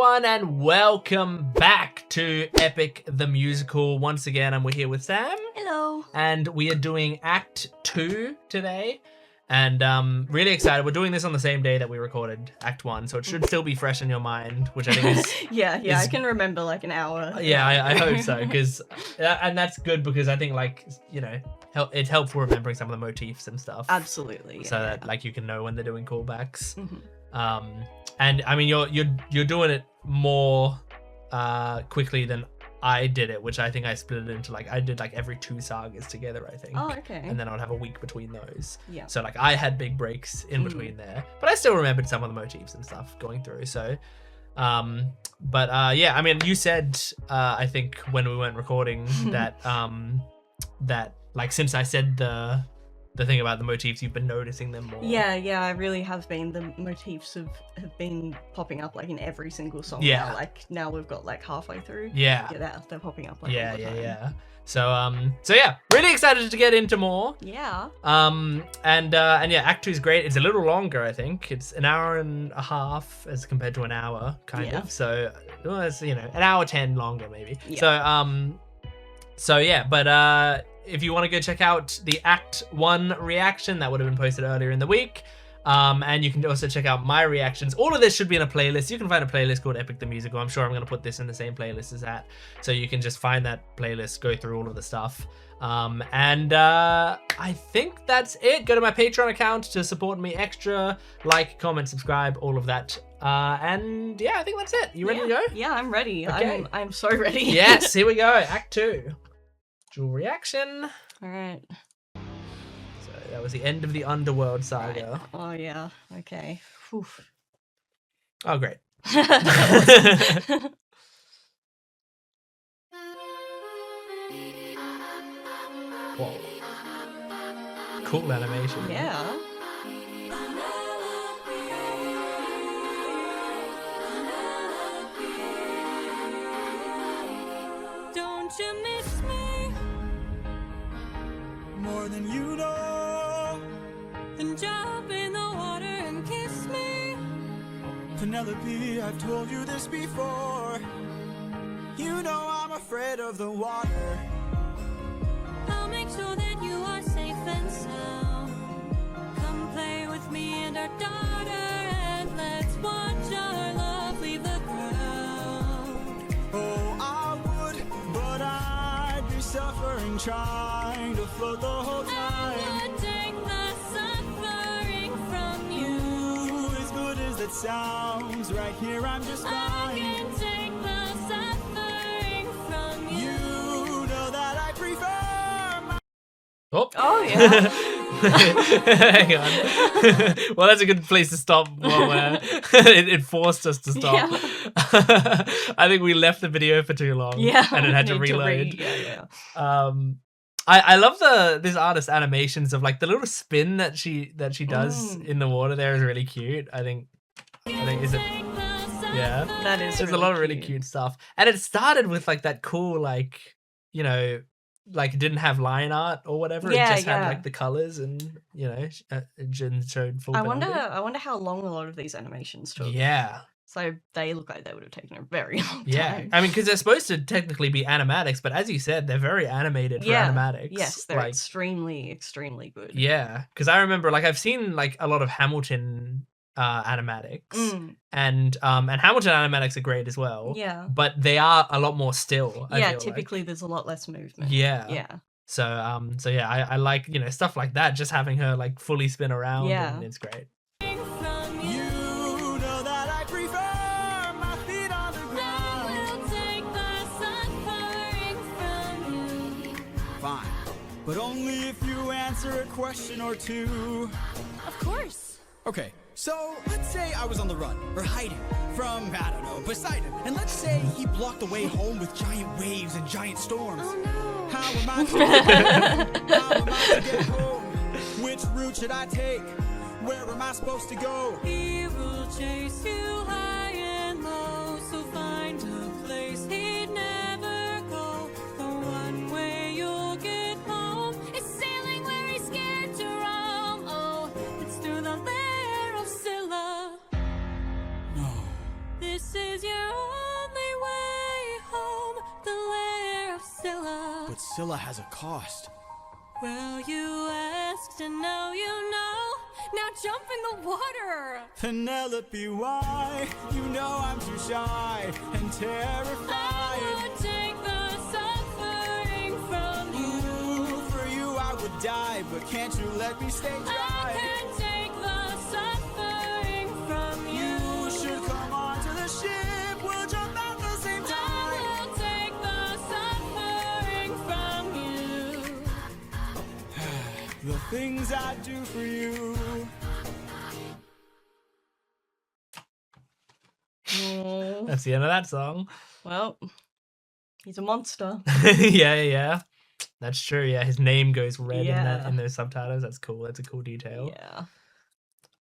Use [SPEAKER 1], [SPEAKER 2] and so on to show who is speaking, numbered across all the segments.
[SPEAKER 1] everyone, and welcome back to Epic the Musical. Once again, I'm here with Sam.
[SPEAKER 2] Hello.
[SPEAKER 1] And we are doing Act 2 today. And really excited. We're doing this on the same day that we recorded Act 1, so it should still be fresh in your mind, which I think is...
[SPEAKER 2] yeah, I can remember like an hour.
[SPEAKER 1] Yeah, I hope so, because... and that's good because I think, like, you know, it's helpful remembering some of the motifs and stuff.
[SPEAKER 2] Absolutely.
[SPEAKER 1] So that, like, you can know when they're doing callbacks.
[SPEAKER 2] Mm-hmm.
[SPEAKER 1] And I mean, you're doing it more quickly than I did it, which I think I split it into I did every 2 sagas together, I think.
[SPEAKER 2] Oh, okay.
[SPEAKER 1] And then I'd have a week between those.
[SPEAKER 2] Yeah.
[SPEAKER 1] So I had big breaks in between there, but I still remembered some of the motifs and stuff going through. So, yeah, I mean, you said I think when we weren't recording that since I said the thing about the motifs, you've been noticing them more.
[SPEAKER 2] Yeah, I really have been. The motifs have been popping up in every single song.
[SPEAKER 1] Yeah.
[SPEAKER 2] Now. Now we've got halfway through.
[SPEAKER 1] Yeah.
[SPEAKER 2] They're popping up all
[SPEAKER 1] yeah.
[SPEAKER 2] the time.
[SPEAKER 1] So yeah, really excited to get into more.
[SPEAKER 2] Yeah.
[SPEAKER 1] And yeah, Act 2 is great. It's a little longer, I think. It's an hour and a half as compared to an hour, kind of. So it's an hour 10 longer maybe.
[SPEAKER 2] Yeah.
[SPEAKER 1] So yeah, but if you want to go check out the Act 1 reaction, that would have been posted earlier in the week. And you can also check out my reactions. All of this should be in a playlist. You can find a playlist called Epic the Musical. I'm sure I'm going to put this in the same playlist as that. So you can just find that playlist, go through all of the stuff. I think that's it. Go to my Patreon account to support me extra. Like, comment, subscribe, all of that. And yeah, I think that's it. You ready to go?
[SPEAKER 2] Yeah, I'm ready.
[SPEAKER 1] Okay.
[SPEAKER 2] I'm so ready.
[SPEAKER 1] Yes, here we go. Act 2. Dual reaction.
[SPEAKER 2] All right.
[SPEAKER 1] So that was the end of the Underworld saga.
[SPEAKER 2] Right. Oh yeah. Okay. Whew.
[SPEAKER 1] Oh great. Whoa. Cool animation.
[SPEAKER 2] Yeah.
[SPEAKER 3] Don't you miss me more than you know? Then jump in the water and kiss me. Penelope, I've told you this before. You know I'm afraid of the water. I'll make sure that you are safe and sound. Come play with me and our daughter, and let's watch our love leave the ground. Oh, I would, but I'd be suffering trying to float the whole time. I would take the suffering from you. As good as it sounds, right here I'm just fine. I can take the suffering from you. You know that I prefer my...
[SPEAKER 1] Oh
[SPEAKER 2] yeah.
[SPEAKER 1] Hang on. Well, that's a good place to stop. Well, it forced us to stop.
[SPEAKER 2] Yeah.
[SPEAKER 1] I think we left the video for too long.
[SPEAKER 2] Yeah.
[SPEAKER 1] And it had to reload.
[SPEAKER 2] Yeah.
[SPEAKER 1] I love this artist's animations of the little spin that she does in the water there is really cute. I think is it. Yeah.
[SPEAKER 2] That is.
[SPEAKER 1] There's
[SPEAKER 2] really
[SPEAKER 1] a lot of really cute stuff, and it started with that cool it didn't have line art or whatever.
[SPEAKER 2] Yeah,
[SPEAKER 1] it just had the colors and Jen showed full.
[SPEAKER 2] I wonder how long a lot of these animations took.
[SPEAKER 1] Yeah.
[SPEAKER 2] So they look like they would have taken a very long time.
[SPEAKER 1] Yeah, I mean, because they're supposed to technically be animatics, but as you said, they're very animated for animatics.
[SPEAKER 2] Yes, they're extremely, extremely good.
[SPEAKER 1] Yeah, because I remember I've seen a lot of Hamilton animatics, and Hamilton animatics are great as well.
[SPEAKER 2] Yeah,
[SPEAKER 1] but they are a lot more still. I feel
[SPEAKER 2] typically there's a lot less movement.
[SPEAKER 1] Yeah. So yeah, I like stuff like that. Just having her fully spin around.
[SPEAKER 2] Yeah,
[SPEAKER 1] and it's great.
[SPEAKER 3] Fine, but only if you answer a question or two.
[SPEAKER 2] Of course.
[SPEAKER 3] Okay, so let's say I was on the run, or hiding, from, I don't know, Poseidon. And let's say he blocked the way home with giant waves and giant storms.
[SPEAKER 2] Oh no.
[SPEAKER 3] How am I to get home? Which route should I take? Where am I supposed to go? He will chase you high and low, so find a place he'd never go. The one way you'll get home is sailing where he's scared to roam. Oh, it's through the lair of Scylla. No. This is your Scylla. But Scylla has a cost.
[SPEAKER 4] Well, you asked and now you know. Now jump in the water.
[SPEAKER 3] Penelope, why? You know I'm too shy and terrified.
[SPEAKER 4] I would take the suffering from you.
[SPEAKER 3] Ooh, for you I would die, but can't you let me stay dry?
[SPEAKER 4] I can take the suffering from you.
[SPEAKER 3] You should come onto the ship. We'll jump at the same time.
[SPEAKER 4] I will take the suffering from you.
[SPEAKER 3] The things I do for you.
[SPEAKER 2] Oh,
[SPEAKER 1] That's the end of that song.
[SPEAKER 2] well, he's a monster.
[SPEAKER 1] Yeah. That's true. Yeah, his name goes red
[SPEAKER 2] Yeah.
[SPEAKER 1] in those subtitles. That's cool. That's a cool detail.
[SPEAKER 2] Yeah.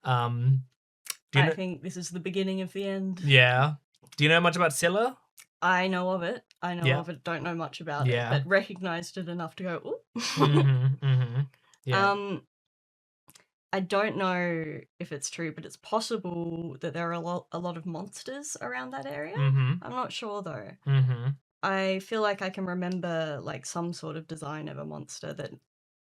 [SPEAKER 1] Do you
[SPEAKER 2] I
[SPEAKER 1] know?
[SPEAKER 2] think this is the beginning of the end.
[SPEAKER 1] Yeah. Do you know much about Scylla?
[SPEAKER 2] I know of it. I know
[SPEAKER 1] Yeah.
[SPEAKER 2] of it. Don't know much about
[SPEAKER 1] Yeah.
[SPEAKER 2] it, but recognized it enough to go, ooh.
[SPEAKER 1] Mm-hmm. Yeah.
[SPEAKER 2] I don't know if it's true, but it's possible that there are a lot of monsters around that area.
[SPEAKER 1] Mm-hmm.
[SPEAKER 2] I'm not sure though.
[SPEAKER 1] Mm-hmm.
[SPEAKER 2] I feel like I can remember like some sort of design of a monster that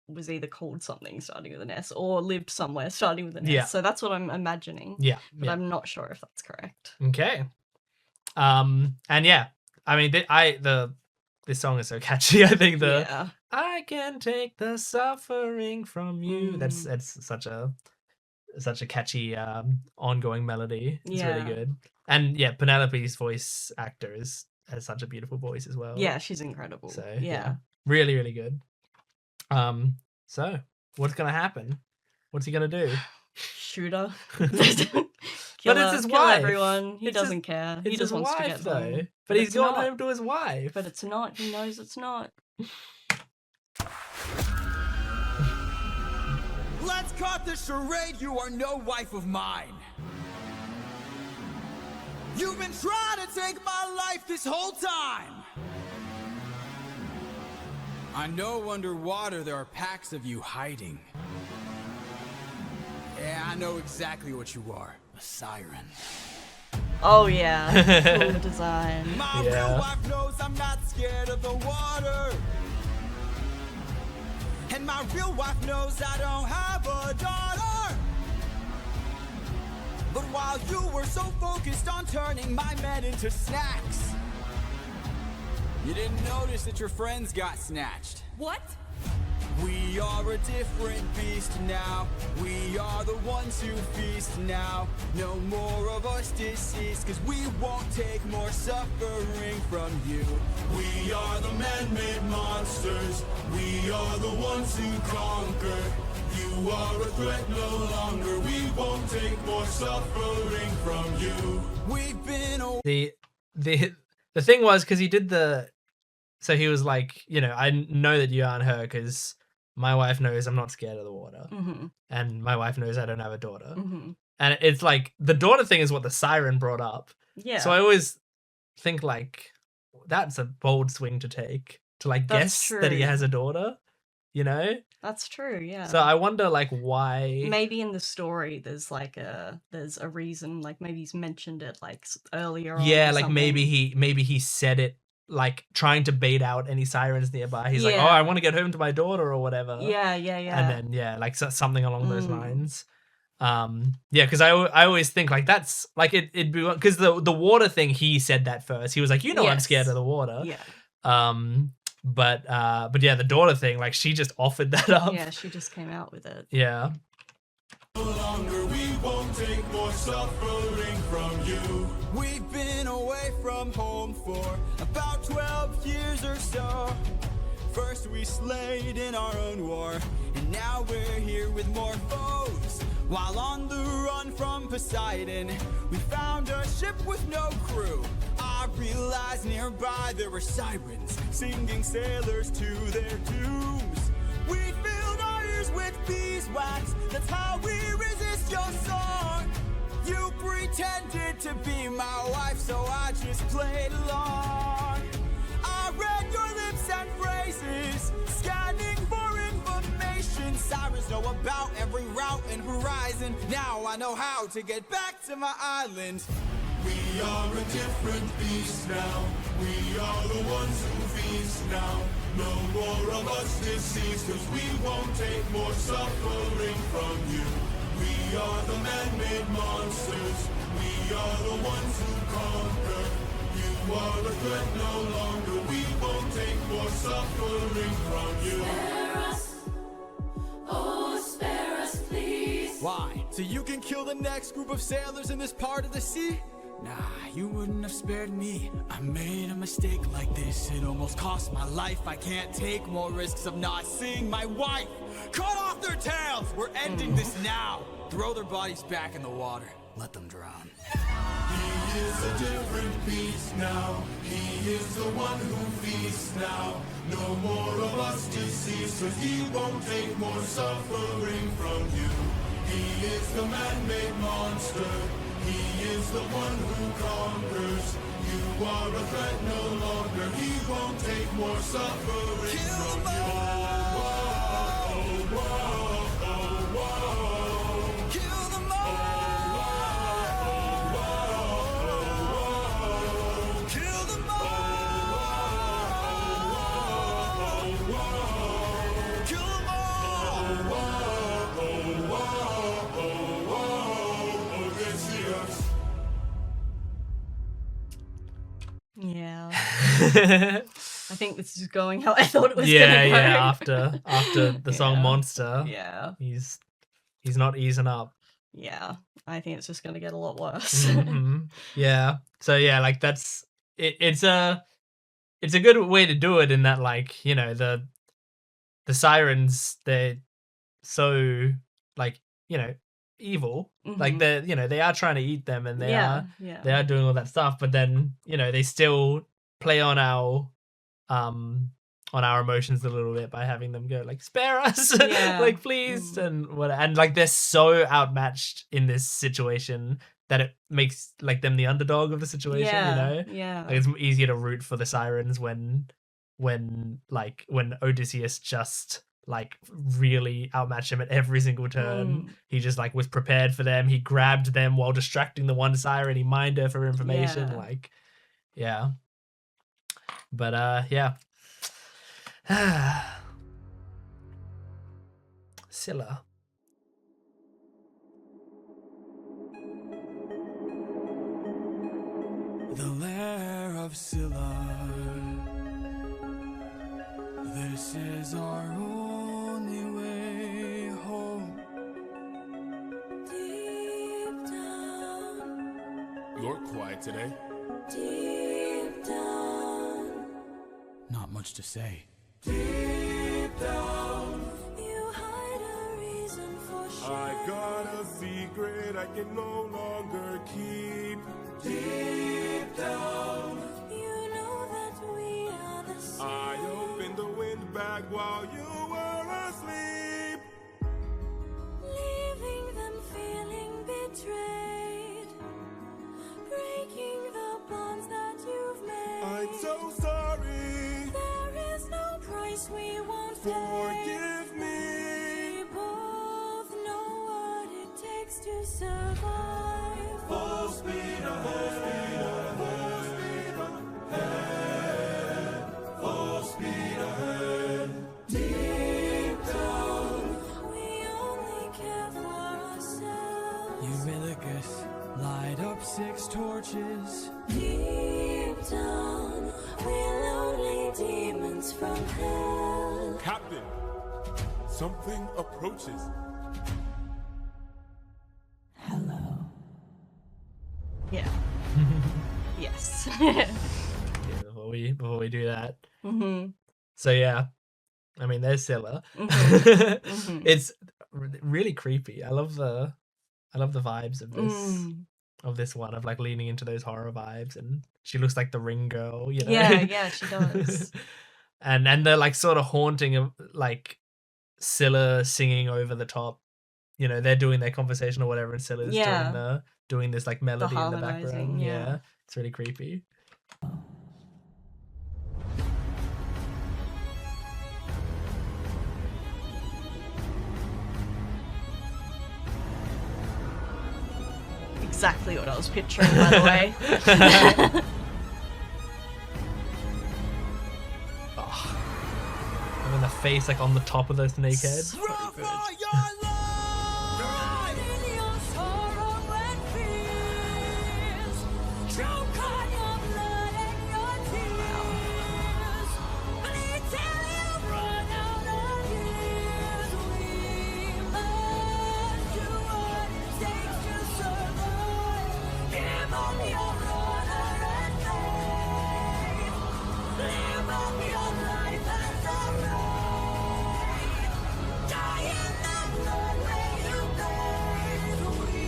[SPEAKER 2] was either called something starting with an S or lived somewhere starting with an
[SPEAKER 1] Yeah.
[SPEAKER 2] S. So that's what I'm imagining.
[SPEAKER 1] Yeah.
[SPEAKER 2] But I'm not sure if that's correct.
[SPEAKER 1] Okay. And yeah, I mean, this song is so catchy. I think
[SPEAKER 2] Yeah.
[SPEAKER 1] I can take the suffering from you. That's such a catchy ongoing melody. It's really
[SPEAKER 2] Yeah.
[SPEAKER 1] good. And yeah, Penelope's voice actor has such a beautiful voice as well.
[SPEAKER 2] Yeah, she's incredible.
[SPEAKER 1] So
[SPEAKER 2] yeah.
[SPEAKER 1] really, really good. So what's gonna happen? What's he gonna do?
[SPEAKER 2] Shooter.
[SPEAKER 1] But it's his
[SPEAKER 2] kill
[SPEAKER 1] wife.
[SPEAKER 2] everyone. He
[SPEAKER 1] It's his-
[SPEAKER 2] doesn't care. He
[SPEAKER 1] It's
[SPEAKER 2] just
[SPEAKER 1] his
[SPEAKER 2] wants to
[SPEAKER 1] wife,
[SPEAKER 2] get
[SPEAKER 1] though.
[SPEAKER 2] home.
[SPEAKER 1] But he's
[SPEAKER 2] it's
[SPEAKER 1] gone
[SPEAKER 2] not.
[SPEAKER 1] home to his wife.
[SPEAKER 2] But it's not. He knows it's not.
[SPEAKER 3] Let's cut the charade. You are no wife of mine. You've been trying to take my life this whole time. I know underwater there are packs of you hiding. Yeah, I know exactly what you are. A siren.
[SPEAKER 2] Oh yeah. Cool design.
[SPEAKER 3] My
[SPEAKER 1] Yeah.
[SPEAKER 3] real wife knows I'm not scared of the water. And my real wife knows I don't have a daughter. But while you were so focused on turning my men into snacks, you didn't notice that your friends got snatched.
[SPEAKER 4] What?
[SPEAKER 3] We are a different beast now. We are the ones who feast now. No more of us deceased, cause we won't take more suffering from you. We are the man-made monsters. We are the ones who conquer. You are a threat no longer. We won't take more suffering from you. We've been
[SPEAKER 1] The thing was, because he did so he was like, I know that you aren't her because my wife knows I'm not scared of the water,
[SPEAKER 2] Mm-hmm.
[SPEAKER 1] and my wife knows I don't have a daughter.
[SPEAKER 2] Mm-hmm.
[SPEAKER 1] And it's like the daughter thing is what the siren brought up.
[SPEAKER 2] Yeah.
[SPEAKER 1] So I always think like that's a bold swing to take, to like
[SPEAKER 2] That's
[SPEAKER 1] guess that he
[SPEAKER 2] true.
[SPEAKER 1] has a daughter,
[SPEAKER 2] That's true. Yeah.
[SPEAKER 1] So I wonder like why.
[SPEAKER 2] maybe in the story there's a reason, like maybe he's mentioned it like earlier on
[SPEAKER 1] Yeah,
[SPEAKER 2] or
[SPEAKER 1] like maybe
[SPEAKER 2] something.
[SPEAKER 1] he said it like trying to bait out any sirens nearby. He's like,
[SPEAKER 2] Yeah.
[SPEAKER 1] oh, I want to get home to my daughter or whatever.
[SPEAKER 2] Yeah.
[SPEAKER 1] And then like something along those
[SPEAKER 2] Mm.
[SPEAKER 1] lines. Yeah, because I always think like that's like it'd be because the water thing, he said that first. He was like, I'm
[SPEAKER 2] Yes.
[SPEAKER 1] scared of the water.
[SPEAKER 2] Yeah.
[SPEAKER 1] But yeah, the daughter thing, like she just offered that up.
[SPEAKER 2] Yeah, she just came out with it.
[SPEAKER 1] Yeah.
[SPEAKER 3] no longer. We won't take more suffering from you. We've been away from home for about 12 years or so. First we slayed in our own war, and now we're here with more foes. While on the run from Poseidon, we found a ship with no crew. I realized nearby there were sirens, singing sailors to their dooms. We filled our ears with beeswax, that's how we resist your song. You pretended to be my wife, so I just played along. I read your lips and phrases, scanning for information. Sirens know about every route and horizon. Now I know how to get back to my island. We are a different beast now. We are the ones who feast now. No more of us deceased, 'cause we won't take more suffering from you. We are the man-made monsters. We are the ones who conquer. You are a threat no longer. We won't take more suffering from you.
[SPEAKER 4] Spare us. Oh, spare us, please.
[SPEAKER 5] Why? So you can kill the next group of sailors in this part of the sea? Nah, you wouldn't have spared me. I made a mistake like this. It almost cost my life. I can't take more risks of not seeing my wife. Cut off their tails! We're ending this now. Throw their bodies back in the water. Let them drown.
[SPEAKER 3] He is a different beast now. He is the one who feasts now. No more of us deceased, 'cause he won't take more suffering from you. He is the man-made monster. He is the one who conquers. You are a threat no longer. He won't take more suffering from you. Whoa, whoa, whoa, whoa.
[SPEAKER 5] Kill them all! Kill them all! Kill them all!
[SPEAKER 3] Odysseus.
[SPEAKER 2] Yeah. I think this is going how I thought it was
[SPEAKER 1] Yeah,
[SPEAKER 2] gonna go.
[SPEAKER 1] yeah. After the song
[SPEAKER 2] Yeah.
[SPEAKER 1] Monster,
[SPEAKER 2] Yeah.
[SPEAKER 1] he's not easing up.
[SPEAKER 2] Yeah. I think it's just gonna get a lot worse.
[SPEAKER 1] Mhm. Yeah. So yeah, like that's it. It's a good way to do it in that, like, you know, the sirens, they're so, like, you know, evil. Like
[SPEAKER 2] Mhm.
[SPEAKER 1] they're, you know, they are trying to eat them, and they
[SPEAKER 2] yeah. Yeah.
[SPEAKER 1] are doing all that stuff, but then, you know, they still play on our emotions a little bit by having them go like, spare us,
[SPEAKER 2] Yeah.
[SPEAKER 1] like, please, and like they're so outmatched in this situation that it makes like them the underdog of the situation.
[SPEAKER 2] Yeah.
[SPEAKER 1] You know,
[SPEAKER 2] Yeah.
[SPEAKER 1] like, it's easier to root for the sirens when Odysseus just like really outmatched him at every single turn. He just like was prepared for them. He grabbed them while distracting the one siren. He mined her for information.
[SPEAKER 2] Yeah.
[SPEAKER 1] Like, yeah. But yeah. Scylla.
[SPEAKER 5] The lair of Scylla. This is our only way home.
[SPEAKER 4] Deep down,
[SPEAKER 3] You're quiet today.
[SPEAKER 4] deep down,
[SPEAKER 5] Not much to say.
[SPEAKER 3] Deep down,
[SPEAKER 4] you hide a reason for
[SPEAKER 3] I
[SPEAKER 4] shame.
[SPEAKER 3] got a secret I can no longer keep. Deep down,
[SPEAKER 4] You know that we are the same.
[SPEAKER 3] I opened the wind bag while you were asleep.
[SPEAKER 4] Leaving them feeling betrayed, breaking the bonds that you've made.
[SPEAKER 3] I'm so sorry.
[SPEAKER 4] There is no price we won't pay.
[SPEAKER 3] Forgive me.
[SPEAKER 4] We both know what it takes to survive.
[SPEAKER 3] Full speed ahead. Full speed ahead. Deep down,
[SPEAKER 4] We only care for ourselves.
[SPEAKER 5] Eurylochus, light up 6 torches.
[SPEAKER 4] Deep down, we're lonely demons from hell.
[SPEAKER 3] Captain, something approaches.
[SPEAKER 2] Hello. Yeah. Yes.
[SPEAKER 1] Yeah, before we do that.
[SPEAKER 2] Mhm.
[SPEAKER 1] So yeah, I mean, there's Scylla.
[SPEAKER 2] Mhm.
[SPEAKER 1] It's really creepy. I love the vibes of this of this one, of like leaning into those horror vibes, and she looks like the Ring Girl, you know.
[SPEAKER 2] Yeah, she does.
[SPEAKER 1] and they're like sort of haunting of like Scylla singing over the top. You know, they're doing their conversation or whatever, and Scylla's
[SPEAKER 2] Yeah.
[SPEAKER 1] doing this like melody in the
[SPEAKER 2] harmonizing,
[SPEAKER 1] background.
[SPEAKER 2] yeah.
[SPEAKER 1] It's really creepy.
[SPEAKER 2] exactly what I was picturing, by the way.
[SPEAKER 1] And then the face like on the top of the snake head.
[SPEAKER 2] So
[SPEAKER 5] Run
[SPEAKER 2] good.
[SPEAKER 5] for your life!
[SPEAKER 4] In your sorrow and fears, choke on your blood and your tears. Bleed till you run out of years. We must do what it takes to survive. Give up your honor and faith. Live up your life as a right. Die in the blood where you bathe. We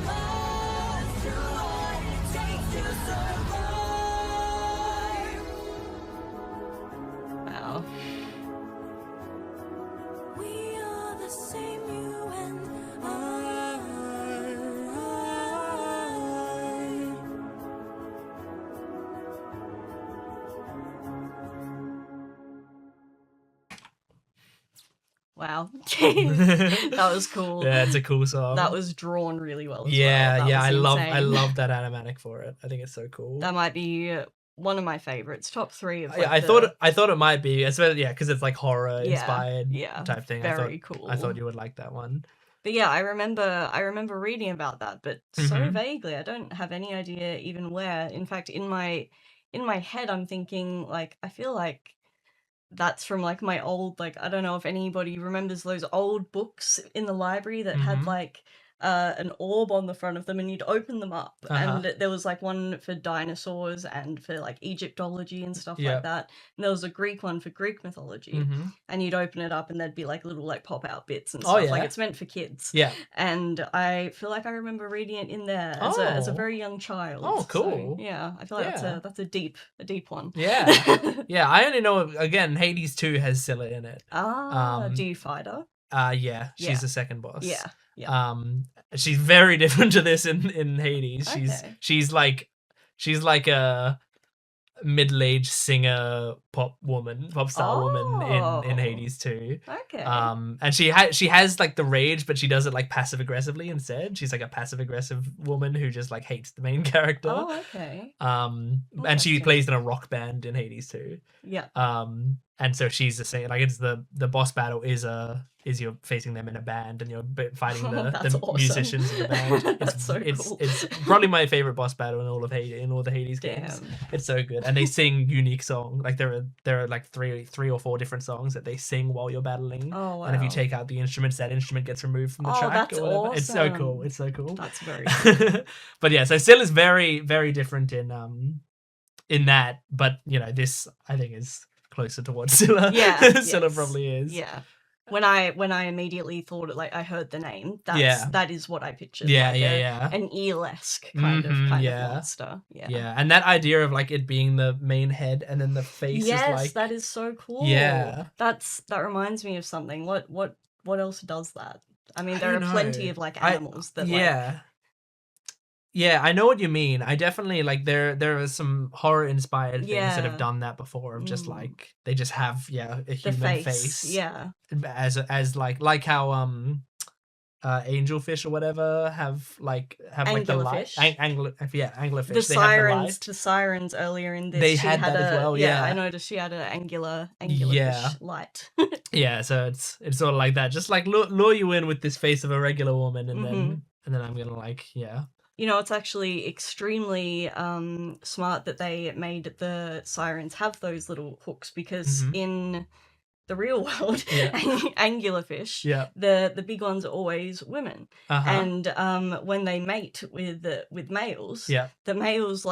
[SPEAKER 4] must do what it takes to survive.
[SPEAKER 2] Wow.
[SPEAKER 4] We are the same, you and I.
[SPEAKER 2] Wow. That was cool.
[SPEAKER 1] Yeah, it's a cool song.
[SPEAKER 2] That was drawn really well as
[SPEAKER 1] yeah,
[SPEAKER 2] well. That
[SPEAKER 1] yeah. I
[SPEAKER 2] was
[SPEAKER 1] love
[SPEAKER 2] insane.
[SPEAKER 1] that animatic for it. I think it's so cool.
[SPEAKER 2] That might be one of my favorites. Top 3 of like,
[SPEAKER 1] I
[SPEAKER 2] the-
[SPEAKER 1] thought it might be, especially because it's like horror
[SPEAKER 2] Yeah,
[SPEAKER 1] inspired
[SPEAKER 2] yeah,
[SPEAKER 1] type thing.
[SPEAKER 2] very
[SPEAKER 1] I thought
[SPEAKER 2] cool.
[SPEAKER 1] you would like that one.
[SPEAKER 2] But yeah, I remember reading about that, but so
[SPEAKER 1] Mhm.
[SPEAKER 2] vaguely. I don't have any idea even where. In fact, in my head, I'm thinking like I feel like that's from like my old, like, I don't know if anybody remembers those old books in the library that had
[SPEAKER 1] Mhm.
[SPEAKER 2] like an orb on the front of them, and you'd open them up,
[SPEAKER 1] Uh-huh.
[SPEAKER 2] and there was like one for dinosaurs and for like Egyptology and stuff
[SPEAKER 1] Yeah.
[SPEAKER 2] like that, and there was a Greek one for Greek mythology,
[SPEAKER 1] Mhm.
[SPEAKER 2] and you'd open it up and there'd be like little like pop out bits and
[SPEAKER 1] Oh,
[SPEAKER 2] stuff. Like
[SPEAKER 1] yeah.
[SPEAKER 2] it's meant for kids.
[SPEAKER 1] Yeah.
[SPEAKER 2] And I feel like I remember reading it in there as a
[SPEAKER 1] Oh.
[SPEAKER 2] very young child.
[SPEAKER 1] Oh,
[SPEAKER 2] So,
[SPEAKER 1] cool.
[SPEAKER 2] yeah, I feel like
[SPEAKER 1] Yeah.
[SPEAKER 2] that's a deep one.
[SPEAKER 1] Yeah. Yeah. I only know again. Hades 2 has Scylla in it.
[SPEAKER 2] Do you fight her?
[SPEAKER 1] Yeah. She's
[SPEAKER 2] Yeah.
[SPEAKER 1] the second boss.
[SPEAKER 2] Yeah. Yeah.
[SPEAKER 1] She's very different to this in Hades.
[SPEAKER 2] Okay.
[SPEAKER 1] She's like a middle-aged singer pop star woman in
[SPEAKER 2] Oh.
[SPEAKER 1] Hades too.
[SPEAKER 2] Okay.
[SPEAKER 1] And she has like the rage, but she does it like passive aggressively instead. She's like a passive aggressive woman who just like hates the main character.
[SPEAKER 2] Oh, okay.
[SPEAKER 1] And she
[SPEAKER 2] Interesting.
[SPEAKER 1] plays in a rock band in Hades too.
[SPEAKER 2] Yeah.
[SPEAKER 1] And so she's the same. Like it's the boss battle is you're facing them in a band and you're fighting
[SPEAKER 2] That's
[SPEAKER 1] the
[SPEAKER 2] awesome.
[SPEAKER 1] musicians in the band.
[SPEAKER 2] That's so cool.
[SPEAKER 1] It's probably my favorite boss battle in all the Hades games.
[SPEAKER 2] Damn.
[SPEAKER 1] It's so good, and they sing unique song. Like there are like three or four different songs that they sing while you're battling.
[SPEAKER 2] Oh, wow.
[SPEAKER 1] And if you take out the instruments, that instrument gets removed from the
[SPEAKER 2] Oh,
[SPEAKER 1] track.
[SPEAKER 2] that's
[SPEAKER 1] or whatever. It's so cool.
[SPEAKER 2] awesome.
[SPEAKER 1] It's so cool.
[SPEAKER 2] That's very cool.
[SPEAKER 1] But yeah, so Scylla is very, very different in that. But you know, this I think is closer to what Scylla
[SPEAKER 2] Yeah.
[SPEAKER 1] Scylla
[SPEAKER 2] yes.
[SPEAKER 1] probably is.
[SPEAKER 2] Yeah. When I immediately thought it, like I heard the name, that is what I pictured.
[SPEAKER 1] Yeah,
[SPEAKER 2] like
[SPEAKER 1] yeah.
[SPEAKER 2] An eel-esque kind
[SPEAKER 1] Mhm,
[SPEAKER 2] of
[SPEAKER 1] yeah.
[SPEAKER 2] monster. Yeah.
[SPEAKER 1] Yeah, and that idea of like it being the main head and then the face
[SPEAKER 2] Yes,
[SPEAKER 1] is like
[SPEAKER 2] that is so cool.
[SPEAKER 1] Yeah.
[SPEAKER 2] That reminds me of something. What else does that? I mean,
[SPEAKER 1] I
[SPEAKER 2] there are
[SPEAKER 1] don't
[SPEAKER 2] plenty
[SPEAKER 1] know.
[SPEAKER 2] of like animals that like
[SPEAKER 1] yeah. Yeah, I know what you mean. I definitely like there are some horror inspired things that have
[SPEAKER 2] Yeah.
[SPEAKER 1] done that before of just
[SPEAKER 2] Mm.
[SPEAKER 1] like they just have a
[SPEAKER 2] the
[SPEAKER 1] human
[SPEAKER 2] face. Yeah.
[SPEAKER 1] as like how angelfish or whatever have the light
[SPEAKER 2] Anglerfish.
[SPEAKER 1] anglerfish.
[SPEAKER 2] The
[SPEAKER 1] they
[SPEAKER 2] sirens,
[SPEAKER 1] have
[SPEAKER 2] the sirens earlier in this.
[SPEAKER 1] They
[SPEAKER 2] she
[SPEAKER 1] had that as well, yeah.
[SPEAKER 2] I noticed she had an angular
[SPEAKER 1] Yeah.
[SPEAKER 2] fish light.
[SPEAKER 1] yeah, so it's sort of like that, just like lure you in with this face of a regular woman and
[SPEAKER 2] Mhm.
[SPEAKER 1] then I'm gonna like
[SPEAKER 2] You know, it's actually extremely smart that they made the sirens have those little hooks because
[SPEAKER 1] Mhm.
[SPEAKER 2] in the real world,
[SPEAKER 1] Yeah.
[SPEAKER 2] anglerfish,
[SPEAKER 1] yeah
[SPEAKER 2] the big ones are always women,
[SPEAKER 1] uh-huh
[SPEAKER 2] and when they mate with males,
[SPEAKER 1] yeah
[SPEAKER 2] the males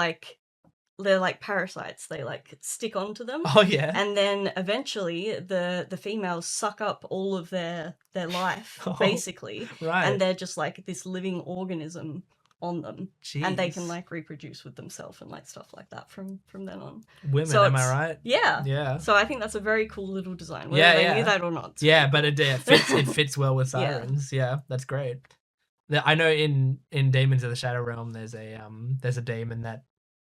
[SPEAKER 2] they're like parasites. They like stick onto them.
[SPEAKER 1] oh yeah
[SPEAKER 2] And then eventually the females suck up all of their life,
[SPEAKER 1] Oh,
[SPEAKER 2] basically,
[SPEAKER 1] right
[SPEAKER 2] and they're just like this living organism on them, and they can
[SPEAKER 1] Jeez.
[SPEAKER 2] like reproduce with themselves and like stuff like that from then on.
[SPEAKER 1] women,
[SPEAKER 2] so
[SPEAKER 1] am I
[SPEAKER 2] it's-
[SPEAKER 1] right?
[SPEAKER 2] Yeah.
[SPEAKER 1] Yeah.
[SPEAKER 2] So I think that's a very cool little design, whether
[SPEAKER 1] Yeah,
[SPEAKER 2] they
[SPEAKER 1] yeah.
[SPEAKER 2] knew that or not. It's
[SPEAKER 1] Yeah,
[SPEAKER 2] pretty
[SPEAKER 1] but
[SPEAKER 2] cool.
[SPEAKER 1] it fits well with
[SPEAKER 2] Yeah.
[SPEAKER 1] sirens. Yeah, that's great. I know in Demons of the Shadow Realm there's a daemon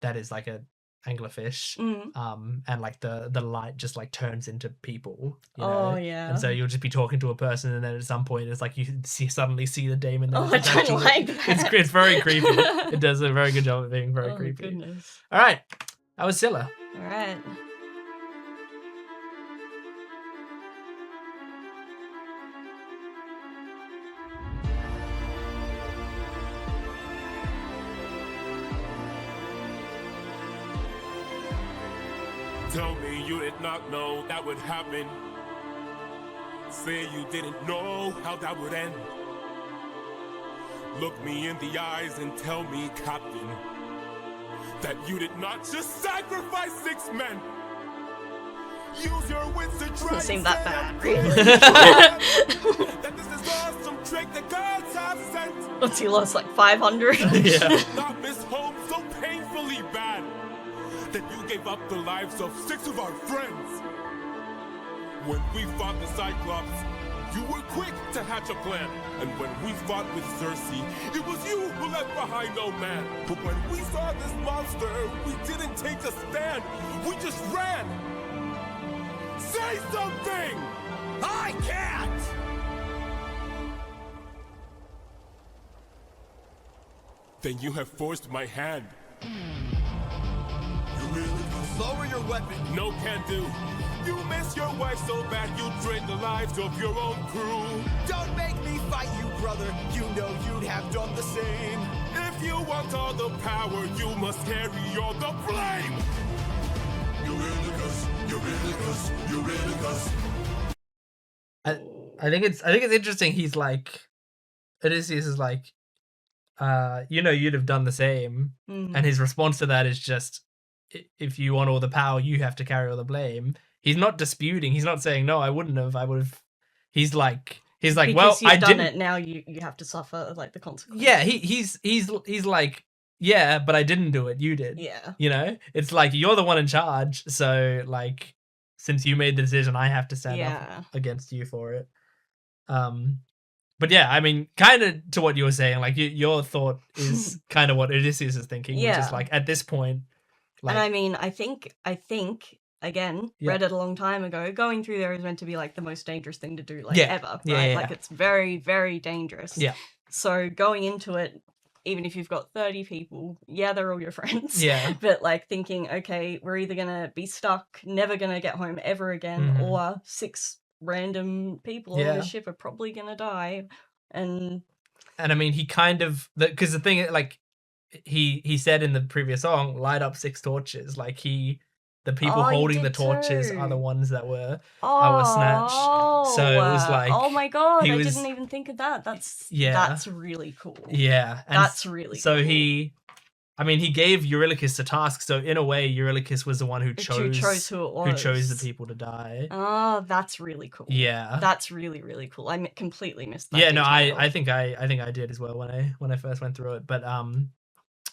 [SPEAKER 1] that is like a anglerfish,
[SPEAKER 2] Mm.
[SPEAKER 1] and like the light just like turns into people, you
[SPEAKER 2] Oh,
[SPEAKER 1] know?
[SPEAKER 2] yeah.
[SPEAKER 1] And so you'll just be talking to a person, and then at some point it's like you suddenly see the demon. There.
[SPEAKER 2] Oh, I don't like that.
[SPEAKER 1] It's very creepy. It does a very good job of being very
[SPEAKER 2] Oh,
[SPEAKER 1] creepy.
[SPEAKER 2] goodness.
[SPEAKER 1] All right, that was Scylla.
[SPEAKER 2] All right.
[SPEAKER 6] Tell me you did not know that would happen. Say you didn't know how that would end. Look me in the eyes and tell me, Captain, that you did not just sacrifice 6 men. Use your wits to try
[SPEAKER 2] Doesn't seem
[SPEAKER 6] and
[SPEAKER 2] that
[SPEAKER 6] stand
[SPEAKER 2] bad,
[SPEAKER 6] up
[SPEAKER 2] really.
[SPEAKER 6] that this is awesome trick the gods have sent.
[SPEAKER 2] What's he lost, like 500?
[SPEAKER 1] Yeah.
[SPEAKER 6] Not miss home so painfully bad that you gave up the lives of 6 of our friends. When we fought the Cyclops, you were quick to hatch a plan. And when we fought with Circe, it was you who left behind no man. But when we saw this monster, we didn't take a stand. We just ran. Say something! I can't! Then you have forced my hand.
[SPEAKER 5] Lower your weapon.
[SPEAKER 6] No can do. You miss your wife so bad you drain the lives of your own crew.
[SPEAKER 5] Don't make me fight you, brother. You know you'd have done the same.
[SPEAKER 6] If you want all the power, you must carry all the blame. Eurylochus, Eurylochus, Eurylochus.
[SPEAKER 1] I think it's interesting. He's like, Odysseus is like, you'd have done the same,
[SPEAKER 2] Mhm.
[SPEAKER 1] and his response to that is just, if you want all the power, you have to carry all the blame. He's not disputing. He's not saying no, I wouldn't have. I would have. He's like,
[SPEAKER 2] Because
[SPEAKER 1] well,
[SPEAKER 2] you've
[SPEAKER 1] I
[SPEAKER 2] done
[SPEAKER 1] didn't.
[SPEAKER 2] it, now you have to suffer like the consequences.
[SPEAKER 1] Yeah, he's like, yeah, but I didn't do it. You did.
[SPEAKER 2] Yeah.
[SPEAKER 1] You know, it's like you're the one in charge. So like, since you made the decision, I have to stand
[SPEAKER 2] Yeah.
[SPEAKER 1] up against you for it. But yeah, I mean, kind of to what you were saying, like your thought is kind of what Odysseus is thinking, which
[SPEAKER 2] Yeah.
[SPEAKER 1] is like at this point, like
[SPEAKER 2] And I mean, I think again,
[SPEAKER 1] Yeah.
[SPEAKER 2] read it a long time ago. Going through there is meant to be like the most dangerous thing to do, like
[SPEAKER 1] Yeah.
[SPEAKER 2] ever, right?
[SPEAKER 1] Yeah, yeah,
[SPEAKER 2] Like
[SPEAKER 1] yeah.
[SPEAKER 2] it's very, very dangerous.
[SPEAKER 1] Yeah.
[SPEAKER 2] So going into it, even if you've got 30 people, yeah, they're all your friends.
[SPEAKER 1] yeah,
[SPEAKER 2] But like thinking, okay, we're either gonna be stuck, never gonna get home ever again,
[SPEAKER 1] Mhm.
[SPEAKER 2] or 6 random people on
[SPEAKER 1] Yeah.
[SPEAKER 2] this ship are probably gonna die. And
[SPEAKER 1] and I mean, he kind of because the thing like he said in the previous song, light up 6 torches. Like the people
[SPEAKER 2] Oh, he
[SPEAKER 1] holding the
[SPEAKER 2] did
[SPEAKER 1] torches are the
[SPEAKER 2] too.
[SPEAKER 1] ones that were snatched. So it was like
[SPEAKER 2] oh my god,
[SPEAKER 1] he
[SPEAKER 2] I
[SPEAKER 1] was-
[SPEAKER 2] didn't even think of that. That's
[SPEAKER 1] Yeah.
[SPEAKER 2] that's really cool.
[SPEAKER 1] yeah, and
[SPEAKER 2] That's really
[SPEAKER 1] so
[SPEAKER 2] cool.
[SPEAKER 1] he gave Eurylochus a task. So in a way, Eurylochus was the one who chose
[SPEAKER 2] who it was.
[SPEAKER 1] who chose the people to die.
[SPEAKER 2] Oh, that's really cool.
[SPEAKER 1] Yeah.
[SPEAKER 2] That's really, really cool. I completely missed that.
[SPEAKER 1] Yeah, no,
[SPEAKER 2] detail.
[SPEAKER 1] I think I did as well when I first went through it.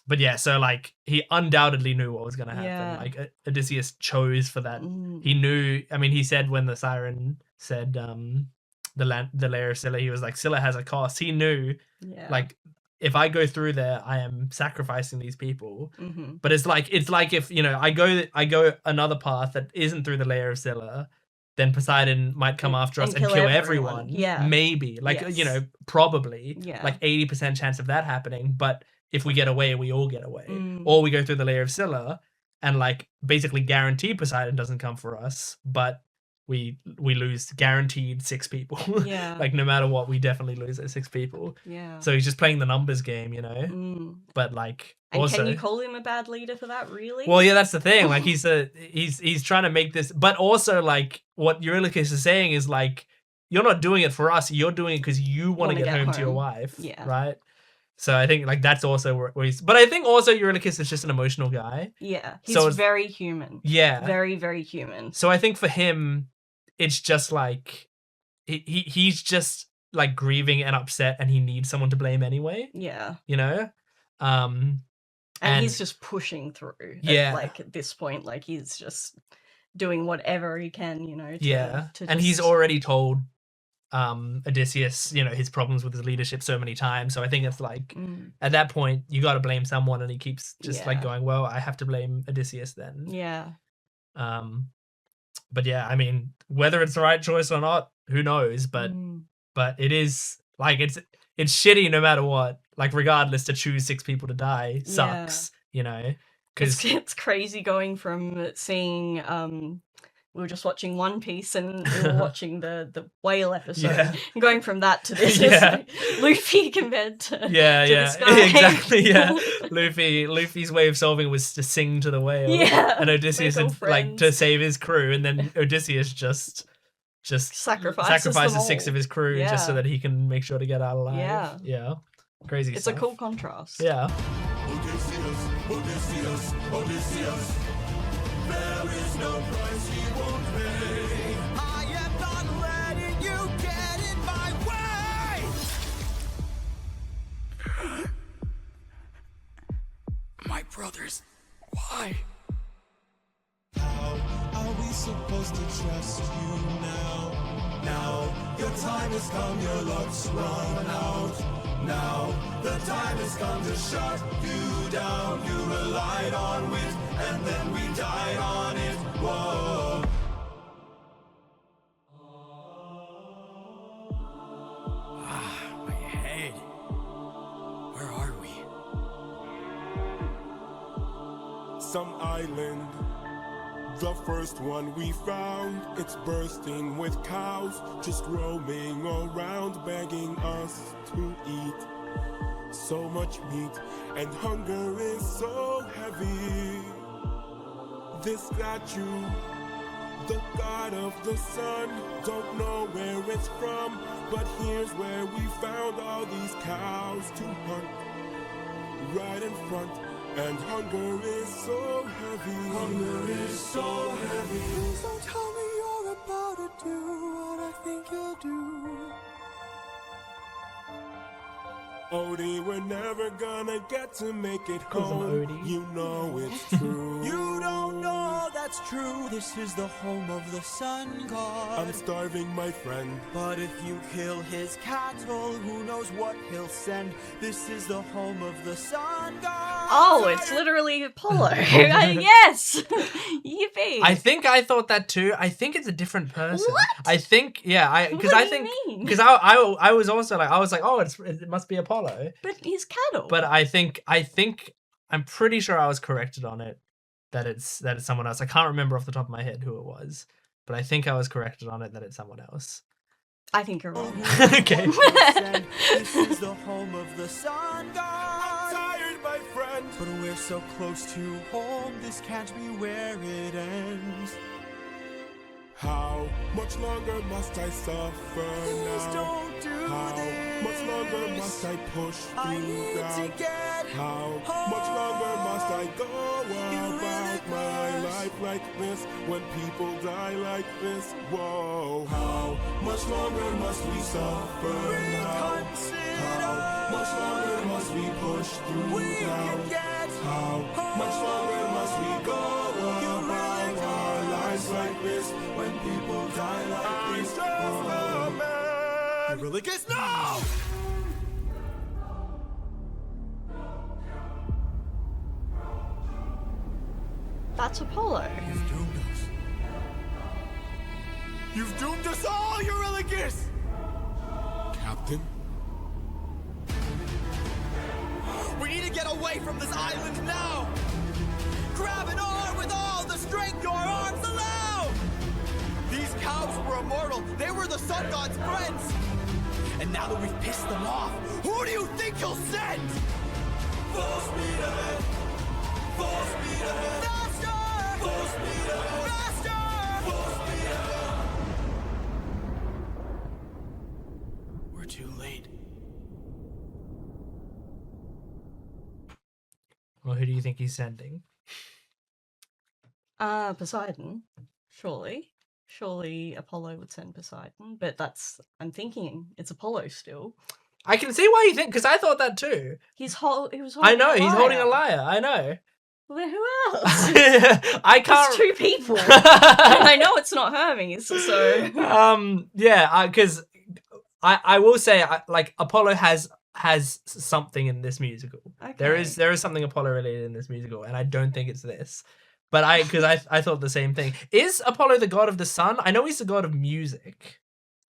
[SPEAKER 1] But yeah, so like he undoubtedly knew what was gonna happen.
[SPEAKER 2] Yeah.
[SPEAKER 1] Like Odysseus chose for that.
[SPEAKER 2] Mm,
[SPEAKER 1] He knew. I mean, he said when the siren said the lair of Scylla, he was like, Scylla has a cost. He knew
[SPEAKER 2] yeah.
[SPEAKER 1] like if I go through there, I am sacrificing these people.
[SPEAKER 2] hmm
[SPEAKER 1] But it's like if I go another path that isn't through the lair of Scylla, then Poseidon might come after us and kill everyone.
[SPEAKER 2] Yeah.
[SPEAKER 1] Maybe. Like
[SPEAKER 2] Yes.
[SPEAKER 1] probably.
[SPEAKER 2] Yeah.
[SPEAKER 1] Like 80% chance of that happening. But if we get away, we all get away.
[SPEAKER 2] Mm.
[SPEAKER 1] Or we go through the lair of Scylla and like basically guarantee Poseidon doesn't come for us, but we lose guaranteed 6 people.
[SPEAKER 2] Yeah.
[SPEAKER 1] Like no matter what, we definitely lose those 6 people.
[SPEAKER 2] Yeah.
[SPEAKER 1] So he's just playing the numbers game, you know.
[SPEAKER 2] Mm.
[SPEAKER 1] But like
[SPEAKER 2] And
[SPEAKER 1] also,
[SPEAKER 2] can you call him a bad leader for that, really?
[SPEAKER 1] well, yeah, that's the thing. Like he's trying to make this, but also like what Eurylochus is saying is like you're not doing it for us. You're doing it because you want to
[SPEAKER 2] Wanna
[SPEAKER 1] get
[SPEAKER 2] get
[SPEAKER 1] home to your
[SPEAKER 2] home.
[SPEAKER 1] wife.
[SPEAKER 2] Yeah.
[SPEAKER 1] Right. So I think like that's also where he's. But I think also Eurylochus is just an emotional guy.
[SPEAKER 2] Yeah. He's
[SPEAKER 1] So it's-
[SPEAKER 2] very human.
[SPEAKER 1] Yeah.
[SPEAKER 2] Very, very human.
[SPEAKER 1] So I think for him, it's just like he's just like grieving and upset, and he needs someone to blame anyway.
[SPEAKER 2] Yeah.
[SPEAKER 1] You know.
[SPEAKER 2] And
[SPEAKER 1] And-
[SPEAKER 2] he's just pushing through.
[SPEAKER 1] Yeah.
[SPEAKER 2] At this point, like he's just doing whatever he can,
[SPEAKER 1] Yeah.
[SPEAKER 2] to
[SPEAKER 1] And he's
[SPEAKER 2] just-
[SPEAKER 1] already told Odysseus, his problems with his leadership so many times. So I think it's like at that point you got to blame someone, and he keeps just like going, well, I have to blame Odysseus then.
[SPEAKER 2] Yeah.
[SPEAKER 1] But yeah, I mean, whether it's the right choice or not, who knows? But it is like it's shitty no matter what. Like regardless, to choose 6 people to die sucks. Because
[SPEAKER 2] It's crazy going from seeing we were just watching One Piece and we were watching the whale episode.
[SPEAKER 1] Yeah.
[SPEAKER 2] And going from that to this,
[SPEAKER 1] Yeah.
[SPEAKER 2] it's like Luffy compared to
[SPEAKER 1] yeah,
[SPEAKER 2] this guy.
[SPEAKER 1] exactly. Yeah, Luffy's way of solving it was to sing to the whale.
[SPEAKER 2] Yeah,
[SPEAKER 1] and Odysseus
[SPEAKER 2] make all
[SPEAKER 1] had, like to
[SPEAKER 2] friends.
[SPEAKER 1] save his crew, and then Odysseus just
[SPEAKER 2] sacrifices them
[SPEAKER 1] 6 of his crew just so
[SPEAKER 2] Yeah.
[SPEAKER 1] that he can make sure to get out alive.
[SPEAKER 2] Yeah.
[SPEAKER 1] Crazy.
[SPEAKER 2] It's
[SPEAKER 1] stuff.
[SPEAKER 2] a cool contrast.
[SPEAKER 1] Yeah.
[SPEAKER 3] Odysseus, Odysseus, Odysseus. There is no price he won't pay. I am not letting you get in my way.
[SPEAKER 5] My brothers, why?
[SPEAKER 3] How are we supposed to trust you now? Now, your time has come, your luck's run out. Now, the time has come to shut you down. You relied on wit, and then we died on it. Whoa.
[SPEAKER 5] My head. Where are we?
[SPEAKER 6] Some island, the first one we found. It's bursting with cows, just roaming around, begging us to eat. So much meat, and hunger is so heavy. This statue, the god of the sun, don't know where it's from, but here's where we found all these cows to hunt. Right in front, and hunger is so heavy. Hunger is so heavy.
[SPEAKER 3] Please don't tell me you're about to do what I think you'll do.
[SPEAKER 6] Odie, we're never gonna get to make it
[SPEAKER 1] Calls him
[SPEAKER 6] home.
[SPEAKER 1] Odie.
[SPEAKER 6] You know it's true.
[SPEAKER 3] You don't know that's true. This is the home of the sun god.
[SPEAKER 6] I'm starving, my friend.
[SPEAKER 3] But if you kill his cattle, who knows what he'll send. This is the home of the sun god.
[SPEAKER 2] Oh, it's literally Apollo. Yes! Yippee!
[SPEAKER 1] I think I thought that too. I think it's a different person.
[SPEAKER 2] What?
[SPEAKER 1] I think, yeah, because
[SPEAKER 2] What
[SPEAKER 1] I
[SPEAKER 2] do you
[SPEAKER 1] think
[SPEAKER 2] mean?
[SPEAKER 1] because I was also like, I was like, oh, it must be Apollo.
[SPEAKER 2] But he's cattle.
[SPEAKER 1] But I think I'm pretty sure I was corrected on it that it's someone else. I can't remember off the top of my head who it was, but I think I was corrected on it that it's someone else.
[SPEAKER 2] I think you're wrong.
[SPEAKER 1] Okay.
[SPEAKER 3] This is the home of the sun god.
[SPEAKER 6] Tired, my friend.
[SPEAKER 3] But we're so close to home, this can't be where it ends.
[SPEAKER 6] How much longer must I suffer
[SPEAKER 3] Please
[SPEAKER 6] now?
[SPEAKER 3] don't do
[SPEAKER 6] How
[SPEAKER 3] this.
[SPEAKER 6] much longer must I push
[SPEAKER 3] I
[SPEAKER 6] through
[SPEAKER 3] need to
[SPEAKER 6] doubt?
[SPEAKER 3] get
[SPEAKER 6] How much longer must I go about my
[SPEAKER 3] really
[SPEAKER 6] life like this when people die like this? Whoa. How much longer must we suffer now? How much longer must we push through doubt? How much longer must we go about our lives like this when people die like this? Whoa.
[SPEAKER 3] Really kiss? No!
[SPEAKER 2] That's Apollo.
[SPEAKER 3] You've doomed us. You've doomed us all, Eurylochus!
[SPEAKER 6] Captain?
[SPEAKER 3] We need to get away from this island now! Grab an arm with all the strength your arms allow! These cows were immortal. They were the sun god's friends. And now that we've pissed them off, who do you think he'll send? Full speed ahead! Full speed ahead! Faster! Full speed ahead! Faster! Full speed ahead! We're too late.
[SPEAKER 1] Well, who do you think he's sending?
[SPEAKER 2] Poseidon. Surely Apollo would send Poseidon, but I'm thinking it's Apollo still.
[SPEAKER 1] I can see why you think, because I thought that too.
[SPEAKER 2] He was holding
[SPEAKER 1] I know,
[SPEAKER 2] a
[SPEAKER 1] he's holding a
[SPEAKER 2] lyre.
[SPEAKER 1] lyre. I know.
[SPEAKER 2] Well, then who else?
[SPEAKER 1] I can't.
[SPEAKER 2] There's 2 people. And I know it's not Hermes, so...
[SPEAKER 1] Yeah, because I will say, like Apollo has something in this musical.
[SPEAKER 2] Okay.
[SPEAKER 1] There is something Apollo related in this musical, and I don't think it's this. But I thought the same thing. Is Apollo the god of the sun? I know he's the god of music.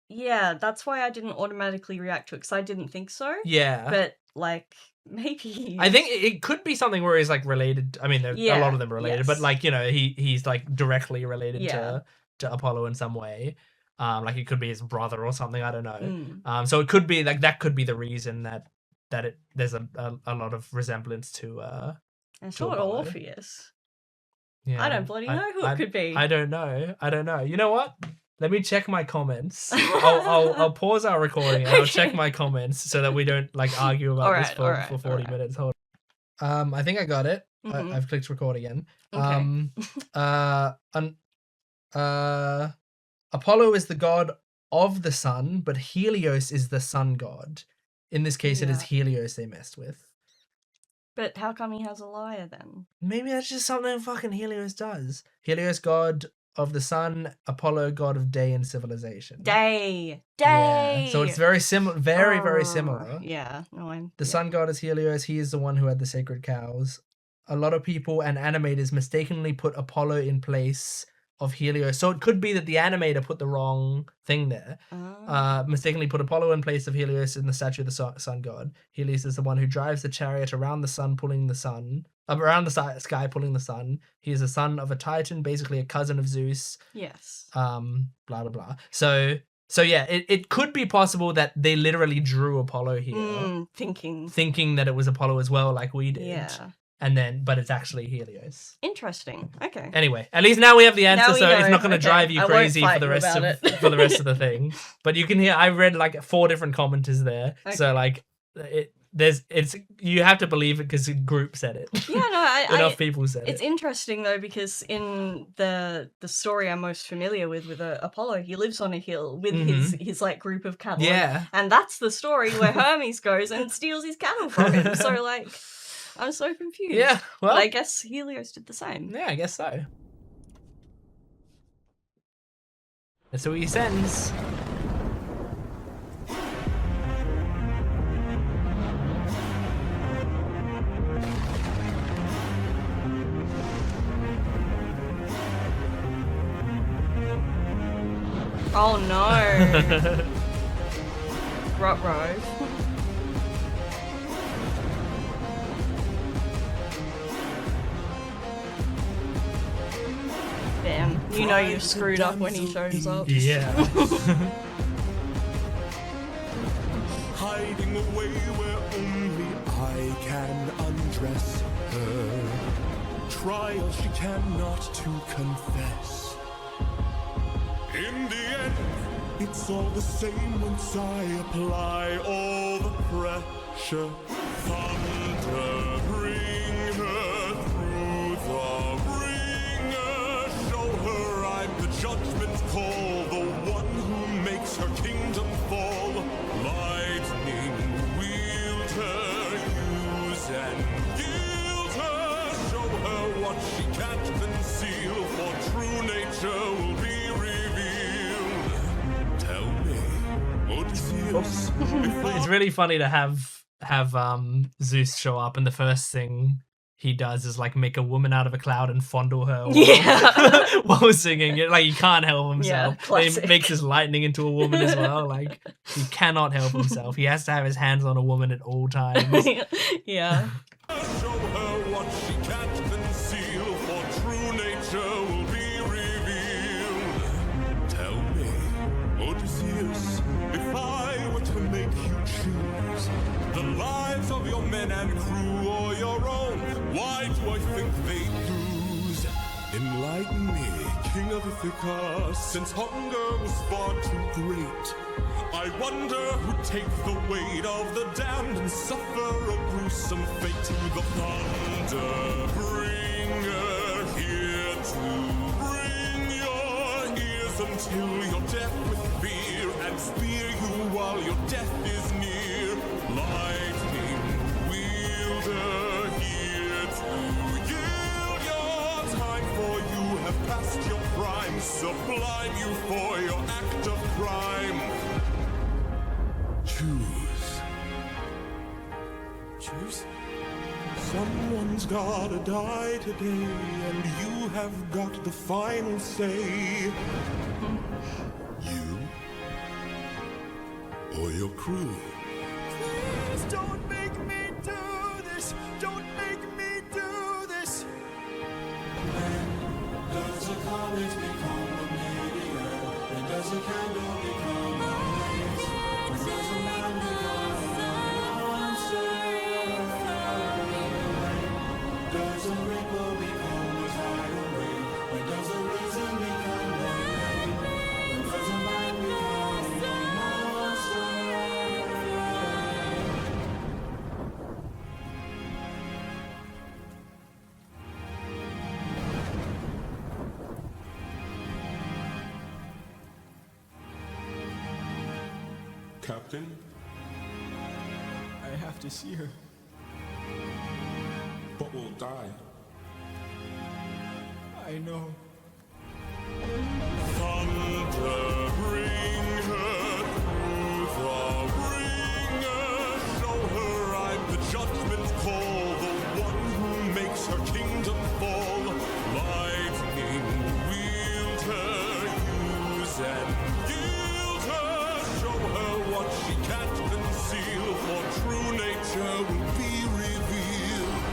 [SPEAKER 2] Yeah, that's why I didn't automatically react to it, because I didn't think so.
[SPEAKER 1] Yeah.
[SPEAKER 2] But, like, maybe...
[SPEAKER 1] I think it could be something where he's, like, related. I mean, a lot of them are related, but, like, you know, he's, like, directly related to Apollo in some way. Like, it could be his brother or something, I don't know. So it could be, like, that could be the reason that there's a lot of resemblance to
[SPEAKER 2] It's
[SPEAKER 1] to
[SPEAKER 2] not
[SPEAKER 1] Apollo.
[SPEAKER 2] Orpheus.
[SPEAKER 1] Yeah.
[SPEAKER 2] I don't bloody know who it could be.
[SPEAKER 1] I don't know. You know what? Let me check my comments. I'll pause our recording and I'll check my comments so that we don't like argue about this for 40 minutes. Hold on. I think I got it. I've clicked record again.
[SPEAKER 2] Okay.
[SPEAKER 1] Apollo is the god of the sun, but Helios is the sun god. In this case, it is Helios they messed with.
[SPEAKER 2] But how come he has a lyre then?
[SPEAKER 1] Maybe that's just something fucking Helios does. Helios, god of the sun, Apollo, god of day and civilization.
[SPEAKER 2] Day.
[SPEAKER 1] Yeah. So it's very similar, very similar.
[SPEAKER 2] Yeah. No,
[SPEAKER 1] The sun god is Helios. He is the one who had the sacred cows. A lot of people and animators mistakenly put Apollo in place of Helios. So it could be that the animator put the wrong thing there. Mistakenly put Apollo in place of Helios in the statue of the sun god. Helios is the one who drives the chariot around the sun, pulling the sun. Around the sky, pulling the sun. He is the son of a Titan, basically a cousin of Zeus.
[SPEAKER 2] Yes.
[SPEAKER 1] Blah blah blah. So yeah, it could be possible that they literally drew Apollo here, thinking that it was Apollo as well, like we did.
[SPEAKER 2] Yeah.
[SPEAKER 1] But it's actually Helios.
[SPEAKER 2] Interesting. Okay.
[SPEAKER 1] Anyway, at least now we have the answer, so it's
[SPEAKER 2] know.
[SPEAKER 1] not going to
[SPEAKER 2] Okay.
[SPEAKER 1] drive you
[SPEAKER 2] I won't
[SPEAKER 1] crazy for
[SPEAKER 2] fight
[SPEAKER 1] the
[SPEAKER 2] you
[SPEAKER 1] rest
[SPEAKER 2] about
[SPEAKER 1] of
[SPEAKER 2] it.
[SPEAKER 1] for the rest of the thing. But you can hear I read like 4 different commenters there, so
[SPEAKER 2] Okay.
[SPEAKER 1] like you have to believe it because a group said it.
[SPEAKER 2] Yeah, no,
[SPEAKER 1] Enough people said
[SPEAKER 2] it's
[SPEAKER 1] it.
[SPEAKER 2] interesting though, because in the story I'm most familiar with Apollo, he lives on a hill with his like group of cattle.
[SPEAKER 1] Yeah.
[SPEAKER 2] And that's the story where Hermes goes and steals his cattle from him. So like, I'm so confused.
[SPEAKER 1] Yeah, well,
[SPEAKER 2] but I guess Helios did the same.
[SPEAKER 1] yeah, I guess so. That's what he sends.
[SPEAKER 2] Oh no. Ruh-roh. Damn, you know you've screwed up when he shows up.
[SPEAKER 1] Yeah.
[SPEAKER 3] Hiding away where only I can undress her. Trial she cannot to confess. In the end, it's all the same once I apply all the pressure. Thunder, bring her through the ringer. Show her I'm the judgment call, the one who makes her kingdom fall. Lightning, wield her, use and yield her. Show her what she can't conceal, for true nature will be revealed. Tell me, Odysseus,
[SPEAKER 1] It's really funny to have Zeus show up, and the first thing he does is like make a woman out of a cloud and fondle her while singing. Like he can't help himself.
[SPEAKER 2] Yeah,
[SPEAKER 1] He
[SPEAKER 2] classic.
[SPEAKER 1] makes his lightning into a woman as well. Like he cannot help himself. He has to have his hands on a woman at all times.
[SPEAKER 2] Yeah.
[SPEAKER 3] show her what she can't conceal, for true nature will be revealed. Tell me, Odysseus, if I were to make you choose the lives of your men and crew or your own, why do I think they'd lose? Enlighten me, King of Ithaca, since hunger was far too great. I wonder who'd take the weight of the damned and suffer a gruesome fate. To the thunder bringer, here to bring your ears until you're deaf with fear, and spear you while your death is near. Lightning wielder, here to yield your time, for you have passed your prime. Sublime you for your act of crime.
[SPEAKER 6] choose.
[SPEAKER 5] Choose?
[SPEAKER 6] Someone's gotta die today, and you have got the final say. You or your crew.
[SPEAKER 5] Please don't make me do this. Don't make me do this. When does a comet become a meteor? When does a candle become a blaze? When does a man become a monster? When does a ripple become a tidal wave? When does a reason become a rain? When does a man become a monster?
[SPEAKER 6] Captain?
[SPEAKER 5] I have to see her.
[SPEAKER 6] But we'll die.
[SPEAKER 5] I know.
[SPEAKER 6] Thunder, bring her through the ringer. Show her I'm the judgment call, the one who makes her kingdom fall. Lightning, wield her, use and yield her. Show her what she can't conceal, for true nature will be revealed.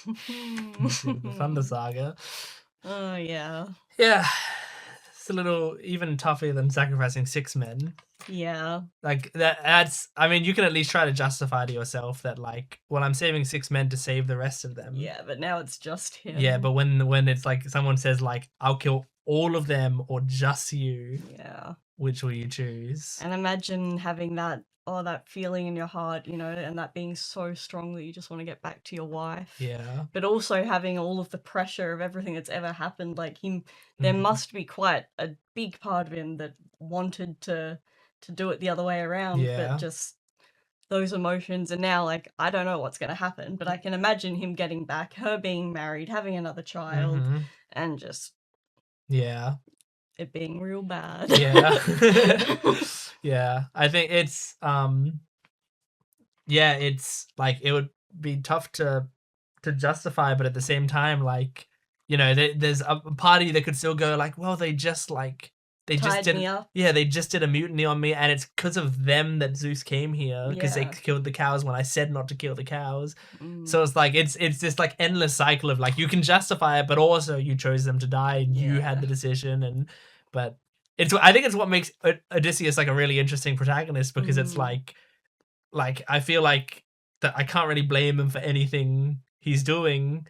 [SPEAKER 1] The Thunder Saga.
[SPEAKER 2] Oh yeah.
[SPEAKER 1] Yeah. It's a little even tougher than sacrificing 6 men.
[SPEAKER 2] Yeah.
[SPEAKER 1] Like that's I mean, you can at least try to justify to yourself that like, well, I'm saving 6 men to save the rest of them.
[SPEAKER 2] Yeah, but now it's just him.
[SPEAKER 1] Yeah, but when it's like someone says like, I'll kill all of them or just you,
[SPEAKER 2] Yeah.
[SPEAKER 1] which will you choose?
[SPEAKER 2] And imagine having that feeling in your heart, you know, and that being so strong that you just want to get back to your wife.
[SPEAKER 1] Yeah.
[SPEAKER 2] But also having all of the pressure of everything that's ever happened, like there
[SPEAKER 1] Mhm.
[SPEAKER 2] must be quite a big part of him that wanted to do it the other way around,
[SPEAKER 1] Yeah.
[SPEAKER 2] but just those emotions. And now, like, I don't know what's going to happen, but I can imagine him getting back, her being married, having another child,
[SPEAKER 1] Mhm.
[SPEAKER 2] and just
[SPEAKER 1] Yeah.
[SPEAKER 2] it being real bad.
[SPEAKER 1] Yeah. Yeah. I think it's yeah, it's like it would be tough to justify, but at the same time, like, you know, there's a party that could still go like, well, they just
[SPEAKER 2] Tied
[SPEAKER 1] did
[SPEAKER 2] me up.
[SPEAKER 1] yeah, they just did a mutiny on me, and it's because of them that Zeus came here, because they
[SPEAKER 2] Yeah.
[SPEAKER 1] killed the cows when I said not to kill the cows.
[SPEAKER 2] Mm.
[SPEAKER 1] So it's like it's this like endless cycle of like, you can justify it, but also you chose them to die and you had
[SPEAKER 2] Yeah.
[SPEAKER 1] the decision. But I think it's what makes Odysseus like a really interesting protagonist, because it's
[SPEAKER 2] Mm.
[SPEAKER 1] like I feel like that I can't really blame him for anything he's doing,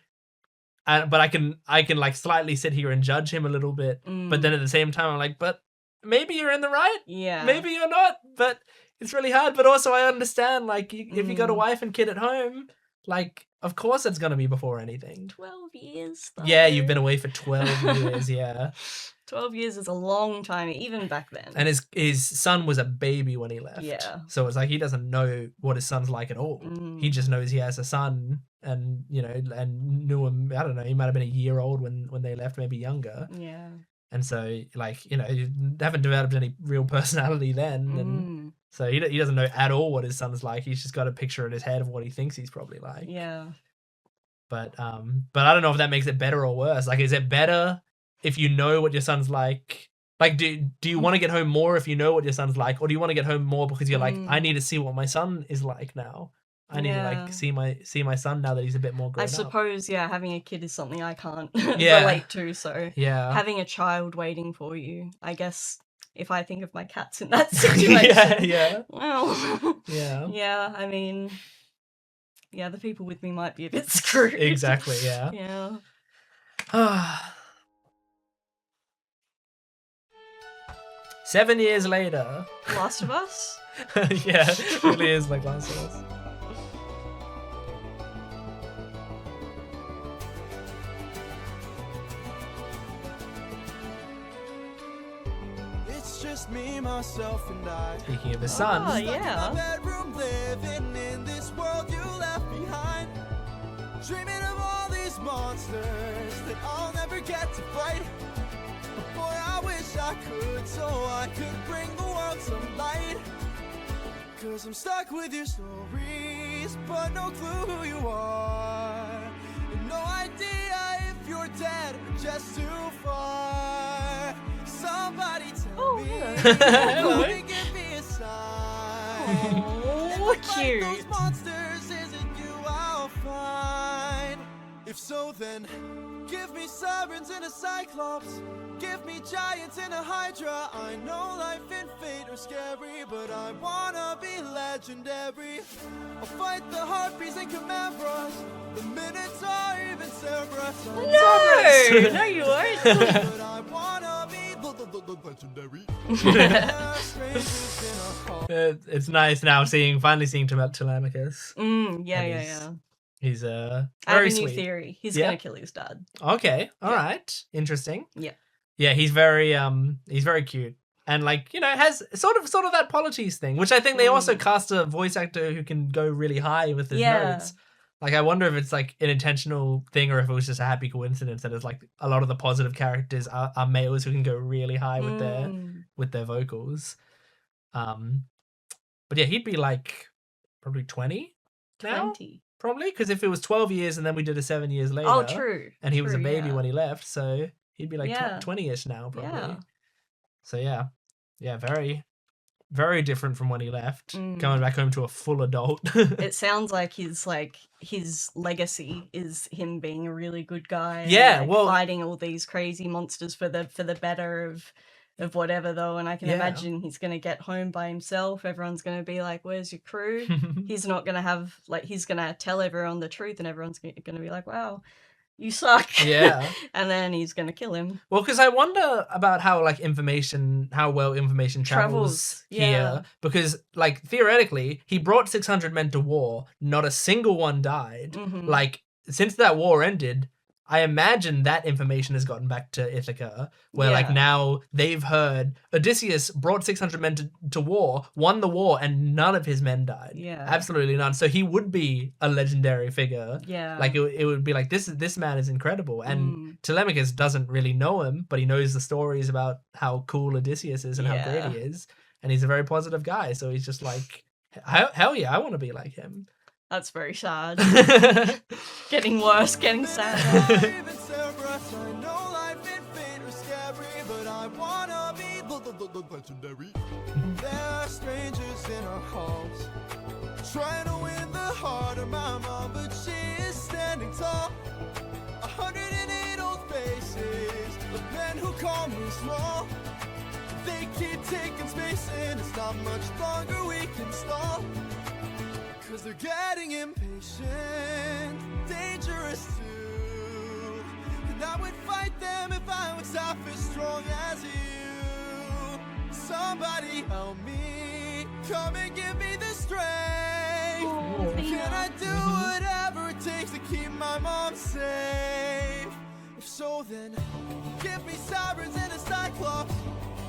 [SPEAKER 1] but I can like slightly sit here and judge him a little bit. But then at the same time, I'm like, but maybe you're in the right,
[SPEAKER 2] Yeah.
[SPEAKER 1] maybe you're not. But it's really hard. But also I understand, like, if you got a wife and kid at home, like, of course it's gonna be before anything.
[SPEAKER 2] 12 years.
[SPEAKER 1] Yeah, you've
[SPEAKER 2] though.
[SPEAKER 1] been away for 12 years. Yeah.
[SPEAKER 2] 12 years is a long time, even back then.
[SPEAKER 1] And his son was a baby when he left.
[SPEAKER 2] Yeah.
[SPEAKER 1] So it's like he doesn't know what his son's like at all. He just knows he has a son, and you know, and knew him. I don't know. He might have been a year old when they left, maybe younger.
[SPEAKER 2] Yeah.
[SPEAKER 1] And so, like, you know, you haven't developed any real personality then, and so he doesn't know at all what his son's like. He's just got a picture in his head of what he thinks he's probably like.
[SPEAKER 2] Yeah.
[SPEAKER 1] But I don't know if that makes it better or worse. Like, is it better if you know what your son's like? Like, do you want to get home more if you know what your son's like, or do you want to get home more because you're like, I need to see what my son is like now. I need to like see my son now that he's a bit more grown
[SPEAKER 2] I
[SPEAKER 1] up.
[SPEAKER 2] suppose, yeah, having a kid is something I can't
[SPEAKER 1] Yeah.
[SPEAKER 2] relate to. So
[SPEAKER 1] Yeah.
[SPEAKER 2] having a child waiting for you, I guess, if I think of my cats in that situation,
[SPEAKER 1] yeah.
[SPEAKER 2] well,
[SPEAKER 1] Yeah.
[SPEAKER 2] yeah, I mean, yeah, the people with me might be a bit screwed.
[SPEAKER 1] Exactly, yeah.
[SPEAKER 2] Yeah.
[SPEAKER 1] 7 years later.
[SPEAKER 2] Last of Us?
[SPEAKER 1] Yeah, it really is like Last of Us.
[SPEAKER 3] just me, myself, and I.
[SPEAKER 1] Speaking of his son.
[SPEAKER 2] Oh,
[SPEAKER 3] Stuck in my
[SPEAKER 2] yeah.
[SPEAKER 3] bedroom, living in this world you left behind. Dreaming of all these monsters that I'll never get to fight. But boy, I wish I could, so I could bring the world some light. Cause I'm stuck with your stories, but no clue who you are. And no idea if you're dead or just too far. Somebody tell me,
[SPEAKER 2] hello.
[SPEAKER 3] come and give me a sign.
[SPEAKER 2] Oh,
[SPEAKER 3] If I fight those
[SPEAKER 2] cute.
[SPEAKER 3] monsters, is it you I'll find? If so, then give me sirens and a cyclops. Give me giants and a hydra. I know life and fate are scary, but I wanna be legendary. I'll fight the harpies and chimeras, the minotaur, even Cerberus.
[SPEAKER 2] No, no, you won't.
[SPEAKER 3] But I wanna be the legendary. Strangers in a hall.
[SPEAKER 1] It's nice now finally seeing Telemachus.
[SPEAKER 2] Yeah,
[SPEAKER 1] And
[SPEAKER 2] yeah,
[SPEAKER 1] he's
[SPEAKER 2] yeah.
[SPEAKER 1] He's
[SPEAKER 2] I have
[SPEAKER 1] very
[SPEAKER 2] a new
[SPEAKER 1] sweet.
[SPEAKER 2] theory. He's
[SPEAKER 1] Yeah.
[SPEAKER 2] gonna kill his dad.
[SPEAKER 1] Okay, all
[SPEAKER 2] Yeah.
[SPEAKER 1] right, interesting.
[SPEAKER 2] Yeah.
[SPEAKER 1] Yeah, he's very cute. And like, you know, has sort of that Polites thing, which I think they also cast a voice actor who can go really high with his
[SPEAKER 2] Yeah.
[SPEAKER 1] notes. Like I wonder if it's like an intentional thing or if it was just a happy coincidence that it's like a lot of the positive characters are males who can go really high with their vocals. But yeah, he'd be like probably 20 now,
[SPEAKER 2] 20.
[SPEAKER 1] probably, because if it was 12 years and then we did a 7 years later.
[SPEAKER 2] Oh, true.
[SPEAKER 1] And he was a
[SPEAKER 2] True,
[SPEAKER 1] baby
[SPEAKER 2] yeah.
[SPEAKER 1] when he left, so he'd be like
[SPEAKER 2] Yeah.
[SPEAKER 1] 20-ish now, probably.
[SPEAKER 2] Yeah.
[SPEAKER 1] So yeah, very, very different from when he left.
[SPEAKER 2] Mm.
[SPEAKER 1] Coming back home to a full adult.
[SPEAKER 2] It sounds like his legacy is him being a really good guy. and,
[SPEAKER 1] Yeah,
[SPEAKER 2] like,
[SPEAKER 1] well-
[SPEAKER 2] fighting all these crazy monsters for the better of whatever though. And I can
[SPEAKER 1] Yeah.
[SPEAKER 2] imagine he's gonna get home by himself. Everyone's gonna be like, "Where's your crew?" He's not gonna have like he's gonna tell everyone the truth, and everyone's gonna be like, "Wow, you suck."
[SPEAKER 1] Yeah.
[SPEAKER 2] And then he's gonna kill him.
[SPEAKER 1] Well, because I wonder about how well information travels
[SPEAKER 2] Yeah.
[SPEAKER 1] here. Because like theoretically, he brought 600 men to war. Not a single one died.
[SPEAKER 2] Mhm.
[SPEAKER 1] Like since that war ended, I imagine that information has gotten back to Ithaca, where like
[SPEAKER 2] Yeah.
[SPEAKER 1] now they've heard Odysseus brought 600 men to war, won the war, and none of his men died.
[SPEAKER 2] Yeah.
[SPEAKER 1] Absolutely none. So he would be a legendary figure.
[SPEAKER 2] Yeah.
[SPEAKER 1] Like it would be like this man is incredible, and Telemachus doesn't really know him, but he knows the stories about how cool Odysseus is and how great
[SPEAKER 2] Yeah.
[SPEAKER 1] he is, and he's a very positive guy. So he's just like, hell yeah, I want to be like him.
[SPEAKER 2] That's very sad. Getting worse, getting sadder.
[SPEAKER 3] Even Cerberus, I know life and fate are scary, but I wanna be the legendary. There are strangers in our halls, trying to win the heart of my mom, but she is standing tall. 108 old faces of men who call me small. They keep taking space and it's not much longer we can stall. Cause they're getting impatient, dangerous too. And I would fight them if I was half as strong as you. Somebody help me, come and give me the strength. Can I do whatever it takes to keep my mom safe? If so, then give me sirens and a cyclops.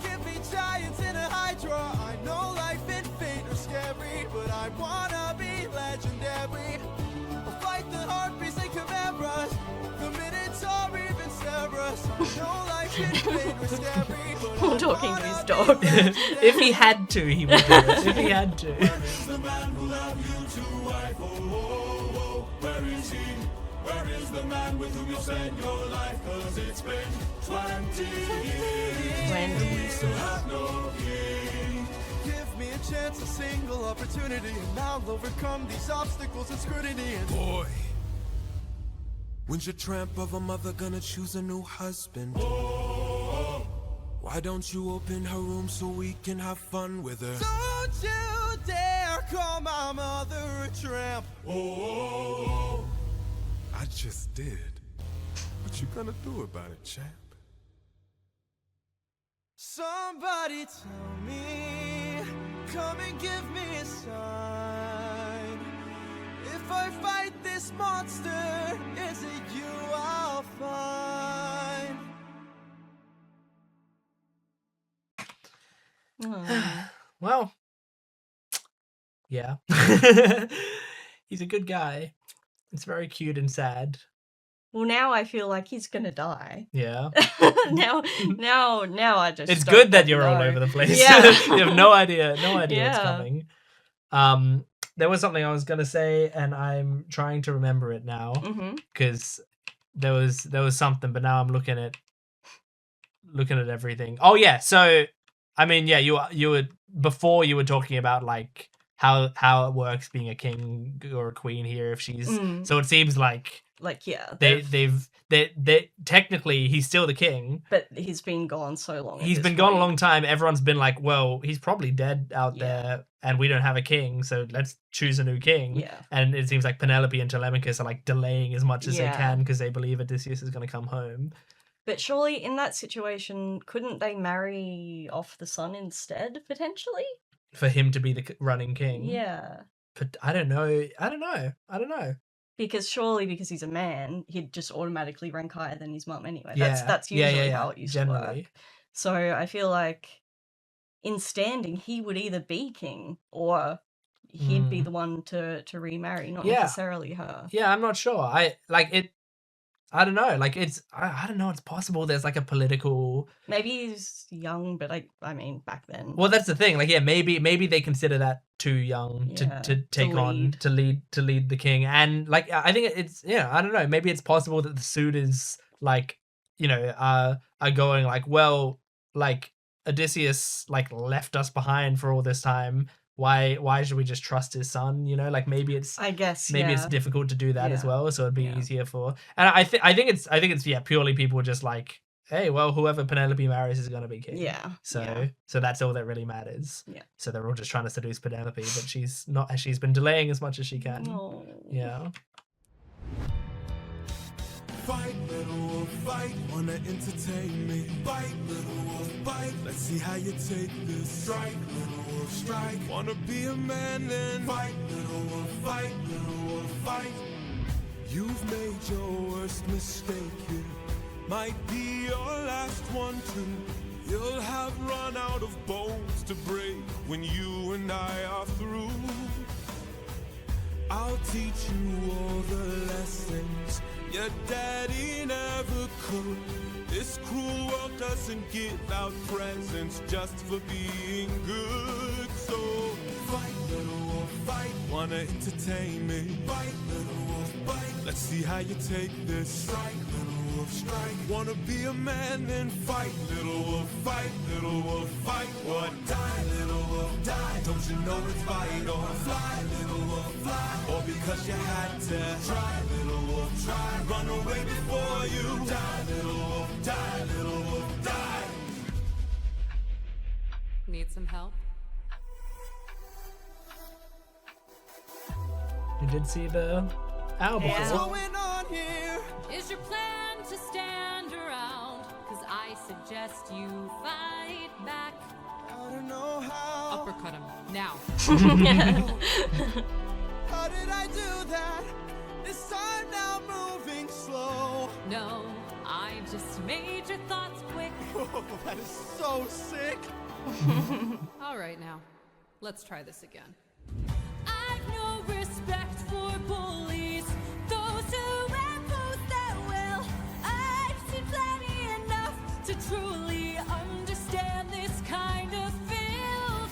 [SPEAKER 3] Give me giants and a hydra. I know life and fate are scary, but I wanna be legendary. I'll fight the harpies and chimeras, the minotaur, even Cerberus. I know life and fate are scary, but
[SPEAKER 2] I'm
[SPEAKER 3] I
[SPEAKER 2] talking to his
[SPEAKER 3] wanna
[SPEAKER 2] dog.
[SPEAKER 3] be legendary.
[SPEAKER 1] If he had to, he would do it. If he had to.
[SPEAKER 6] The man who loved you to wife, oh, oh, oh, where is he? Where is the man with whom you spent your life? Cause it's been 20 years.
[SPEAKER 2] 20.
[SPEAKER 6] We still have no king.
[SPEAKER 3] Give me a chance, a single opportunity, and I'll overcome these obstacles and scrutiny. And
[SPEAKER 6] Boy, when's your tramp of a mother gonna choose a new husband? Why don't you open her room so we can have fun with her?
[SPEAKER 3] don't you dare call my mother a tramp.
[SPEAKER 6] Oh, I just did. What you gonna do about it, champ?
[SPEAKER 3] Somebody tell me, come and give me a sign. If I fight this monster, is it you I'll find?
[SPEAKER 2] Oh.
[SPEAKER 1] Well, yeah. He's a good guy. It's very cute and sad.
[SPEAKER 2] Well, now I feel like he's gonna die.
[SPEAKER 1] Yeah.
[SPEAKER 2] now I just.
[SPEAKER 1] It's
[SPEAKER 2] don't
[SPEAKER 1] good that
[SPEAKER 2] fucking
[SPEAKER 1] you're all
[SPEAKER 2] know.
[SPEAKER 1] over the place.
[SPEAKER 2] Yeah.
[SPEAKER 1] You have no idea what's
[SPEAKER 2] Yeah.
[SPEAKER 1] coming. There was something I was gonna say, and I'm trying to remember it now
[SPEAKER 2] Mm-hmm.
[SPEAKER 1] because there was something, but now I'm looking at everything. Oh yeah, so I mean, yeah, you were before you were talking about like how it works being a king or a queen here if she's so it seems like
[SPEAKER 2] Yeah.
[SPEAKER 1] they technically he's still the king.
[SPEAKER 2] But he's been gone so long. at
[SPEAKER 1] He's
[SPEAKER 2] this
[SPEAKER 1] been gone a
[SPEAKER 2] point.
[SPEAKER 1] long time. Everyone's been like, well, he's probably dead out
[SPEAKER 2] Yeah.
[SPEAKER 1] there and we don't have a king, so let's choose a new king.
[SPEAKER 2] Yeah.
[SPEAKER 1] And it seems like Penelope and Telemachus are like delaying as much as they
[SPEAKER 2] Yeah.
[SPEAKER 1] can because they believe Odysseus is going to come home.
[SPEAKER 2] But surely in that situation, couldn't they marry off the son instead, potentially?
[SPEAKER 1] For him to be the running king.
[SPEAKER 2] Yeah.
[SPEAKER 1] But I don't know.
[SPEAKER 2] Because surely because he's a man, he'd just automatically rank higher than his mum anyway.
[SPEAKER 1] Yeah.
[SPEAKER 2] That's
[SPEAKER 1] Yeah,
[SPEAKER 2] usually
[SPEAKER 1] yeah,
[SPEAKER 2] how it used
[SPEAKER 1] generally.
[SPEAKER 2] to work. So I feel like in standing, he would either be king or he'd be the one to remarry, not
[SPEAKER 1] Yeah.
[SPEAKER 2] necessarily her.
[SPEAKER 1] Yeah, I'm not sure. I don't know. Like I don't know. It's possible there's like a political.
[SPEAKER 2] Maybe he's young, but I mean back then.
[SPEAKER 1] Well, that's the thing. Like, yeah, maybe they consider that too young
[SPEAKER 2] Yeah,
[SPEAKER 1] to take on
[SPEAKER 2] lead.
[SPEAKER 1] to lead the king. And like, I think it's I don't know. Maybe it's possible that the suitors like are going like, well, like Odysseus like left us behind for all this time. Why should we just trust his son? Like maybe it's
[SPEAKER 2] I guess
[SPEAKER 1] maybe
[SPEAKER 2] yeah.
[SPEAKER 1] it's difficult to do that as
[SPEAKER 2] Yeah.
[SPEAKER 1] well, so it'd be
[SPEAKER 2] Yeah.
[SPEAKER 1] easier for. And I think it's yeah, purely people just like, hey, well, whoever Penelope marries is gonna be king.
[SPEAKER 2] Yeah.
[SPEAKER 1] So
[SPEAKER 2] yeah.
[SPEAKER 1] so that's all that really matters.
[SPEAKER 2] Yeah.
[SPEAKER 1] So they're all just trying to seduce Penelope, but she's not. She's been delaying as much as she can.
[SPEAKER 2] Oh.
[SPEAKER 1] Yeah.
[SPEAKER 3] Fight, little wolf, fight, wanna entertain me. Bite, little wolf, bite, let's see how you take this. Strike, little wolf, strike, wanna be a man then. Fight, little wolf, fight, little wolf, fight. You've made your worst mistake here, might be your last one too. You'll have run out of bones to break when you and I are through. I'll teach you all the lessons your daddy never could. This cruel world doesn't give out presents just for being good. So fight, little wolf, fight, wanna entertain me. Bite, little wolf, bite, let's see how you take this. Strike, little wolf, strike, wanna be a man then fight, little wolf, fight, little wolf, fight. What? Die, little wolf, die, don't you know it's vital? Fly, little wolf, fly, or because you had to. Try, little wolf, try, run away before you. Die, little wolf, die, little wolf, die.
[SPEAKER 7] Need some help?
[SPEAKER 1] You did see the album.
[SPEAKER 2] Yeah.
[SPEAKER 3] What's going on here?
[SPEAKER 7] Is your plan to stand around? Cause I suggest you fight back.
[SPEAKER 3] I don't know how.
[SPEAKER 7] Uppercut him, now.
[SPEAKER 3] How did I do that? This time now moving slow.
[SPEAKER 7] No, I just made your thoughts quick.
[SPEAKER 3] Oh, that is so sick.
[SPEAKER 7] All right now, let's try this again.
[SPEAKER 4] I've no respect for bullies, those who impose their will. I've seen plenty enough to truly understand this kind of filth.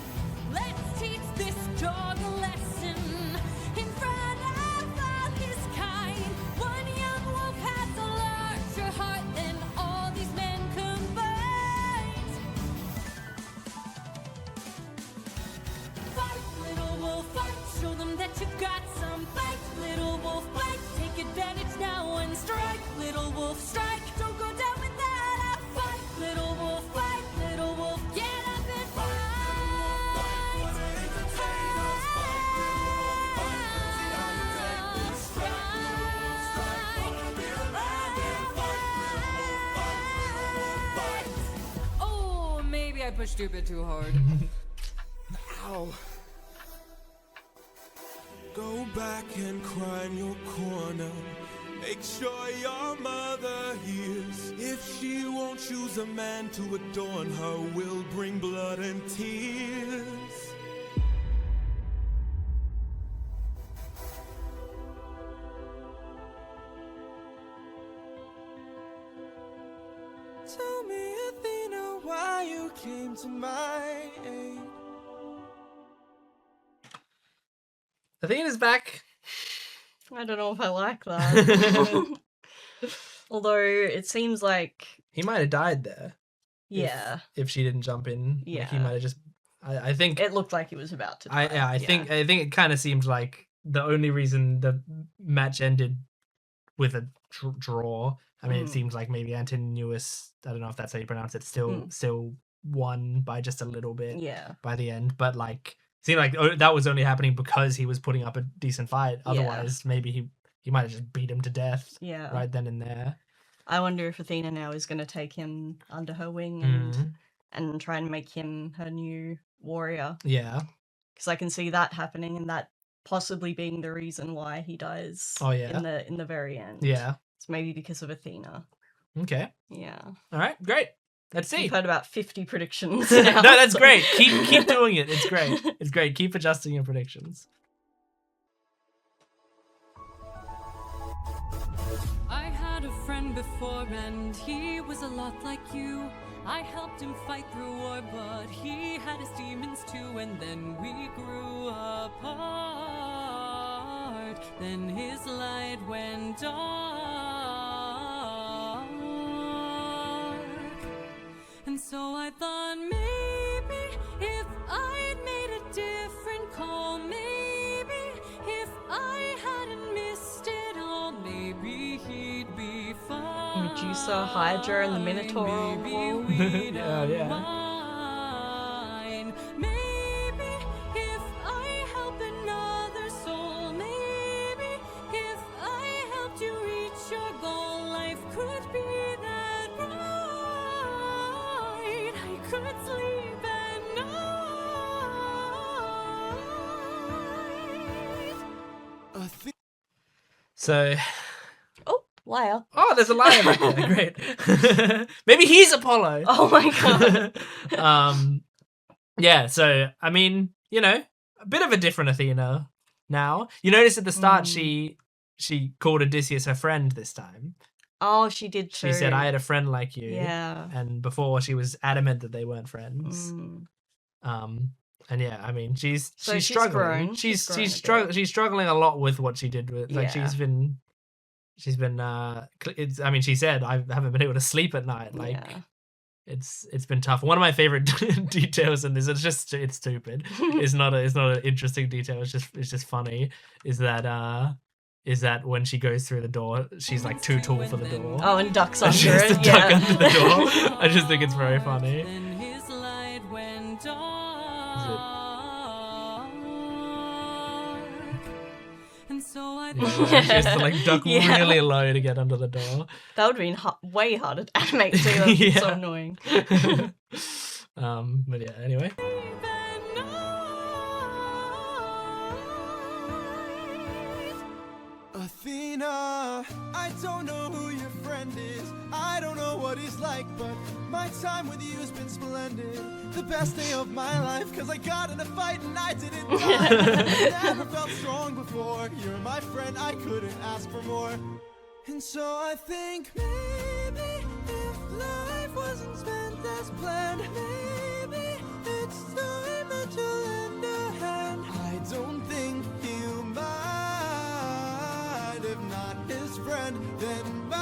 [SPEAKER 4] Let's teach this dog a lesson in front of all his kind. One young wolf has a larger heart than all these men combined. Fight, little wolf, fight. Show them that you've got some bite. Little wolf, bite. Take advantage now and strike. Little wolf, strike. Don't go down without a fight. Little wolf, fight. Little wolf, get up and fight.
[SPEAKER 7] Oh, maybe I pushed you a bit too hard.
[SPEAKER 3] Ow. Go back and cry in your corner.
[SPEAKER 6] Make sure your mother hears. If she won't choose a man to adorn her, will bring blood and tears. Tell me, Athena, why you came to my aid.
[SPEAKER 1] Athena's back.
[SPEAKER 2] I don't know if I like that. Although it seems like,
[SPEAKER 1] He might have died there.
[SPEAKER 2] yeah,
[SPEAKER 1] If she didn't jump in. Like, he
[SPEAKER 2] Yeah.
[SPEAKER 1] might have just. I think.
[SPEAKER 2] it looked like he was about to die.
[SPEAKER 1] I think it kind of seemed like the only reason the match ended with a draw. I mean, it seems like maybe Antonius. I don't know if that's how you pronounce it. Still won by just a little bit.
[SPEAKER 2] Yeah.
[SPEAKER 1] By the end, but like seemed like that was only happening because he was putting up a decent fight. Otherwise, maybe he might have just beat him to death.
[SPEAKER 2] Yeah.
[SPEAKER 1] Right then and there.
[SPEAKER 2] I wonder if Athena now is going to take him under her wing and try and make him her new warrior.
[SPEAKER 1] Yeah.
[SPEAKER 2] Because I can see that happening and that possibly being the reason why he dies.
[SPEAKER 1] Oh, yeah.
[SPEAKER 2] In the very end.
[SPEAKER 1] Yeah.
[SPEAKER 2] It's maybe because of Athena.
[SPEAKER 1] Okay.
[SPEAKER 2] Yeah.
[SPEAKER 1] All right. Great. Let's see.
[SPEAKER 2] You've heard about 50 predictions.
[SPEAKER 1] No,
[SPEAKER 2] now,
[SPEAKER 1] that's
[SPEAKER 2] so-
[SPEAKER 1] great. Keep doing it. It's great. It's great. Keep adjusting your predictions.
[SPEAKER 7] I had a friend before and he was a lot like you. I helped him fight through war, but he had his demons too. And then we grew apart. Then his light went dark. And so I thought maybe if I'd made a different call, maybe if I hadn't missed it all, maybe he'd be fine.
[SPEAKER 2] Medusa, Hydra, and the Minotaur all
[SPEAKER 7] Maybe
[SPEAKER 2] fall.
[SPEAKER 7] we'd
[SPEAKER 1] Yeah.
[SPEAKER 7] align. Maybe if I help another soul, maybe if I helped you reach your goal, life could be that bright. I could sleep at night.
[SPEAKER 1] So,
[SPEAKER 2] Oh, liar.
[SPEAKER 1] oh, there's a lion back there. Great. Maybe he's Apollo.
[SPEAKER 2] Oh my god.
[SPEAKER 1] Yeah. So, I mean, a bit of a different Athena now. You notice at the start she called Odysseus her friend this time.
[SPEAKER 2] Oh, she did too.
[SPEAKER 1] She said, "I had a friend like you."
[SPEAKER 2] Yeah.
[SPEAKER 1] And before she was adamant that they weren't friends.
[SPEAKER 2] Mm.
[SPEAKER 1] And yeah, I mean, she's
[SPEAKER 2] So she's
[SPEAKER 1] struggling.
[SPEAKER 2] grown.
[SPEAKER 1] She's
[SPEAKER 2] She's grown a bit.
[SPEAKER 1] she's struggling a lot with what she did with. Like
[SPEAKER 2] Yeah.
[SPEAKER 1] she's been. I mean, she said, "I haven't been able to sleep at night." Like
[SPEAKER 2] Yeah.
[SPEAKER 1] it's been tough. One of my favorite details in this, it's stupid. It's not an interesting detail. It's just funny. Is that when she goes through the door, she's like too tall for the door.
[SPEAKER 2] Oh, and ducks
[SPEAKER 1] And
[SPEAKER 2] under
[SPEAKER 1] she has to
[SPEAKER 2] it.
[SPEAKER 1] duck
[SPEAKER 2] Yeah.
[SPEAKER 1] under the door. I just think it's very funny.
[SPEAKER 7] Then his light went dark. And so I
[SPEAKER 1] Yeah,
[SPEAKER 7] thought
[SPEAKER 1] she has to like duck
[SPEAKER 2] Yeah.
[SPEAKER 1] really low to get under the door.
[SPEAKER 2] That would have been way harder to animate too. That would be so
[SPEAKER 1] Yeah.
[SPEAKER 2] annoying.
[SPEAKER 1] But yeah, anyway.
[SPEAKER 5] Athena, I don't know who your friend is. I don't know what he's like, but my time with you's been splendid. The best day of my life, cause I got in a fight and I didn't die. Never felt strong before. You're my friend, I couldn't ask for more. And so I think maybe if life wasn't spent as planned, maybe it's time that you lend a hand. I don't think you might, if not his friend, then mine.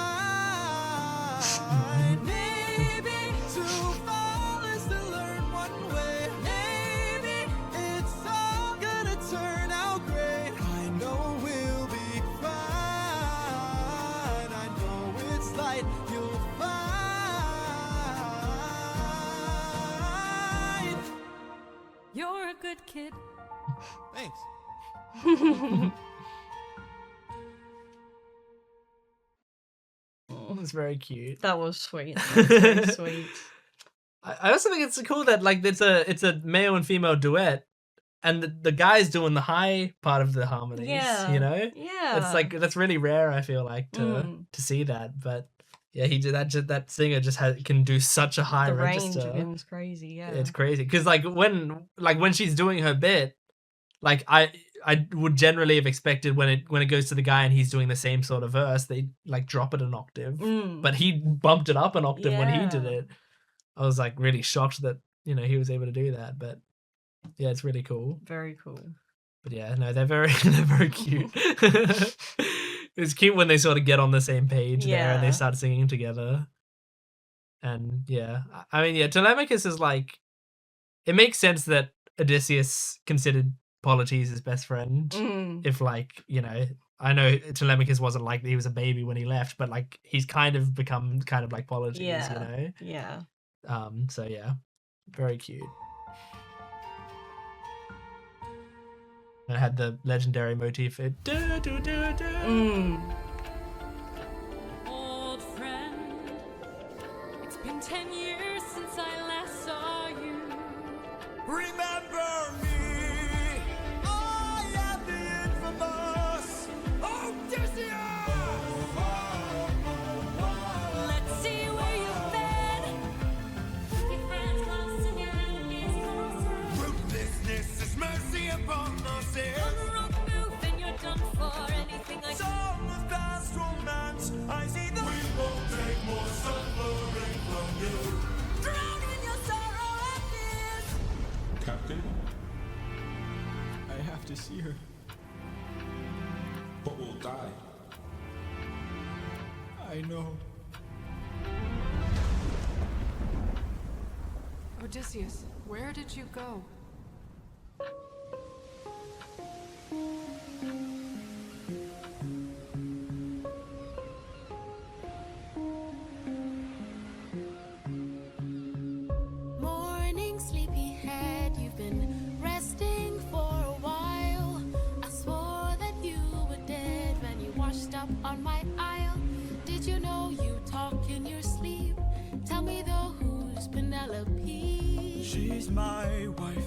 [SPEAKER 5] Maybe to fall is to learn one way. Maybe it's all gonna turn out great. I know we'll be fine. I know it's light you'll find.
[SPEAKER 7] you're a good kid.
[SPEAKER 5] Thanks.
[SPEAKER 1] It's very cute.
[SPEAKER 2] That was sweet. That was very sweet.
[SPEAKER 1] I also think it's cool that like it's a male and female duet, and the guy's doing the high part of the harmonies.
[SPEAKER 2] Yeah.
[SPEAKER 1] You know,
[SPEAKER 2] Yeah.
[SPEAKER 1] it's like that's really rare. I feel like to see that, but yeah, he did that. That singer just can do such a high
[SPEAKER 2] the
[SPEAKER 1] register.
[SPEAKER 2] range of him is crazy. Yeah.
[SPEAKER 1] It's crazy because when she's doing her bit, like I would generally have expected when it goes to the guy and he's doing the same sort of verse, they like drop it an octave, but he bumped it up an octave when he did
[SPEAKER 2] Yeah.
[SPEAKER 1] it. I was like really shocked that he was able to do that, but yeah, it's really cool.
[SPEAKER 2] Very cool.
[SPEAKER 1] But yeah, no, they're very cute. It's cute when they sort of get on the same page there and they
[SPEAKER 2] Yeah.
[SPEAKER 1] start singing together. And yeah, I mean, yeah, Telemachus is like, it makes sense that Odysseus considered Polites his best friend. If like, I know Telemachus wasn't like he was a baby when he left, but like he's kind of become kind of like Polites,
[SPEAKER 2] Yeah. Yeah.
[SPEAKER 1] So yeah, very cute. I had the legendary motif.
[SPEAKER 7] Old friend, it's been 10 years since I last saw you.
[SPEAKER 5] Remember me, I am the infamous Odysseus!
[SPEAKER 7] Let's see where you've been. Your friends close and your enemies closer.
[SPEAKER 5] Ruthlessness is mercy upon the
[SPEAKER 7] On
[SPEAKER 5] sin.
[SPEAKER 7] the wrong move and you're done for. Anything like
[SPEAKER 5] Song of past romance, I see the we won't take more suffering from you.
[SPEAKER 7] drown in your sorrow and fears.
[SPEAKER 6] Captain,
[SPEAKER 5] I have to see her.
[SPEAKER 6] but we'll die.
[SPEAKER 5] I know.
[SPEAKER 8] Odysseus, where did you go?
[SPEAKER 4] Morning, sleepyhead, you've been resting for a while. I swore that you were dead when you washed up on my aisle. Did you know you talk in your sleep? Tell me though, who's Penelope?
[SPEAKER 5] She's my wife.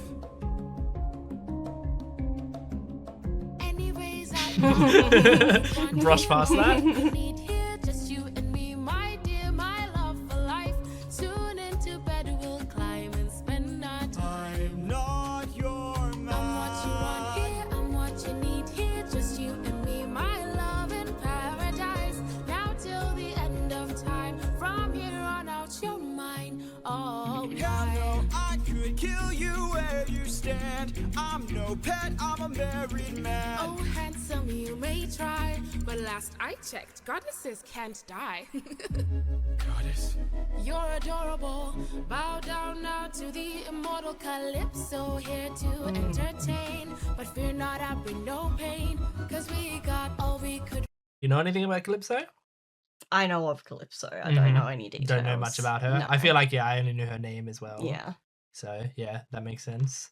[SPEAKER 4] Anyways, I
[SPEAKER 1] Brush past that.
[SPEAKER 4] need here, just you and me, my dear, my love for life. Soon into bed we'll climb and spend our time.
[SPEAKER 5] I'm not your man.
[SPEAKER 4] I'm what you want here, I'm what you need here, just you and me, my love in paradise. Now till the end of time, from here on out, you're mine, all
[SPEAKER 5] Hell
[SPEAKER 4] mine.
[SPEAKER 5] no, I could kill you where you stand. I'm no pet, I'm a married man.
[SPEAKER 4] Oh, handsome, you may try, but last I checked, goddesses can't die.
[SPEAKER 5] Goddess.
[SPEAKER 4] You're adorable. Bow down now to the immortal Calypso, here to entertain. But fear not, I bring no pain, cause we got all we could.
[SPEAKER 1] You know anything about Calypso?
[SPEAKER 2] I know of Calypso. I don't know any details.
[SPEAKER 1] Don't know much about her.
[SPEAKER 2] No.
[SPEAKER 1] I feel like I only knew her name as well.
[SPEAKER 2] Yeah.
[SPEAKER 1] So yeah, that makes sense.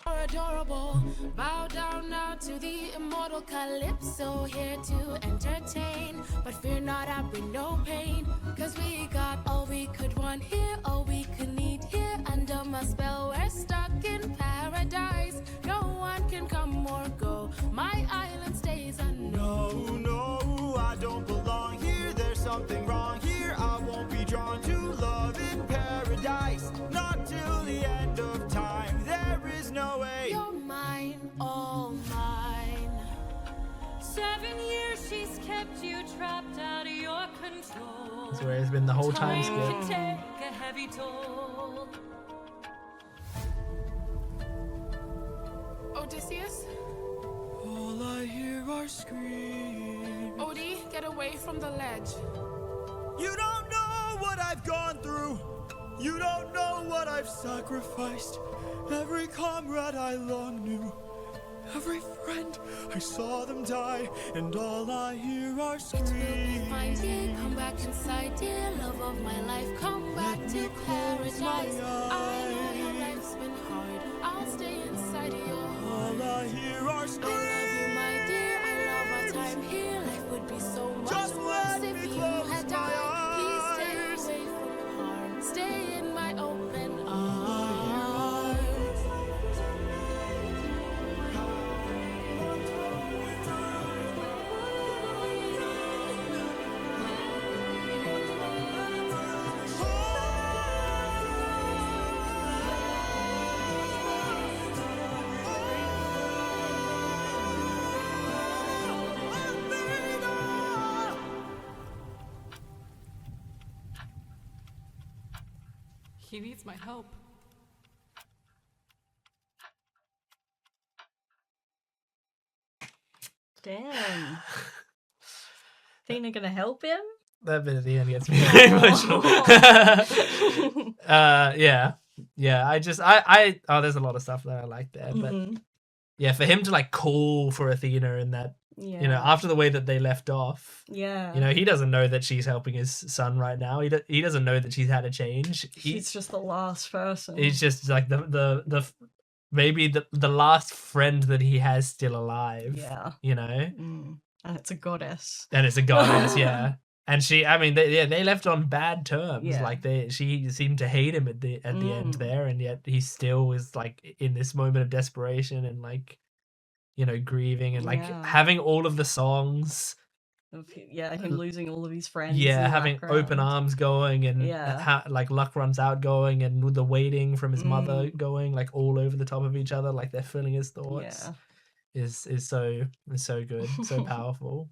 [SPEAKER 4] You're adorable. Bow down now to the immortal Calypso, here to entertain. But fear not, I bring no pain, cause we got all we could want here, all we could need here. Under my spell, we're stuck in paradise. No one can come or go. My island stays unknown.
[SPEAKER 5] No, I don't belong here. There's something wrong here. I won't be drawn to love in paradise. Not till the end of time. There is no way.
[SPEAKER 4] You're mine, all mine.
[SPEAKER 7] 7 years she's kept you trapped out of your control.
[SPEAKER 1] That's where it's been the whole time
[SPEAKER 7] Time
[SPEAKER 1] skip.
[SPEAKER 7] can take a heavy toll.
[SPEAKER 4] Odysseus?
[SPEAKER 5] All I hear are screams.
[SPEAKER 4] Odie, get away from the ledge.
[SPEAKER 5] You don't know what I've gone through. You don't know what I've sacrificed. Every comrade I long knew. Every friend, I saw them die. And all I hear are
[SPEAKER 4] It will be fine,
[SPEAKER 5] screams.
[SPEAKER 4] dear. Come back inside, dear. Love of my life, come back to paradise. I know your life's been hard. I'll stay inside of your heart.
[SPEAKER 5] All I hear are
[SPEAKER 4] I
[SPEAKER 5] screams.
[SPEAKER 4] love you, my dear. I love our time here. Life would be so much
[SPEAKER 5] Just
[SPEAKER 4] worse
[SPEAKER 5] let
[SPEAKER 4] if
[SPEAKER 5] me
[SPEAKER 4] you
[SPEAKER 5] close
[SPEAKER 4] had
[SPEAKER 5] my
[SPEAKER 4] died. Please stay
[SPEAKER 5] eyes.
[SPEAKER 4] away from harm. Stay in my open arms.
[SPEAKER 8] He needs my help.
[SPEAKER 2] Damn. Athena gonna help him?
[SPEAKER 1] That bit at the end gets me very emotional. Yeah. There's a lot of stuff that I like there, but yeah, for him to like call for Athena and that,
[SPEAKER 2] Yeah.
[SPEAKER 1] you know, after the way that they left off,
[SPEAKER 2] Yeah.
[SPEAKER 1] you know, he doesn't know that she's helping his son right now. He doesn't know that she's had a change.
[SPEAKER 2] He's just the last person.
[SPEAKER 1] He's just like the maybe the last friend that he has still alive.
[SPEAKER 2] Yeah.
[SPEAKER 1] You know?
[SPEAKER 2] And it's a goddess.
[SPEAKER 1] And it's a goddess, yeah. And they left on bad terms.
[SPEAKER 2] Yeah.
[SPEAKER 1] Like she seemed to hate him at the end there, and yet he still was like in this moment of desperation and like, you know, grieving and like having all of the songs.
[SPEAKER 2] Him losing all of his friends.
[SPEAKER 1] Yeah,
[SPEAKER 2] in the
[SPEAKER 1] having
[SPEAKER 2] background.
[SPEAKER 1] open arms going and like luck runs out going and with the waiting from his mother going like all over the top of each other, like they're filling his thoughts.
[SPEAKER 2] Yeah.
[SPEAKER 1] Is so good, so powerful.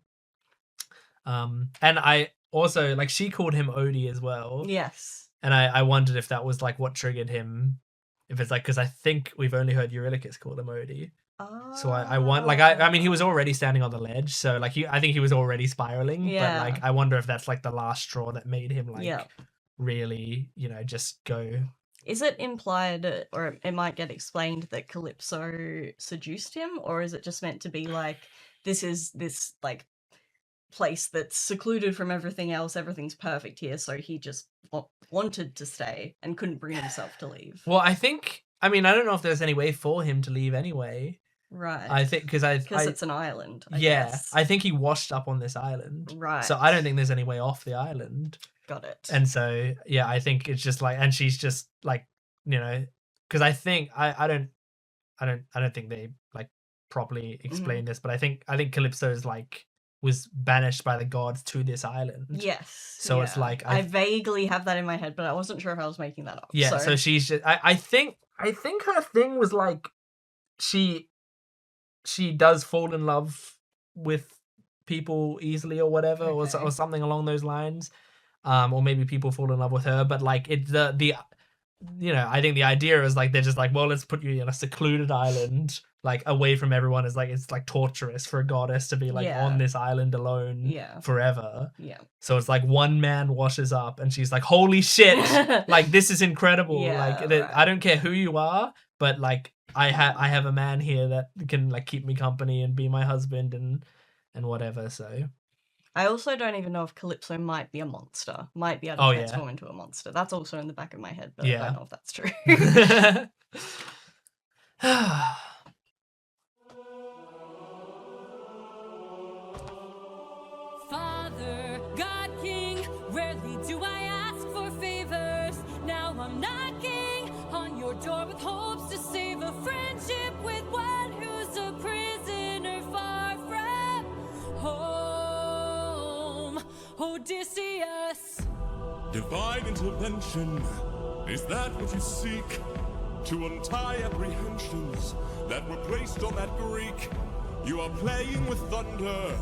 [SPEAKER 1] And I also like she called him Odie as well.
[SPEAKER 2] Yes.
[SPEAKER 1] And I wondered if that was like what triggered him. If it's like because I think we've only heard Eurylochus call him Odie. So I want like I mean he was already standing on the ledge, so like I think he was already spiraling.
[SPEAKER 2] Yeah.
[SPEAKER 1] But like I wonder if that's like the last straw that made him like really, you know, just go.
[SPEAKER 2] Is it implied, or it might get explained, that Calypso seduced him, or is it just meant to be like this is this like place that's secluded from everything else, everything's perfect here, so he just wanted to stay and couldn't bring himself to leave?
[SPEAKER 1] Well, I don't know if there's any way for him to leave anyway.
[SPEAKER 2] Right.
[SPEAKER 1] I think because
[SPEAKER 2] it's an island. I guess.
[SPEAKER 1] I think he washed up on this island.
[SPEAKER 2] Right.
[SPEAKER 1] So I don't think there's any way off the island.
[SPEAKER 2] Got it.
[SPEAKER 1] And so yeah, I think it's just like, and she's just like, you know, because I think I don't think they like properly explain this, but I think Calypso's like was banished by the gods to this island.
[SPEAKER 2] Yes.
[SPEAKER 1] So it's like
[SPEAKER 2] I vaguely have that in my head, but I wasn't sure if I was making that up.
[SPEAKER 1] Yeah. So she's just I think her thing was like she does fall in love with people easily or whatever, or something along those lines. Or maybe people fall in love with her, but like it's the you know, I think the idea is like they're just like, well, let's put you in a secluded island, like away from everyone. Is like it's like torturous for a goddess to be like on this island alone forever. Yeah. So it's like one man washes up and she's like, holy shit, like this is incredible. I don't care who you are, but like I have a man here that can like keep me company and be my husband and whatever. So
[SPEAKER 2] I also don't even know if Calypso might be a monster. Might be able to transform into a monster. That's also in the back of my head, but I don't know if that's true.
[SPEAKER 7] Father, God King, rarely do I ask for favors. Now I'm knocking on your door with hopes to save a friendship with one who's a prisoner far from home. Odysseus.
[SPEAKER 6] Divine intervention, is that what you seek? To untie apprehensions that were placed on that Greek. You are playing with thunder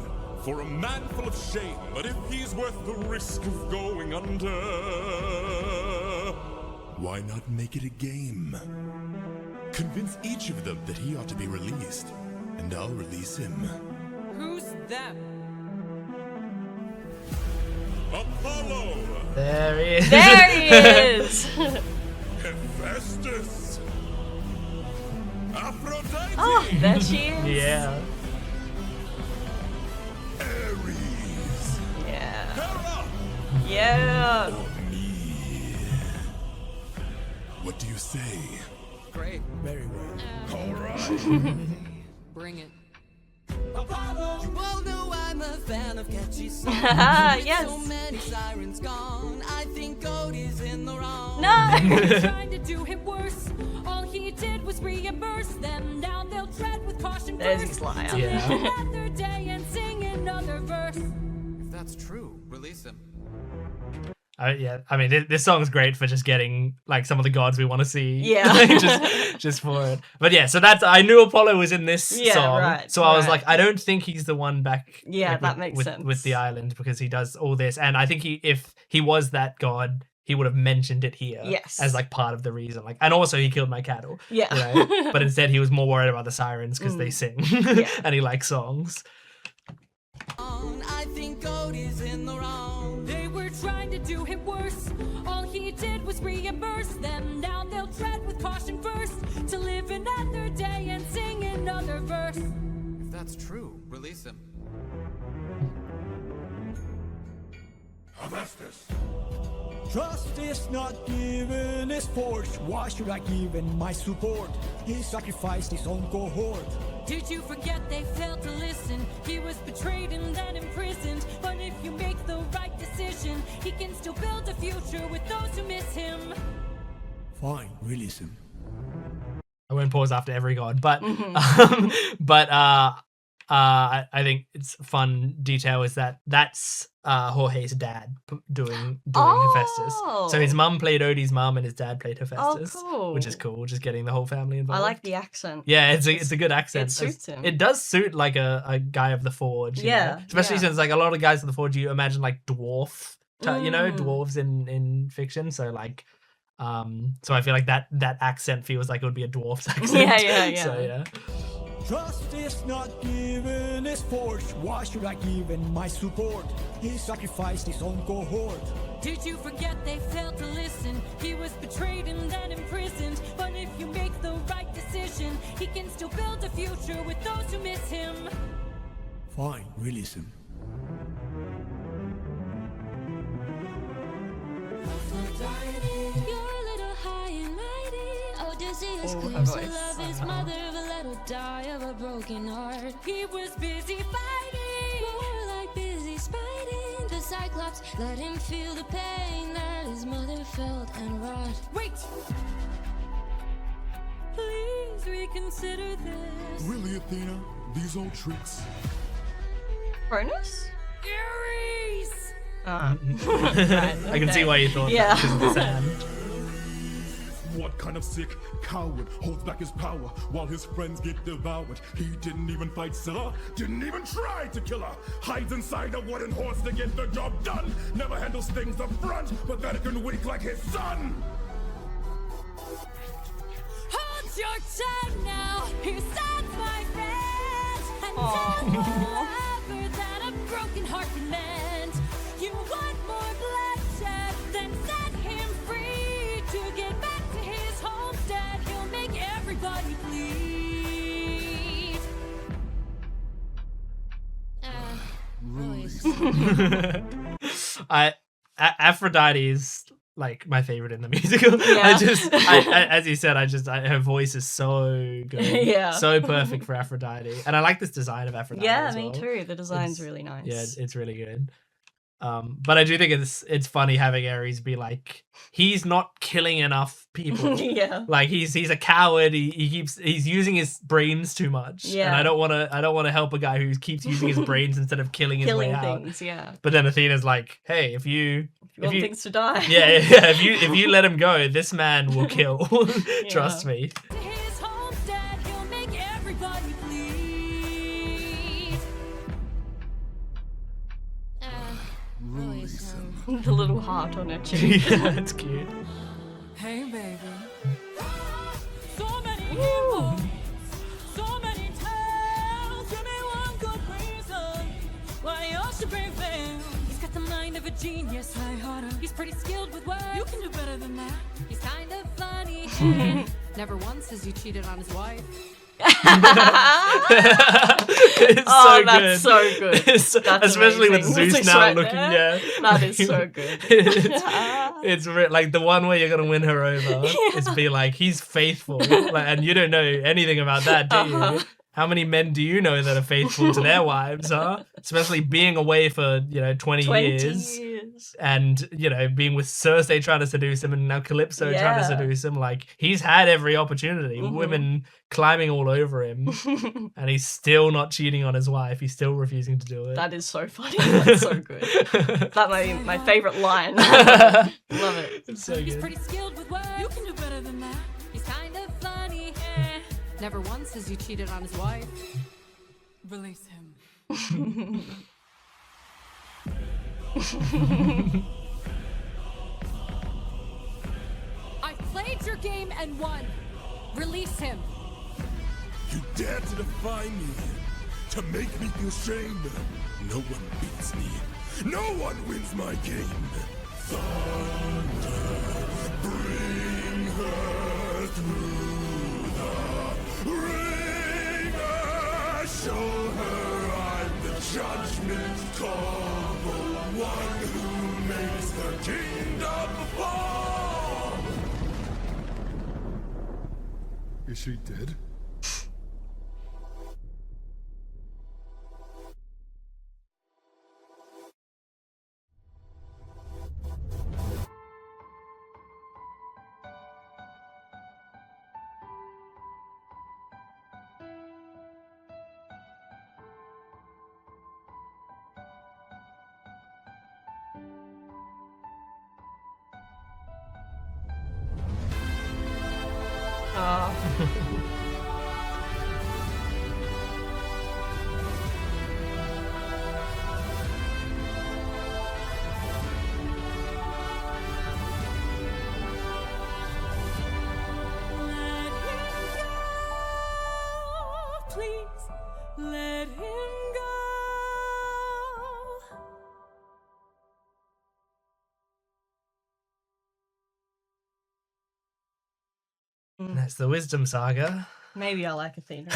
[SPEAKER 6] for a man full of shame, but if he's worth the risk of going under, why not make it a game? Convince each of them that he ought to be released, and I'll release him.
[SPEAKER 7] Who's them?
[SPEAKER 6] Apollo!
[SPEAKER 1] There he is.
[SPEAKER 2] There he is!
[SPEAKER 6] Hephaestus! Aphrodite!
[SPEAKER 2] Oh, there she is.
[SPEAKER 1] Yeah.
[SPEAKER 6] Ares!
[SPEAKER 2] Yeah.
[SPEAKER 6] Hera!
[SPEAKER 2] Yeah.
[SPEAKER 6] Or me? What do you say?
[SPEAKER 5] Great. Very well.
[SPEAKER 6] All right.
[SPEAKER 7] Bring it.
[SPEAKER 5] Apollo! You all know I'm a fan of catchy songs.
[SPEAKER 2] Yes.
[SPEAKER 5] So many sirens gone. I think Cody's in the wrong.
[SPEAKER 2] No.
[SPEAKER 7] Trying to do him worse. All he did was reimburse them. Now they'll tread with caution
[SPEAKER 2] There's
[SPEAKER 7] first.
[SPEAKER 2] his liar.
[SPEAKER 7] To
[SPEAKER 1] Yeah.
[SPEAKER 7] live another day and sing another verse.
[SPEAKER 5] If that's true, release him.
[SPEAKER 1] Yeah, I mean, this song's great for just getting like some of the gods we want to see.
[SPEAKER 2] Yeah.
[SPEAKER 1] just for it. But yeah, so I knew Apollo was in this song.
[SPEAKER 2] Right,
[SPEAKER 1] so I was
[SPEAKER 2] right.
[SPEAKER 1] like, I don't think he's the one back.
[SPEAKER 2] Yeah,
[SPEAKER 1] like,
[SPEAKER 2] that makes sense.
[SPEAKER 1] With the island, because he does all this, and I think if he was that god, he would have mentioned it here
[SPEAKER 2] Yes.
[SPEAKER 1] as like part of the reason. Like, and also he killed my cattle.
[SPEAKER 2] Yeah.
[SPEAKER 1] You know? But instead he was more worried about the sirens because they sing and he likes songs.
[SPEAKER 5] I think Odie's in the wrong.
[SPEAKER 7] They were trying to do him worse. All he did was reimburse them. Now they'll tread with caution first to live another day and sing another verse.
[SPEAKER 5] If that's true, release him.
[SPEAKER 3] Trust is not given, is forged. Why should I give him my support? He sacrificed his own cohort.
[SPEAKER 7] Did you forget they failed to listen? He was betrayed and then imprisoned. But if you make the right decision, he can still build a future with those who miss him.
[SPEAKER 3] Fine, release him.
[SPEAKER 1] I won't pause after every god, but I think it's fun detail is that that's Jorge's dad doing Hephaestus. So his mum played Odie's mum and his dad played Hephaestus,
[SPEAKER 2] cool.
[SPEAKER 1] which is cool. Just getting the whole family
[SPEAKER 2] I
[SPEAKER 1] involved.
[SPEAKER 2] like the accent.
[SPEAKER 1] Yeah, it's a good accent.
[SPEAKER 2] It suits him.
[SPEAKER 1] It does suit like a guy of the Forge. you know? Especially since like a lot of guys of the Forge, you imagine like dwarf, you know, dwarves in fiction. So like, so I feel like that accent feels like it would be a dwarf's accent.
[SPEAKER 2] Yeah.
[SPEAKER 1] So yeah.
[SPEAKER 3] Trust is not given, is forged. Why should I give him my support? He sacrificed his own cohort.
[SPEAKER 7] Did you forget they failed to listen? He was betrayed and then imprisoned. But if you make the right decision, he can still build a future with those who miss him.
[SPEAKER 3] Fine, release him.
[SPEAKER 7] You're a little high and mighty. Odysseus
[SPEAKER 2] Oh, her
[SPEAKER 7] claims to
[SPEAKER 2] voice.
[SPEAKER 7] love his mother, but let her die of a broken heart. He was busy fighting, more like busy spiting. The Cyclops let him feel the pain that his mother felt and wrought. Wait! Please reconsider this.
[SPEAKER 6] Really, Athena? These old tricks?
[SPEAKER 2] Cronus?
[SPEAKER 7] Ares!
[SPEAKER 2] Ah.
[SPEAKER 1] I can see why you thought
[SPEAKER 2] Yeah.
[SPEAKER 1] that because of his hand.
[SPEAKER 6] What kind of sick coward holds back his power while his friends get devoured? He didn't even fight Scylla, didn't even try to kill her. Hides inside a wooden horse to get the job done. Never handles things up front, pathetic and weak like his son.
[SPEAKER 7] Hold your tongue now, he sounds my friend. And tell the lover that a broken heart can mend. You want more bloodshed, then set him free. To get back to his homestead, he'll make everybody bleed.
[SPEAKER 1] Aphrodite is like my favorite in the musical.
[SPEAKER 2] Yeah.
[SPEAKER 1] As you said, her voice is so good.
[SPEAKER 2] Yeah.
[SPEAKER 1] So perfect for Aphrodite. And I like this design of Aphrodite.
[SPEAKER 2] Yeah,
[SPEAKER 1] as
[SPEAKER 2] me
[SPEAKER 1] well.
[SPEAKER 2] too. The design's
[SPEAKER 1] It's-
[SPEAKER 2] really nice.
[SPEAKER 1] Yeah, it's really good. But I do think it's funny having Ares be like, he's not killing enough people.
[SPEAKER 2] Yeah.
[SPEAKER 1] Like he's a coward. He's using his brains too much.
[SPEAKER 2] Yeah.
[SPEAKER 1] And I don't want to help a guy who keeps using his brains instead of killing his way
[SPEAKER 2] Killing
[SPEAKER 1] out.
[SPEAKER 2] things, yeah.
[SPEAKER 1] But then Athena's like, hey, if you
[SPEAKER 2] Want things to die.
[SPEAKER 1] yeah, if you let him go, this man will kill. Trust me.
[SPEAKER 7] To his homestead, he'll make everybody bleed.
[SPEAKER 2] The little heart on her cheek.
[SPEAKER 1] Yeah, it's cute.
[SPEAKER 7] Hey, baby. So many heroes, so many tales. Give me one good reason why you should prevail. He's got the mind of a genius, lighthearted. He's pretty skilled with words. You can do better than that. He's kind of funny. Never once has he cheated on his wife.
[SPEAKER 1] It's
[SPEAKER 2] Oh,
[SPEAKER 1] so
[SPEAKER 2] that's
[SPEAKER 1] good.
[SPEAKER 2] so good.
[SPEAKER 1] It's
[SPEAKER 2] That's
[SPEAKER 1] especially with
[SPEAKER 2] amazing.
[SPEAKER 1] Zeus
[SPEAKER 2] Zeus
[SPEAKER 1] now
[SPEAKER 2] right
[SPEAKER 1] looking,
[SPEAKER 2] there.
[SPEAKER 1] yeah.
[SPEAKER 2] That is so good.
[SPEAKER 1] it's like the one way you're gonna win her over is be like, he's faithful, like, and you don't know anything about that, do you? How many men do you know that are faithful to their wives, huh? Especially being away for 20 years. And being with Circe trying to seduce him, and now Calypso trying to seduce him. Like, he's had every opportunity. Women climbing all over him, and he's still not cheating on his wife. He's still refusing to do it.
[SPEAKER 2] That is so funny. That's so good. That's my favorite line. Love it.
[SPEAKER 1] It's so
[SPEAKER 7] He's
[SPEAKER 1] good.
[SPEAKER 7] pretty skilled with words. You can do better than that. He's kind of funny. Never once has he cheated on his wife. Release him. played your game and won. Release him.
[SPEAKER 6] You dare to defy me, to make me feel shame. No one beats me. No one wins my game. Thunder, bring her through the ringer. Show her I'm the judgment call, the one who makes the kingdom fall. Is she dead?
[SPEAKER 7] Please let him go.
[SPEAKER 1] That's the Wisdom Saga.
[SPEAKER 2] Maybe I like Athena.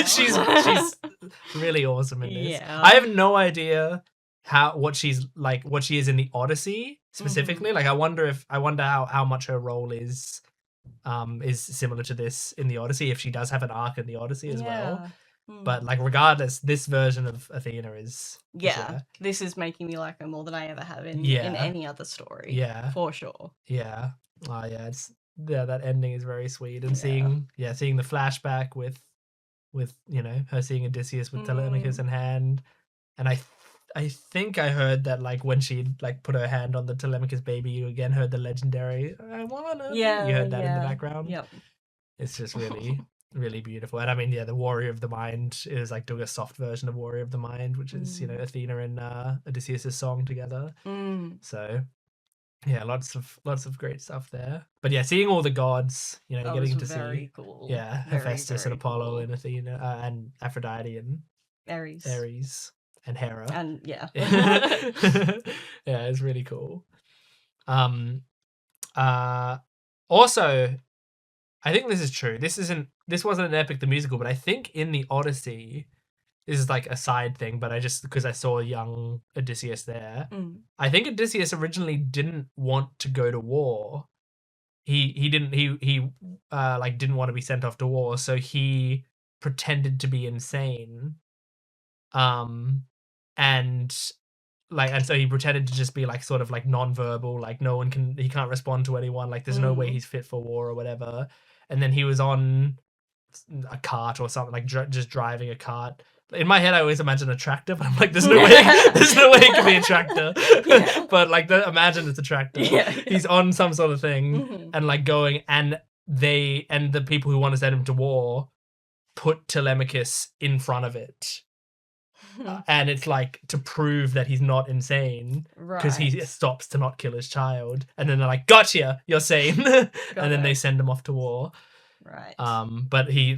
[SPEAKER 1] she's really awesome in this.
[SPEAKER 2] Yeah.
[SPEAKER 1] I have no idea what she is in the Odyssey specifically. Like I wonder how much her role is similar to this in the Odyssey, if she does have an arc in the Odyssey as well. But like regardless, this version of Athena is
[SPEAKER 2] this is making me like her more than I ever have in
[SPEAKER 1] Yeah.
[SPEAKER 2] any other story.
[SPEAKER 1] Yeah.
[SPEAKER 2] For sure.
[SPEAKER 1] Yeah. Oh yeah, that ending is very sweet. And seeing the flashback with her seeing Odysseus with Telemachus in hand. And I think I heard that like when she like put her hand on the Telemachus baby, you again heard the legendary "I wanna."
[SPEAKER 2] Yeah.
[SPEAKER 1] You heard that in the background.
[SPEAKER 2] Yep.
[SPEAKER 1] It's just really really beautiful. And I mean, the Warrior of the Mind is like doing a soft version of Warrior of the Mind, which is Athena and Odysseus' song together. So yeah, lots of great stuff there. But yeah, seeing all the gods,
[SPEAKER 2] That
[SPEAKER 1] getting
[SPEAKER 2] was
[SPEAKER 1] to
[SPEAKER 2] very
[SPEAKER 1] see
[SPEAKER 2] cool.
[SPEAKER 1] yeah,
[SPEAKER 2] Very,
[SPEAKER 1] Hephaestus
[SPEAKER 2] very
[SPEAKER 1] and Apollo
[SPEAKER 2] cool.
[SPEAKER 1] and Athena and Aphrodite and
[SPEAKER 2] Ares.
[SPEAKER 1] and Hera.
[SPEAKER 2] And yeah.
[SPEAKER 1] Yeah, it's really cool. Also, I think this is true. This wasn't an Epic the Musical, but I think in the Odyssey, this is like a side thing, but because I saw young Odysseus there, I think Odysseus originally didn't want to go to war. He didn't want to be sent off to war, so he pretended to be insane. And so he pretended to just be like sort of like non-verbal, like he can't respond to anyone, like there's no way he's fit for war or whatever. And then he was on a cart or something, like just driving a cart. In my head, I always imagine a tractor, but I'm like, there's no way it can be a tractor. But like, imagine it's a tractor. He's on some sort of thing and like going, and the people who want to send him to war put Telemachus in front of it. And it's like to prove that he's not insane because he stops to not kill his child. And then they're like, gotcha, you're sane. And then they send him off to war.
[SPEAKER 2] Right.
[SPEAKER 1] But he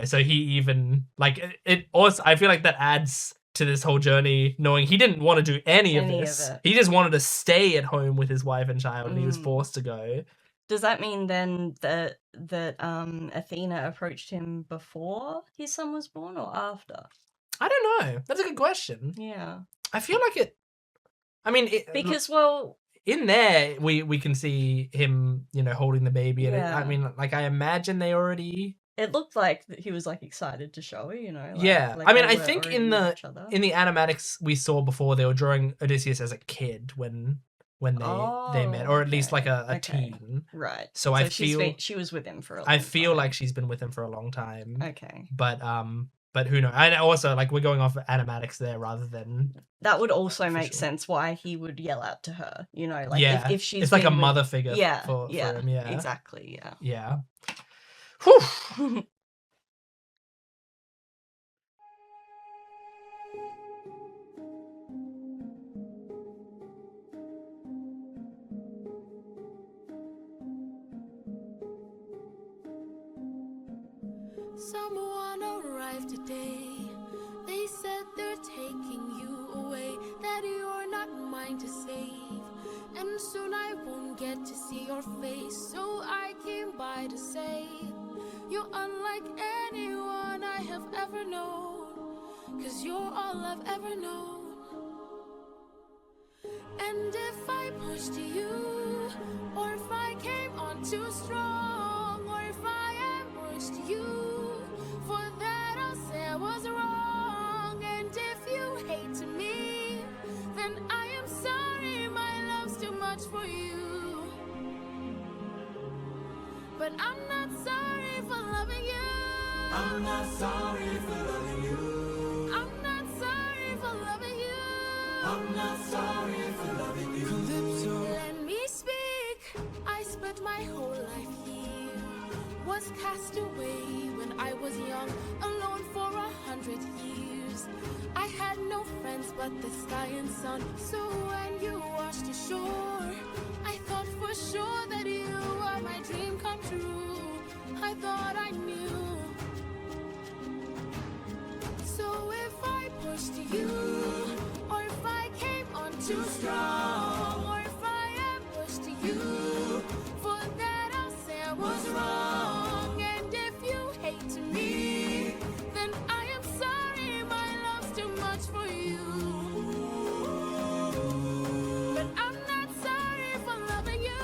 [SPEAKER 1] so he even like it also, I feel like that adds to this whole journey, knowing he didn't want to do any of this. He just wanted to stay at home with his wife and child, and he was forced to go.
[SPEAKER 2] Does that mean then that Athena approached him before his son was born or after?
[SPEAKER 1] I don't know. That's a good question.
[SPEAKER 2] Yeah.
[SPEAKER 1] I feel like it. I mean,
[SPEAKER 2] because
[SPEAKER 1] in there we can see him, holding the baby, and I mean, like I imagine they already.
[SPEAKER 2] It looked like he was like excited to show her,
[SPEAKER 1] yeah,
[SPEAKER 2] like
[SPEAKER 1] I mean,
[SPEAKER 2] they
[SPEAKER 1] I
[SPEAKER 2] were
[SPEAKER 1] think
[SPEAKER 2] already
[SPEAKER 1] in
[SPEAKER 2] with each other.
[SPEAKER 1] the animatics we saw before, they were drawing Odysseus as a kid when they met, or at least like a teen.
[SPEAKER 2] Right.
[SPEAKER 1] So I feel
[SPEAKER 2] she was with him for a long
[SPEAKER 1] I feel
[SPEAKER 2] time.
[SPEAKER 1] like she's been with him for a long time.
[SPEAKER 2] Okay.
[SPEAKER 1] But who knows? And also, like, we're going off animatics there rather than.
[SPEAKER 2] That would also make sense why he would yell out to her, like if she's.
[SPEAKER 1] It's like a
[SPEAKER 2] been
[SPEAKER 1] mother figure
[SPEAKER 2] yeah,
[SPEAKER 1] for him, yeah.
[SPEAKER 2] Exactly, yeah.
[SPEAKER 1] Yeah. Whew.
[SPEAKER 9] someone arrived today. They said they're taking you away, that you're not mine to save. And soon I won't get to see your face, so I came by to say you're unlike anyone I have ever known, 'cause you're all I've ever known. And if I pushed you, or if I came on too strong, or if I ambushed you, for that I'll say I was wrong. And if you hate me, then I am sorry, my love's too much for you. But I'm not sorry for loving you.
[SPEAKER 3] I'm not sorry for loving you.
[SPEAKER 9] I'm not sorry for loving you.
[SPEAKER 3] I'm not sorry for loving you.
[SPEAKER 5] Calypso.
[SPEAKER 9] Let me speak. I spent my whole life here, was cast away when I was young, alone for 100 years. I had no friends but the sky and sun. So when you washed ashore, I thought for sure that you were my dream come true. I thought I knew. So if I pushed you, or if I came on too strong, or if I ambushed you, for that I'll say I was wrong. And if you hate me, then I am sorry, my love's too much for you. But I'm not sorry for loving you.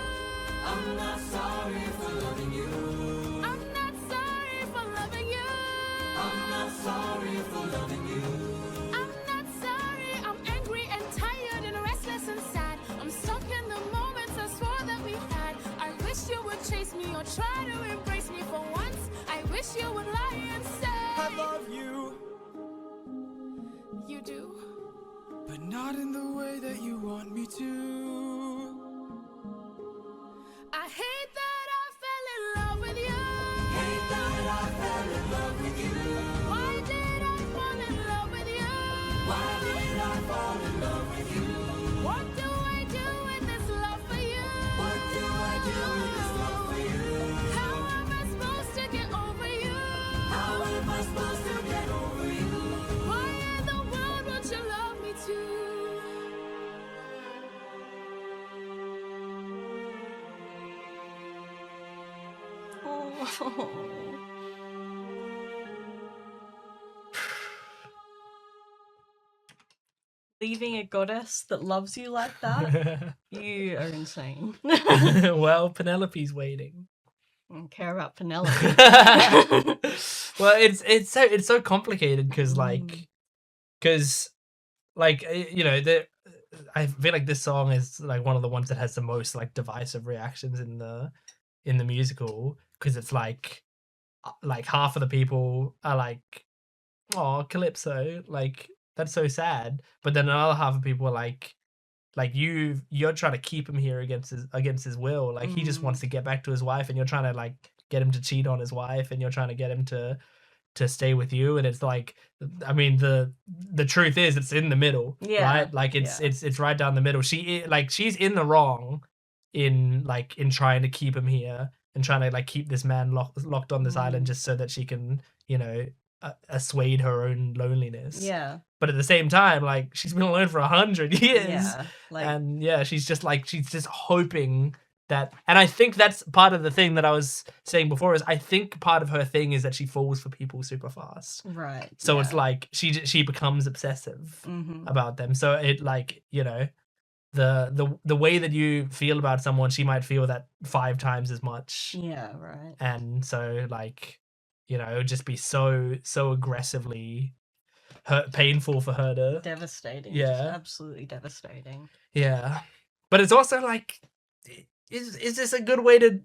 [SPEAKER 3] I'm not sorry for loving you.
[SPEAKER 9] I'm not sorry for loving you.
[SPEAKER 3] I'm not sorry for loving you.
[SPEAKER 9] I'm not sorry, I'm angry and tired and restless and sad. I'm stuck in the moments I swore that we had. I wish you would chase me or try to embrace me for once. I wish you would lie and say
[SPEAKER 5] I love you,
[SPEAKER 9] you do.
[SPEAKER 5] but not in the way that you want me to.
[SPEAKER 9] I hate that I fell in love with you.
[SPEAKER 3] Hate that I fell in love with you.
[SPEAKER 9] Why did I fall in love with you?
[SPEAKER 3] Why did I fall in love with you?
[SPEAKER 9] What do I do with this love for you?
[SPEAKER 3] What do I do with this love for you?
[SPEAKER 9] How am I supposed to get over you?
[SPEAKER 3] How am I supposed to get over you?
[SPEAKER 9] Why in the world would you love me too?
[SPEAKER 2] Oh. Leaving a goddess that loves you like that? You are insane.
[SPEAKER 1] Well, Penelope's waiting.
[SPEAKER 2] I care about Penelope.
[SPEAKER 1] Well, it's so complicated because you know, I feel like this song is like one of the ones that has the most like divisive reactions in the musical, because it's like half of the people are like, "Oh, Calypso, like that's so sad," but then another half of people are like you're trying to keep him here against his will. Like he just wants to get back to his wife, and you're trying to like get him to cheat on his wife, and you're trying to get him to stay with you. And it's like, I mean, the truth is it's in the middle, right? Like it's right down the middle. She's in the wrong in trying to keep him here and trying to like keep this man locked on this island just so that she can, you know, assuage her own loneliness.
[SPEAKER 2] Yeah.
[SPEAKER 1] But at the same time, like she's been alone for 100 years.
[SPEAKER 2] Yeah. Like,
[SPEAKER 1] And yeah, she's just hoping that, and I think that's part of the thing that I was saying before, is I think part of her thing is that she falls for people super fast.
[SPEAKER 2] right.
[SPEAKER 1] So it's like she becomes obsessive about them. So it, like, you know, the way that you feel about someone, she might feel that 5 times as much.
[SPEAKER 2] Yeah, right.
[SPEAKER 1] And so, like, you know, it would just be so aggressively painful for her to.
[SPEAKER 2] Devastating.
[SPEAKER 1] Yeah.
[SPEAKER 2] Just absolutely devastating.
[SPEAKER 1] Yeah. But it's also like, is this a good way to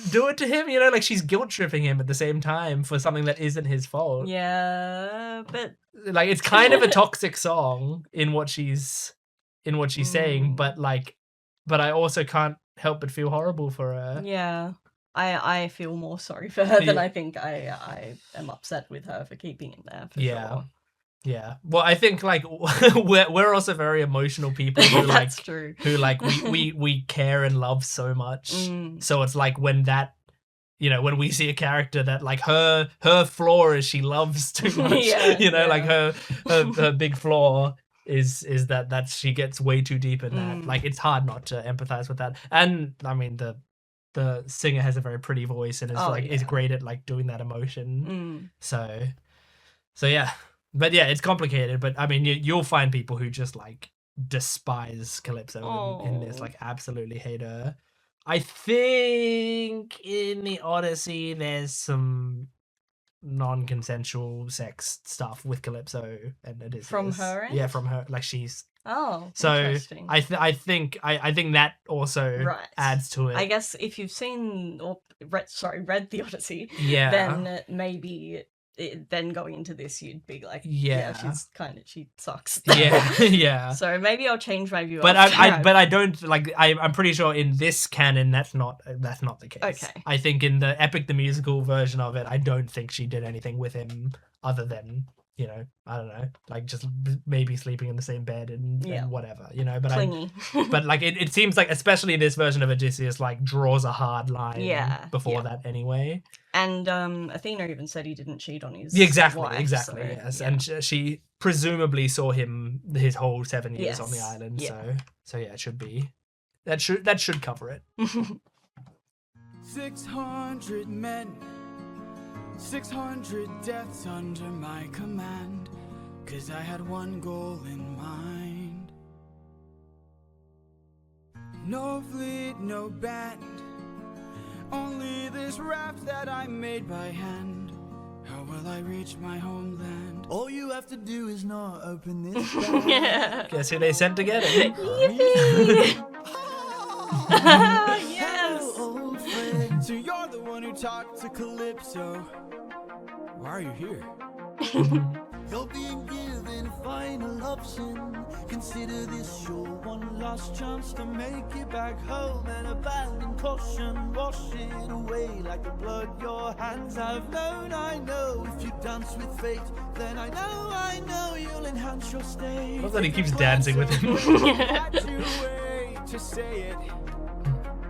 [SPEAKER 1] do it to him? You know, like she's guilt tripping him at the same time for something that isn't his fault.
[SPEAKER 2] Yeah, but
[SPEAKER 1] Like it's kind of a toxic song in what she's saying, but I also can't help but feel horrible for her.
[SPEAKER 2] yeah. I feel more sorry for her than
[SPEAKER 1] Yeah.
[SPEAKER 2] I think I am upset with her for keeping him there, for
[SPEAKER 1] Yeah.
[SPEAKER 2] sure.
[SPEAKER 1] Yeah. Well, I think like we're also very emotional people who like
[SPEAKER 2] That's true.
[SPEAKER 1] who like we care and love so much.
[SPEAKER 2] Mm.
[SPEAKER 1] So it's like when that you know, when we see a character that like her flaw is she loves too much. You know, like her big flaw is that she gets way too deep in that. Like it's hard not to empathize with that. And I mean the singer has a very pretty voice and is great at like doing that emotion. So yeah. But yeah, it's complicated. But I mean, you'll find people who just like despise Calypso in this, like absolutely hate her. I think in the Odyssey there's some non-consensual sex stuff with Calypso and Odysseus.
[SPEAKER 2] From her end?
[SPEAKER 1] Yeah, from her. Like she's
[SPEAKER 2] so interesting.
[SPEAKER 1] I think that also adds to it.
[SPEAKER 2] I guess if you've seen or read the Odyssey,
[SPEAKER 1] yeah,
[SPEAKER 2] then maybe then going into this you'd be like, yeah, she sucks.
[SPEAKER 1] Yeah.
[SPEAKER 2] So maybe I'll change my view.
[SPEAKER 1] But I don't like. I'm pretty sure in this canon that's not the case.
[SPEAKER 2] Okay.
[SPEAKER 1] I think in the Epic the Musical version of it, I don't think she did anything with him other than, you know, I don't know, like just maybe sleeping in the same bed and whatever, you know. But
[SPEAKER 2] clingy.
[SPEAKER 1] But like it seems like, especially this version of Odysseus, like draws a hard line before that anyway.
[SPEAKER 2] And Athena even said he didn't cheat on his wife,
[SPEAKER 1] yes.
[SPEAKER 2] So,
[SPEAKER 1] And she presumably saw him his whole 7 years on the island. So yeah, it should be that should cover it.
[SPEAKER 5] 600 men, 600 deaths under my command, 'cause I had one goal in mind. No fleet, no band, only this raft that I made by hand. How will I reach my homeland?
[SPEAKER 3] All you have to do is not open this bag.
[SPEAKER 1] Guess who they sent to get him?
[SPEAKER 2] Yippee! Yes!
[SPEAKER 3] Hello, old friend.
[SPEAKER 5] So you're the one who talked to Calypso. Why are you here?
[SPEAKER 3] You're being given a final option. Consider this your one last chance to make it back home and abandon caution. Wash it away like the blood your hands have known. I know if you dance with fate, then I know you'll enhance your stay.
[SPEAKER 1] I love that he keeps dancing with him.
[SPEAKER 5] Had to wait to say it.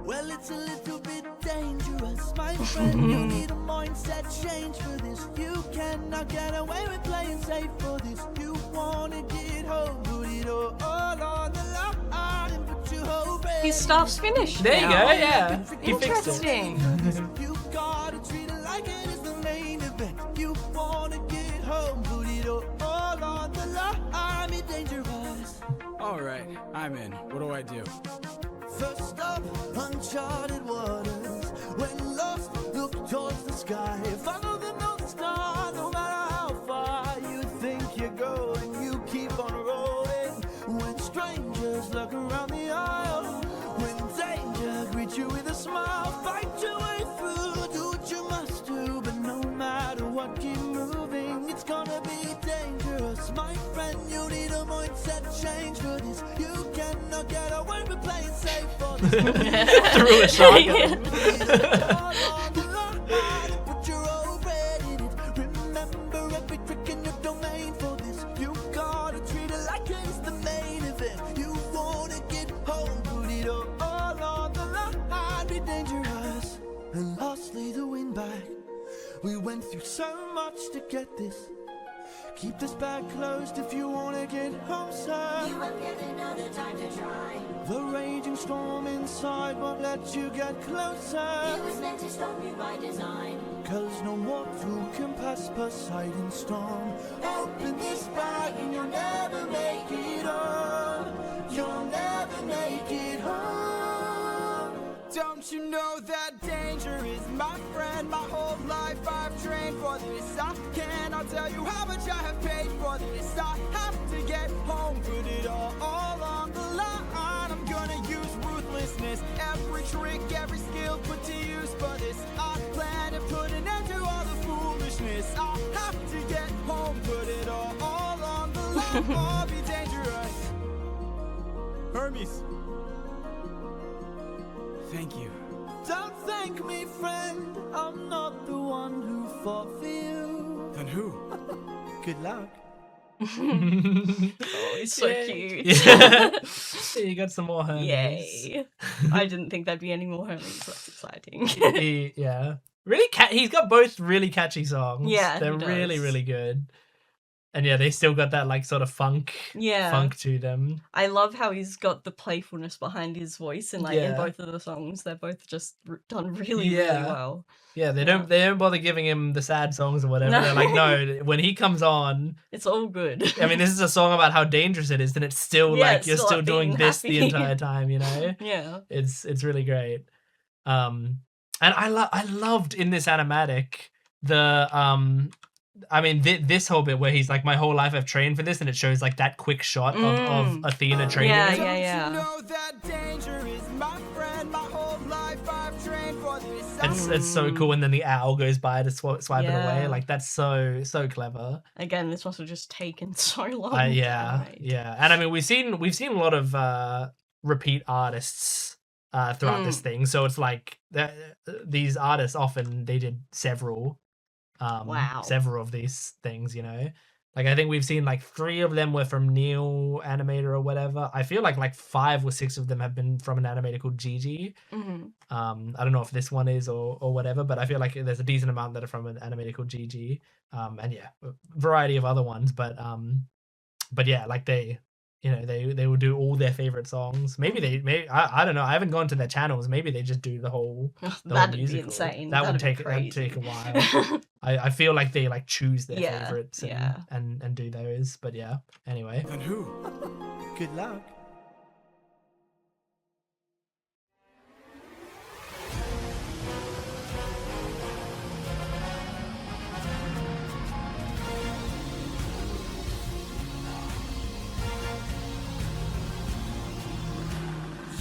[SPEAKER 3] Well, it's a little bit dangerous, my friend. You need a mindset change for this. You cannot get away with playing safe for this. You wanna get home, put it all on the line and put your whole faith.
[SPEAKER 2] His staff's finished.
[SPEAKER 1] There you
[SPEAKER 2] now.
[SPEAKER 1] go, yeah. He fixed it.
[SPEAKER 2] Interesting.
[SPEAKER 3] You gotta treat it like it is the main event. You wanna get home, put it all on the line. Be dangerous.
[SPEAKER 5] Alright, I'm in. What do I do?
[SPEAKER 3] First up, uncharted waters. When lost, look towards the sky. Follow the North Star, no matter how far you think you're going. You keep on rolling. When strangers look around the aisle, when danger greets you with a smile, fight your way through. Do what you must do, but no matter what, keep moving. It's gonna be dangerous, my friend. You need a mindset change for this. You cannot get away with playing safe for this.
[SPEAKER 1] Through a shotgun.
[SPEAKER 3] Put your old bread in it. Remember every trick in your domain for this. You gotta treat it like it's the main event. You wanna get home, put it all on the line. Be dangerous. And lastly, the win back. We went through so much to get this. Keep this bag closed if you wanna get home, sir.
[SPEAKER 4] You won't get another time to try.
[SPEAKER 3] The raging storm inside won't let you get closer.
[SPEAKER 4] It was meant to stop you by design.
[SPEAKER 3] 'Cause no mortal can pass Poseidon's storm. Open this bag and you'll never make it home. You'll never make it home.
[SPEAKER 5] Don't you know that danger is my friend? My whole life I've trained for this. I cannot tell you how much I have paid for this. I have to get home, put it all on the line. I'm gonna use ruthlessness, every trick, every skill put to use for this. I plan to put an end to all the foolishness. I have to get home, put it all on the line, or be dangerous. Hermes. Thank you.
[SPEAKER 3] Don't thank me, friend. I'm not the one who fought for you.
[SPEAKER 5] Then who?
[SPEAKER 3] Good luck.
[SPEAKER 2] Oh, it's so cute.
[SPEAKER 1] Yeah. You got some more Hermes.
[SPEAKER 2] Yay. I didn't think there'd be any more Hermes. That's exciting.
[SPEAKER 1] Yeah. really he's got both really catchy songs.
[SPEAKER 2] Yeah,
[SPEAKER 1] they're
[SPEAKER 2] he
[SPEAKER 1] really
[SPEAKER 2] does.
[SPEAKER 1] really good. And yeah, they still got that like sort of funk to them.
[SPEAKER 2] I love how he's got the playfulness behind his voice, and like in
[SPEAKER 1] Yeah.
[SPEAKER 2] both of the songs, they're both just done really
[SPEAKER 1] Yeah.
[SPEAKER 2] well.
[SPEAKER 1] Yeah, they don't bother giving him the sad songs or whatever. They're like, no, when he comes on,
[SPEAKER 2] It's all good.
[SPEAKER 1] I mean, this is a song about how dangerous it is, and it's still
[SPEAKER 2] Yeah,
[SPEAKER 1] like
[SPEAKER 2] it's
[SPEAKER 1] you're
[SPEAKER 2] still
[SPEAKER 1] still
[SPEAKER 2] like
[SPEAKER 1] doing
[SPEAKER 2] being
[SPEAKER 1] this the
[SPEAKER 2] happy.
[SPEAKER 1] entire time, you know?
[SPEAKER 2] Yeah.
[SPEAKER 1] It's really great. And I loved in this animatic the I mean this whole bit where he's like, my whole life I've trained for this, and it shows like that quick shot of Athena training
[SPEAKER 2] Yeah,
[SPEAKER 1] him.
[SPEAKER 2] yeah.
[SPEAKER 5] Don't you know that danger is my friend? My whole life I've trained for this.
[SPEAKER 1] It's so cool, and then the owl goes by to swipe it away.
[SPEAKER 2] Yeah.
[SPEAKER 1] Like that's so clever.
[SPEAKER 2] Again, this must have just taken so long. to
[SPEAKER 1] Yeah,
[SPEAKER 2] animate.
[SPEAKER 1] yeah. And I mean, we've seen a lot of repeat artists throughout this thing. So it's like these artists often they did several of these things, you know. Like I think we've seen like 3 of them were from Neo Animator or whatever. I feel like 5 or 6 of them have been from an animator called Gigi. I don't know if this one is or whatever, but I feel like there's a decent amount that are from an animator called Gigi. And yeah, a variety of other ones, but yeah, like they will do all their favorite songs. Maybe I don't know. I haven't gone to their channels. Maybe they just do the whole
[SPEAKER 2] That'd be
[SPEAKER 1] musical.
[SPEAKER 2] insane.
[SPEAKER 1] That'd
[SPEAKER 2] That'd
[SPEAKER 1] take
[SPEAKER 2] be
[SPEAKER 1] a while. I feel like they like choose their
[SPEAKER 2] Yeah,
[SPEAKER 1] favorites
[SPEAKER 2] yeah.
[SPEAKER 1] and do those. But yeah. Anyway.
[SPEAKER 5] And who? Good luck.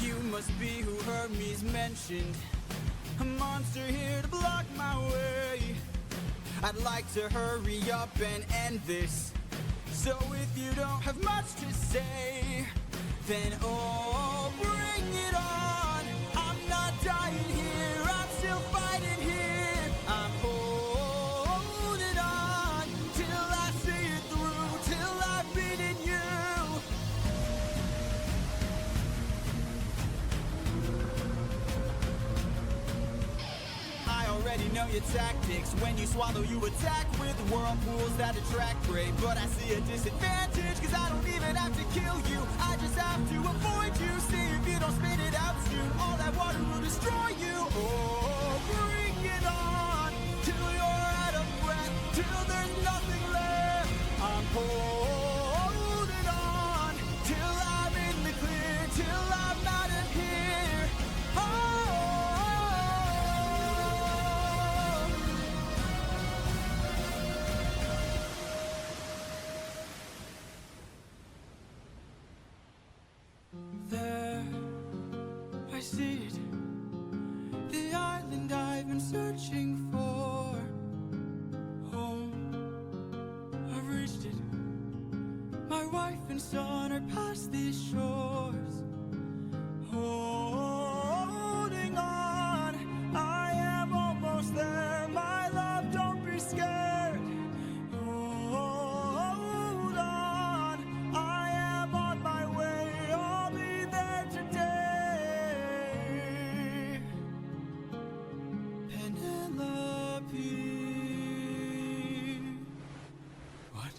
[SPEAKER 5] You must be who Hermes mentioned. A monster here to block my way. I'd like to hurry up and end this. So if you don't have much to say, then oh, bring it on. I'm not dying here, I'm still fighting here. I'm holding on till I see it through, till I've beaten you. I already know your tactics. When you swallow, you attack with whirlpools that attract prey. But I see a disadvantage, cause I don't even have to kill you. I just have to avoid you. See if you don't spit it out soon. All that water will destroy you. Oh, bring it on till you're out of breath, till there's nothing left. I'm holding on till I'm in the clear, till I'm out of here. Oh. There, I see it. The island I've been searching for. Home, I've reached it. My wife and son are past these shores. Holding on, I am almost there. My love, don't be scared. Hold on, I am on my way. I'll be there today. Penelope. What?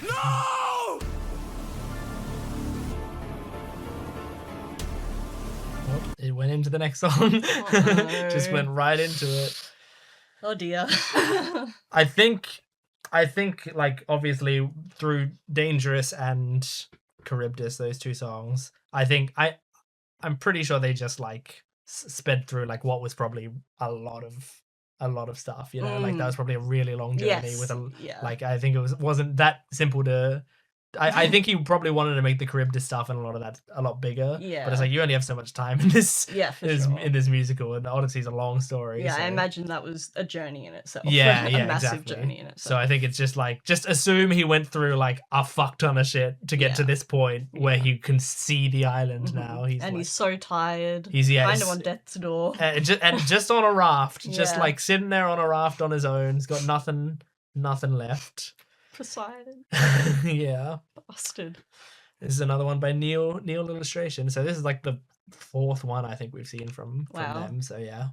[SPEAKER 5] No!
[SPEAKER 1] Oh, it went into the next song. Just went right into it.
[SPEAKER 2] Oh dear.
[SPEAKER 1] I think like obviously through Dangerous and Charybdis, those 2 songs, I'm pretty sure they just like sped through like what was probably a lot of stuff, you know. Like that was probably a really long journey
[SPEAKER 2] Yes,
[SPEAKER 1] with
[SPEAKER 2] yeah.
[SPEAKER 1] like I think it wasn't that simple to I think he probably wanted to make the Charybdis stuff and a lot of that a lot bigger.
[SPEAKER 2] Yeah.
[SPEAKER 1] But it's like you only have so much time in this
[SPEAKER 2] Yeah, for sure.
[SPEAKER 1] in this musical, and Odyssey's a long story.
[SPEAKER 2] Yeah,
[SPEAKER 1] so.
[SPEAKER 2] I imagine that was a journey in itself.
[SPEAKER 1] Yeah,
[SPEAKER 2] a
[SPEAKER 1] yeah,
[SPEAKER 2] massive
[SPEAKER 1] exactly.
[SPEAKER 2] journey in itself.
[SPEAKER 1] So I think it's just like assume he went through like a fuck ton of shit to get to
[SPEAKER 2] Yeah.
[SPEAKER 1] this point where
[SPEAKER 2] Yeah.
[SPEAKER 1] he can see the island
[SPEAKER 2] Mhm.
[SPEAKER 1] now. He's
[SPEAKER 2] and
[SPEAKER 1] like,
[SPEAKER 2] he's so tired.
[SPEAKER 1] he's
[SPEAKER 2] kind of on death's door.
[SPEAKER 1] and just on a raft, just
[SPEAKER 2] Yeah.
[SPEAKER 1] like sitting there on a raft on his own. He's got nothing left.
[SPEAKER 2] Poseidon.
[SPEAKER 1] Yeah.
[SPEAKER 2] Bastard.
[SPEAKER 1] This is another one by Neil Illustration. So this is like the fourth one I think we've seen from
[SPEAKER 2] Wow.
[SPEAKER 1] them. So yeah,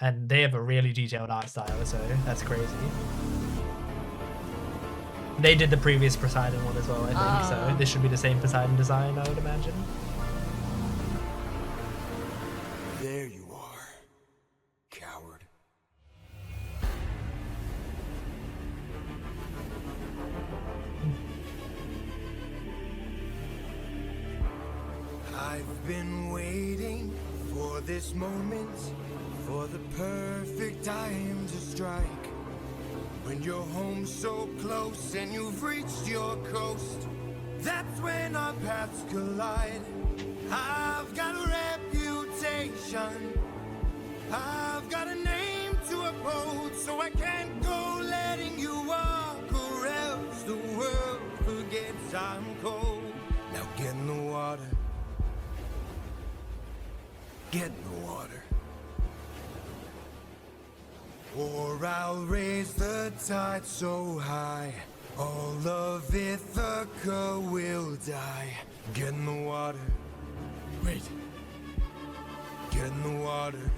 [SPEAKER 1] and they have a really detailed art style, so that's crazy. They did the previous Poseidon one as well, I think. So this should be the same Poseidon design, I would imagine.
[SPEAKER 5] There you are, coward. I've been waiting for this moment, for the perfect time to strike. When you're home so close and you've reached your coast, that's when our paths collide. I've got a reputation, I've got a name to uphold, so I can't go letting you walk, or else the world forgets I'm cold. Now get in the water, get in the water, or I'll raise the tide so high, all of Ithaca will die. Get in the water. Wait. Get in the water.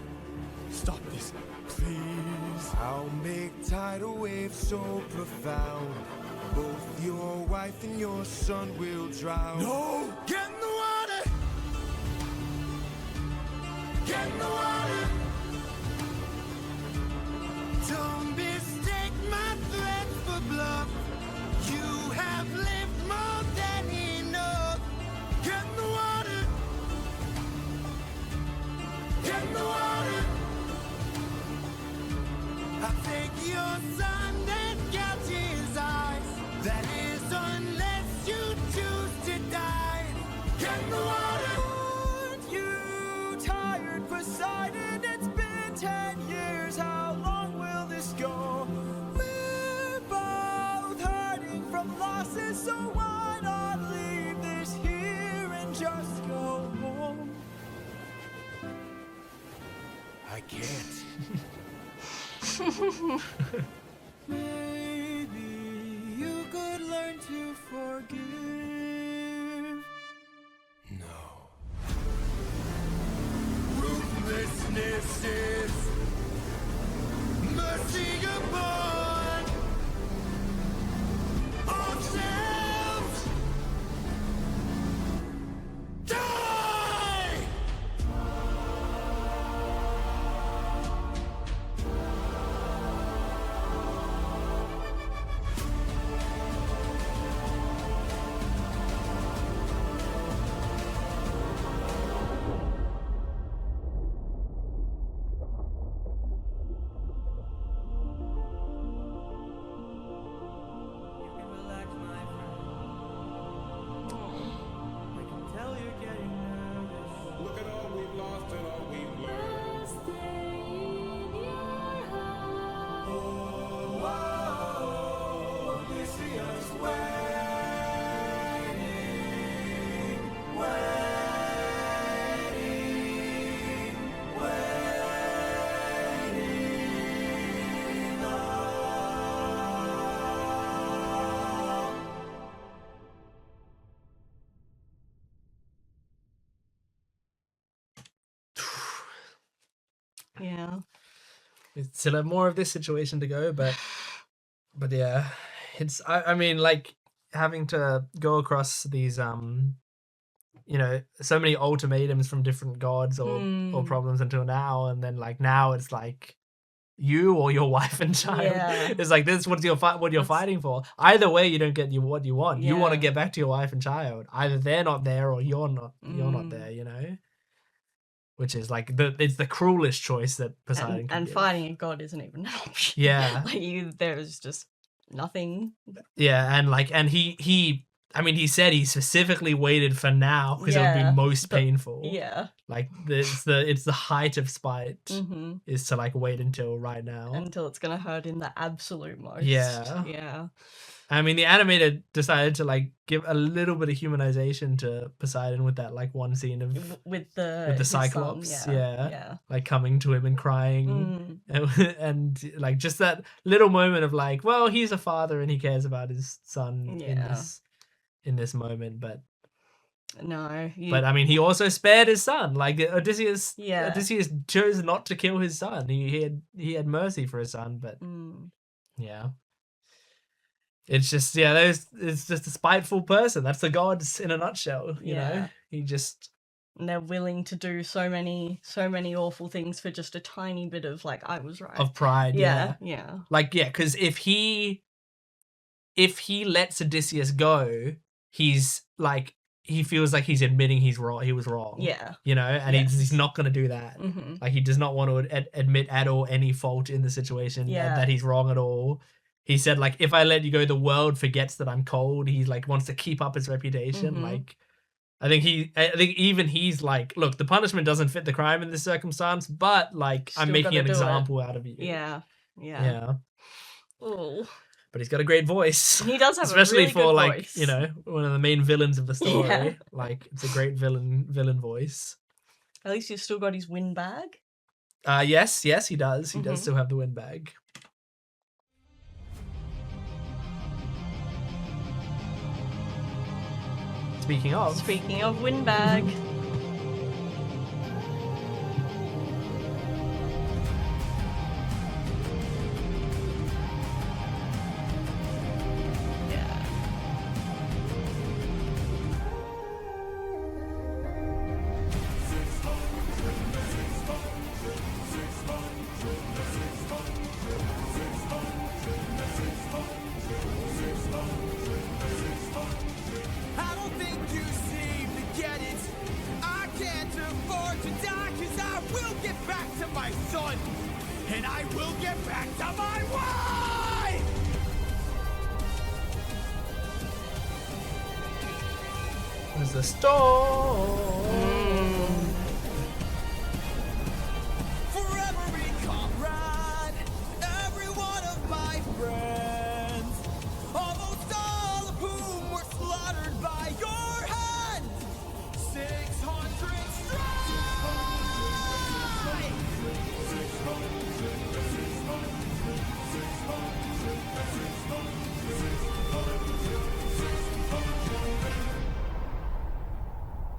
[SPEAKER 5] Stop this, please. I'll make tidal waves so profound, both your wife and your son will drown. No! Get in the water! Get in the water! Don't mistake my threats for bluff. You have lived more than enough. Get in the water. Get in the water. I'll take your son and gouge his eyes. That is unless you choose to die. Get in the water. Aren't you tired, Poseidon? It's been 10 years. How long will this go? We're both hurting from losses, so why not leave this here and just go home? I can't. Maybe you could learn to forgive. No. Ruthlessness is mercy upon ourselves. Die! You can relax, my friend. I can tell you're getting nervous.
[SPEAKER 6] Look at all we've lost and all we've learned.
[SPEAKER 5] Odysseus waiting, waiting, waiting.
[SPEAKER 2] Yeah.
[SPEAKER 1] It's still have more of this situation to go, but yeah, it's I mean, like, having to go across these you know, so many ultimatums from different gods or problems until now, and then like now it's like you or your wife and child.
[SPEAKER 2] Yeah.
[SPEAKER 1] It's like this what you're fighting for. Either way, you don't get what you want. You want to
[SPEAKER 2] Yeah.
[SPEAKER 1] get back to your wife and child. Either they're not there or you're not there, you know, which is like it's the cruelest choice that Poseidon can
[SPEAKER 2] And
[SPEAKER 1] give.
[SPEAKER 2] fighting a god isn't even an option.
[SPEAKER 1] Yeah.
[SPEAKER 2] Like there's just nothing.
[SPEAKER 1] Yeah, and he I mean, he said he specifically waited for now because it would
[SPEAKER 2] Yeah,
[SPEAKER 1] be most painful.
[SPEAKER 2] Yeah.
[SPEAKER 1] Like it's the height of spite
[SPEAKER 2] Mm-hmm.
[SPEAKER 1] is to like wait until right now.
[SPEAKER 2] Until it's gonna hurt in the absolute most.
[SPEAKER 1] Yeah.
[SPEAKER 2] Yeah.
[SPEAKER 1] I mean, the animator decided to like give a little bit of humanization to Poseidon with that like one scene of
[SPEAKER 2] With the
[SPEAKER 1] with the
[SPEAKER 2] his son,
[SPEAKER 1] Cyclops,
[SPEAKER 2] yeah.
[SPEAKER 1] yeah, like coming to him and crying,
[SPEAKER 2] Mm.
[SPEAKER 1] and like just that little moment of like, well, he's a father and he cares about his son
[SPEAKER 2] Yeah.
[SPEAKER 1] in this moment, but
[SPEAKER 2] No.
[SPEAKER 1] But I mean, he also spared his son. Like Odysseus chose not to kill his son. He had mercy for his son, but yeah. It's just it's just a spiteful person. That's the gods in a nutshell, you know. He just
[SPEAKER 2] And they're willing to do so many awful things for just a tiny bit of like I was right.
[SPEAKER 1] Of pride, yeah. Like because if he lets Odysseus go, he's like he feels like he's admitting he's wrong. He was wrong.
[SPEAKER 2] Yeah.
[SPEAKER 1] You know, and he's not going to do that.
[SPEAKER 2] Mm-hmm.
[SPEAKER 1] Like he does not want to admit at all any fault in the situation. That he's wrong at all. He said like, if I let you go, the world forgets that I'm cold. He like wants to keep up his reputation.
[SPEAKER 2] Mm-hmm.
[SPEAKER 1] Like, I think even he's like, look, the punishment doesn't fit the crime in this circumstance, but like
[SPEAKER 2] Still
[SPEAKER 1] I'm making an
[SPEAKER 2] gotta do
[SPEAKER 1] example out of you.
[SPEAKER 2] Yeah.
[SPEAKER 1] Oh. But he's got a great voice.
[SPEAKER 2] He does have
[SPEAKER 1] especially
[SPEAKER 2] a really
[SPEAKER 1] for
[SPEAKER 2] good
[SPEAKER 1] like
[SPEAKER 2] voice.
[SPEAKER 1] you know one of the main villains of the story.
[SPEAKER 2] Yeah.
[SPEAKER 1] Like it's a great villain voice.
[SPEAKER 2] At least he's still got his windbag.
[SPEAKER 1] Yes, he does. He does still have the windbag. Speaking of
[SPEAKER 2] windbag.
[SPEAKER 5] I don't think you seem to get it. I can't afford to die, 'cause I will get back to my son. And I will get back to my wife!
[SPEAKER 1] There's the storm.
[SPEAKER 5] For every comrade, every one of my friends, almost all of whom were slaughtered by your hand, 600 strike!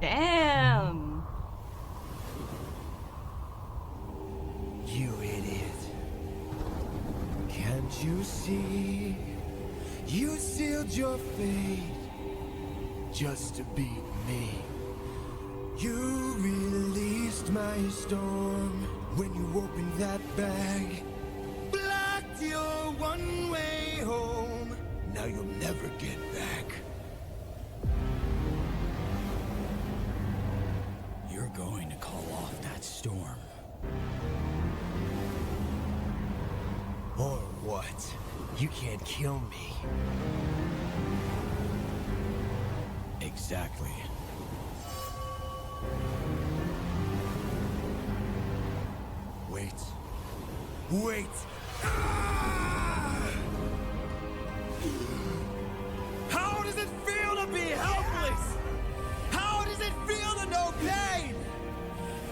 [SPEAKER 2] Damn.
[SPEAKER 5] You idiot. Can't you see? You sealed your fate just to beat me. You released my storm when you opened that bag. Blocked your one-way home. Now you'll never get back. You're going to call off that storm. Or what? You can't kill me. Exactly. Wait. Ah! How does it feel to be helpless? How does it feel to know pain?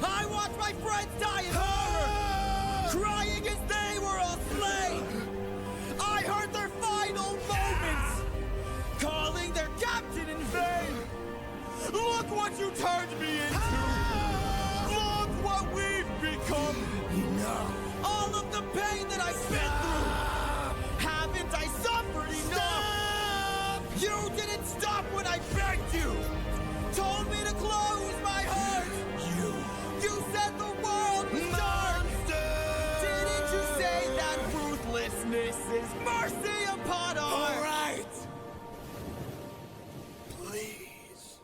[SPEAKER 5] I watched my friends die in horror, crying as they were all slain. I heard their final moments, calling their captain in vain. Look what you turned me into. Look what we've become. Enough. All of the pain that I've been through. Haven't I suffered enough? You didn't stop when I begged you. Told me to close my heart. You said the world was dark. Didn't you say that ruthlessness is mercy upon our... All right. Please.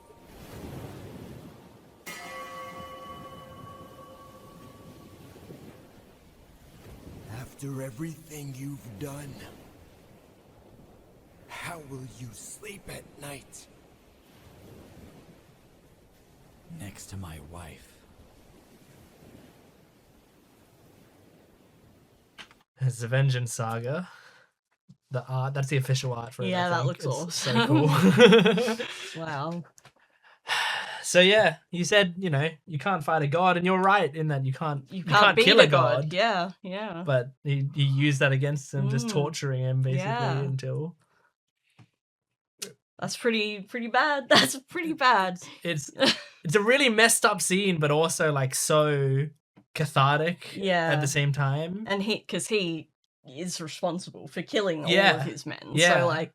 [SPEAKER 5] After everything you've done, how will you sleep at night? Next to my wife.
[SPEAKER 1] It's the Vengeance Saga. The art, that's the official art for it.
[SPEAKER 2] Yeah,
[SPEAKER 1] I
[SPEAKER 2] that
[SPEAKER 1] think.
[SPEAKER 2] looks
[SPEAKER 1] It's
[SPEAKER 2] awesome.
[SPEAKER 1] So cool.
[SPEAKER 2] Wow.
[SPEAKER 1] So yeah, you said, you know, you can't fight a god, and you're right in that you can't
[SPEAKER 2] beat
[SPEAKER 1] kill a god.
[SPEAKER 2] Yeah, yeah.
[SPEAKER 1] But he used that against him, just
[SPEAKER 2] Mm.
[SPEAKER 1] torturing him basically
[SPEAKER 2] Yeah.
[SPEAKER 1] until
[SPEAKER 2] That's pretty bad. That's pretty bad.
[SPEAKER 1] It's a really messed up scene, but also like so cathartic
[SPEAKER 2] Yeah.
[SPEAKER 1] at the same time.
[SPEAKER 2] And because he is responsible for killing all
[SPEAKER 1] Yeah.
[SPEAKER 2] of his men.
[SPEAKER 1] Yeah.
[SPEAKER 2] So, like,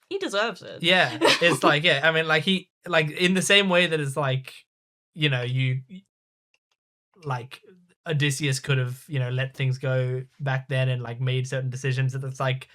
[SPEAKER 2] he deserves it.
[SPEAKER 1] Yeah, it's like, yeah, I mean, like, he, like, in the same way that it's like, you know, you, like, Odysseus could have, you know, let things go back then and, like, made certain decisions, that it's like,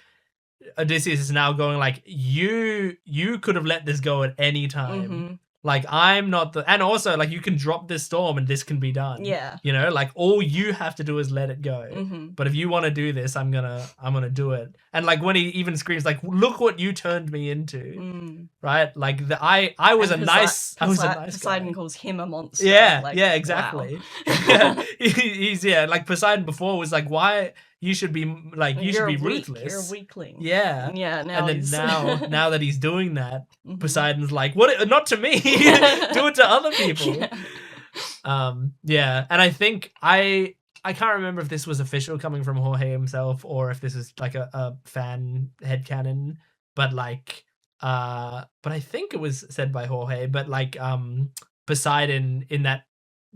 [SPEAKER 1] Odysseus is now going, like, you could have let this go at any time.
[SPEAKER 2] Mm-hmm.
[SPEAKER 1] Like, I'm not the, and also, like, you can drop this storm and this can be done.
[SPEAKER 2] Yeah.
[SPEAKER 1] You know, like, all you have to do is let it go.
[SPEAKER 2] Mm-hmm.
[SPEAKER 1] But if you want to do this, I'm gonna do it. And like when he even screams, like, "Look what you turned me into!"
[SPEAKER 2] Mm.
[SPEAKER 1] Right? Like I was
[SPEAKER 2] And
[SPEAKER 1] a nice
[SPEAKER 2] Poseidon
[SPEAKER 1] guy.
[SPEAKER 2] calls him a monster.
[SPEAKER 1] Yeah,
[SPEAKER 2] like,
[SPEAKER 1] yeah, exactly.
[SPEAKER 2] wow.
[SPEAKER 1] Yeah, he's like Poseidon before was like, "Why you should be like you should
[SPEAKER 2] You're
[SPEAKER 1] be
[SPEAKER 2] weak.
[SPEAKER 1] ruthless."
[SPEAKER 2] You're a weakling.
[SPEAKER 1] Yeah,
[SPEAKER 2] Yeah. Now
[SPEAKER 1] and then
[SPEAKER 2] he's...
[SPEAKER 1] now that he's doing that,
[SPEAKER 2] Mhm.
[SPEAKER 1] Poseidon's like, "What? Not to me. Do it to other people."
[SPEAKER 2] Yeah.
[SPEAKER 1] Yeah, and I think I can't remember if this was official coming from Jorge himself or if this is like a fan headcanon, but like but I think it was said by Jorge, but like Poseidon in that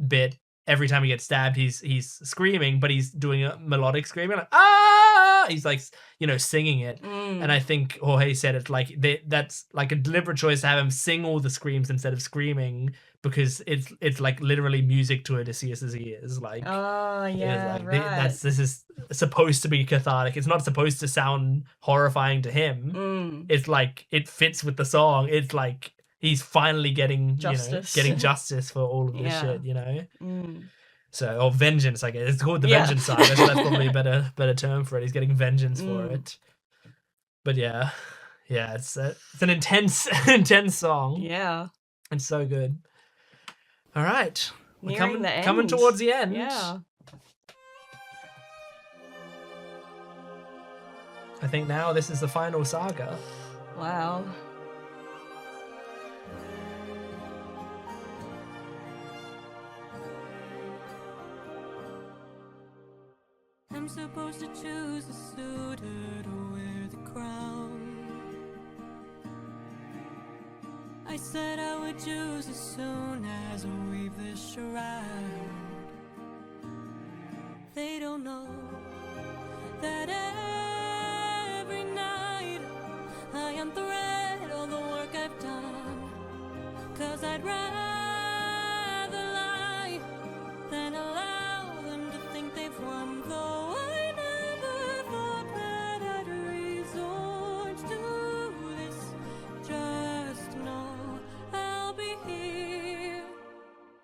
[SPEAKER 1] bit, every time he gets stabbed, he's screaming, but he's doing a melodic screaming, like, ah, he's like, you know, singing it. And I think Jorge said it's like that's like a deliberate choice to have him sing all the screams instead of screaming, because it's like literally music to Odysseus's ears. Like,
[SPEAKER 2] oh yeah,
[SPEAKER 1] like,
[SPEAKER 2] right.
[SPEAKER 1] this is supposed to be cathartic. It's not supposed to sound horrifying to him. It's like it fits with the song. It's like he's finally getting
[SPEAKER 2] justice.
[SPEAKER 1] getting justice for all of this
[SPEAKER 2] Yeah.
[SPEAKER 1] shit, you know.
[SPEAKER 2] Mm.
[SPEAKER 1] So, or vengeance, I guess. It's called the
[SPEAKER 2] Yeah.
[SPEAKER 1] vengeance saga, so that's probably a better term for it. He's getting vengeance for it. But yeah, it's an intense song.
[SPEAKER 2] Yeah.
[SPEAKER 1] It's so good. All right, we're
[SPEAKER 2] Nearing the
[SPEAKER 1] coming
[SPEAKER 2] end.
[SPEAKER 1] towards the end.
[SPEAKER 2] Yeah.
[SPEAKER 1] I think now this is the final saga.
[SPEAKER 2] Wow.
[SPEAKER 7] I'm supposed to choose a suitor to wear the crown. I said I would choose as soon as I weave this shroud. They don't know that every night I unthread all the work I've done. 'Cause I'd rather lie than allow them to think they've won. Though I never thought that I'd resort to this. Just know I'll be here.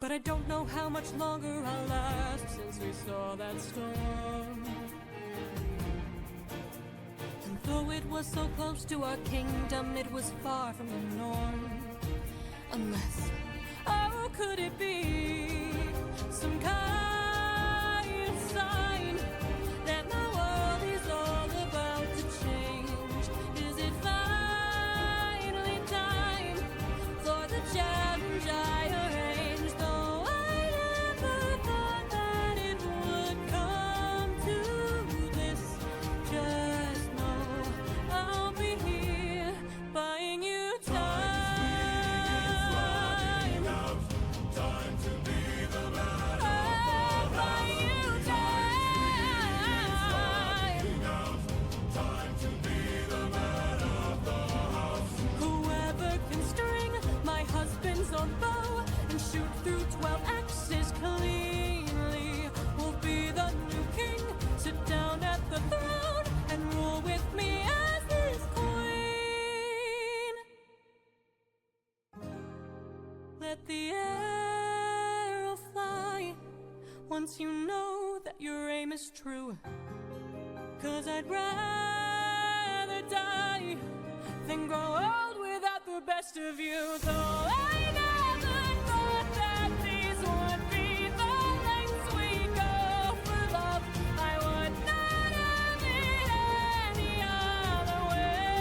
[SPEAKER 7] But I don't know how much longer I'll last since we saw that storm. And though it was so close to our kingdom, it was far from the norm. Unless, oh, could it be some kind of sign that my world is all about to change? Is it finally time for the challenge I arranged? Though I never thought that it would come to this. Just know I'll be here buying you time. Whoever can string my husband's own bow and shoot through 12 axes cleanly will be the new king. Sit down at the throne and rule with me as his queen. Let the arrow fly once you know that your aim is true. 'Cause I'd rather die than grow old without the best of you. Though I never thought that these would be the lengths we go for love. I would not have it any other way.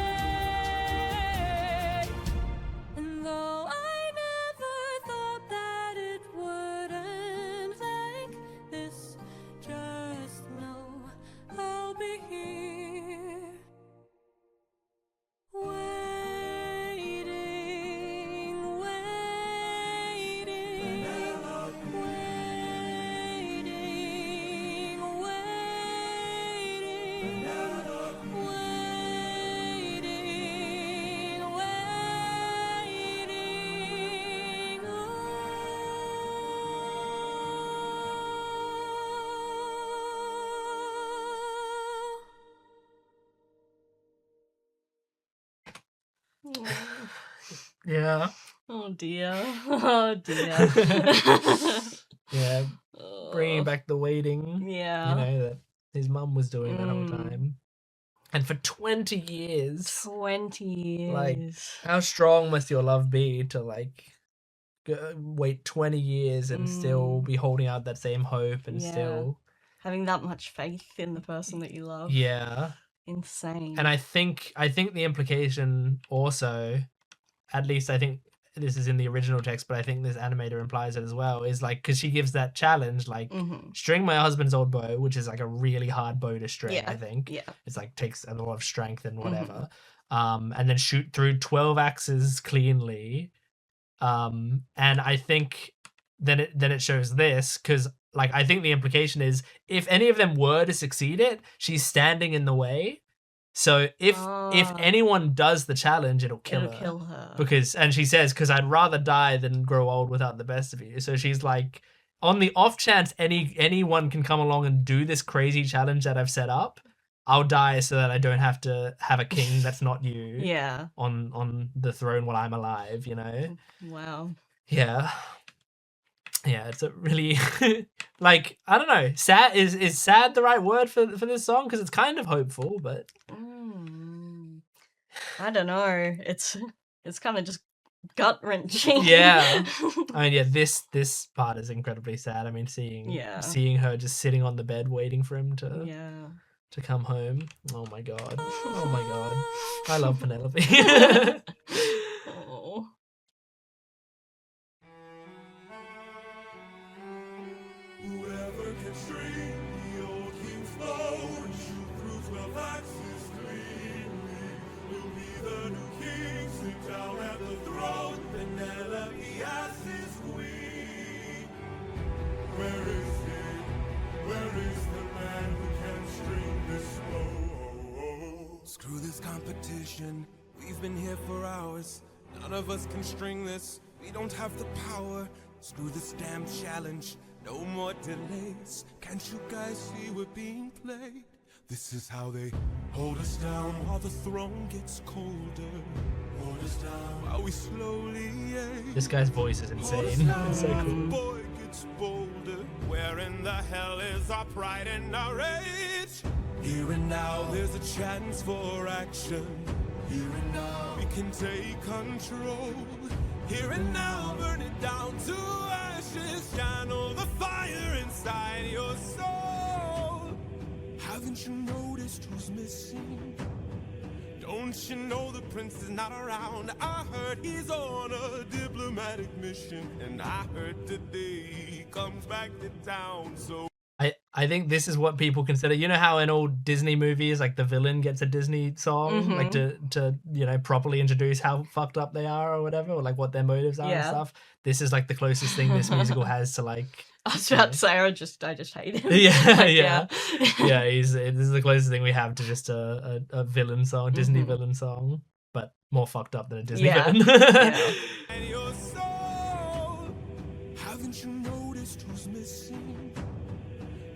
[SPEAKER 7] And though I never thought that it would end like this, just know I'll be here waiting
[SPEAKER 1] Yeah.
[SPEAKER 2] Oh dear. Oh dear.
[SPEAKER 1] Yeah. Bringing
[SPEAKER 2] Oh,
[SPEAKER 1] back the waiting.
[SPEAKER 2] yeah.
[SPEAKER 1] You know, that his mum was doing that whole
[SPEAKER 2] Mm.
[SPEAKER 1] time. And for 20 years.
[SPEAKER 2] 20 years.
[SPEAKER 1] Like, how strong must your love be to, like, wait 20 years and still be holding out that same hope and
[SPEAKER 2] Yeah.
[SPEAKER 1] still.
[SPEAKER 2] Having that much faith in the person that you love.
[SPEAKER 1] Yeah.
[SPEAKER 2] Insane.
[SPEAKER 1] And I think the implication also, at least I think this is in the original text, but I think this animator implies it as well, is like, because she gives that challenge, like, string my husband's old bow, which is like a really hard bow to string,
[SPEAKER 2] Yeah.
[SPEAKER 1] I think.
[SPEAKER 2] Yeah.
[SPEAKER 1] It's like takes a lot of strength and whatever. And then shoot through 12 axes cleanly. And I think then it shows this, because like I think the implication is if any of them were to succeed it, she's standing in the way. So if anyone does the challenge, it'll kill her. Because, and she says, because I'd rather die than grow old without the best of you. So she's like, on the off chance anyone can come along and do this crazy challenge that I've set up, I'll die so that I don't have to have a king that's not you.
[SPEAKER 2] Yeah.
[SPEAKER 1] On the throne while I'm alive, you know?
[SPEAKER 2] Wow.
[SPEAKER 1] Yeah. Yeah, it's a really like, I don't know. Sad is sad the right word for this song? Because it's kind of hopeful, but
[SPEAKER 2] I don't know. It's kind of just gut wrenching.
[SPEAKER 1] yeah. I mean, yeah, this part is incredibly sad. I mean, seeing her just sitting on the bed waiting for him to come home. Oh my god. Oh my god. I love Penelope.
[SPEAKER 2] Oh.
[SPEAKER 6] Whoever can string the old king's bow and shoot through 12 axes cleanly will be the new king, sit down at the throne. Penelope as his queen. Where is he? Where is the man who can string this bow?
[SPEAKER 3] Screw this competition. We've been here for hours. None of us can string this. We don't have the power. Screw this damn challenge. No more delays. Can't you guys see we're being played? This is how they hold us down while the throne gets colder. Hold us down while we slowly age.
[SPEAKER 1] This guy's voice is insane. It's so cool.
[SPEAKER 3] Boy gets bolder. Where in the hell is our pride and our rage? Here and now, there's a chance for action. Here and now, we can take control. Here and now, burn it down to ashes. Channel the fire inside your soul. Haven't you noticed who's missing? Don't you know the prince is not around? I heard he's on a diplomatic mission, and I heard today he comes back to town. So
[SPEAKER 1] I think this is what people consider, you know how in all Disney movies, like the villain gets a Disney song, like to you know, properly introduce how fucked up they are or whatever, or like what their motives are and stuff. This is like the closest thing this musical has to like.
[SPEAKER 2] I was about to say, I just hate him.
[SPEAKER 1] Yeah. This is the closest thing we have to just a villain song, Disney villain song, but more fucked up than a Disney villain.
[SPEAKER 3] and your soul. Haven't you noticed who's missing?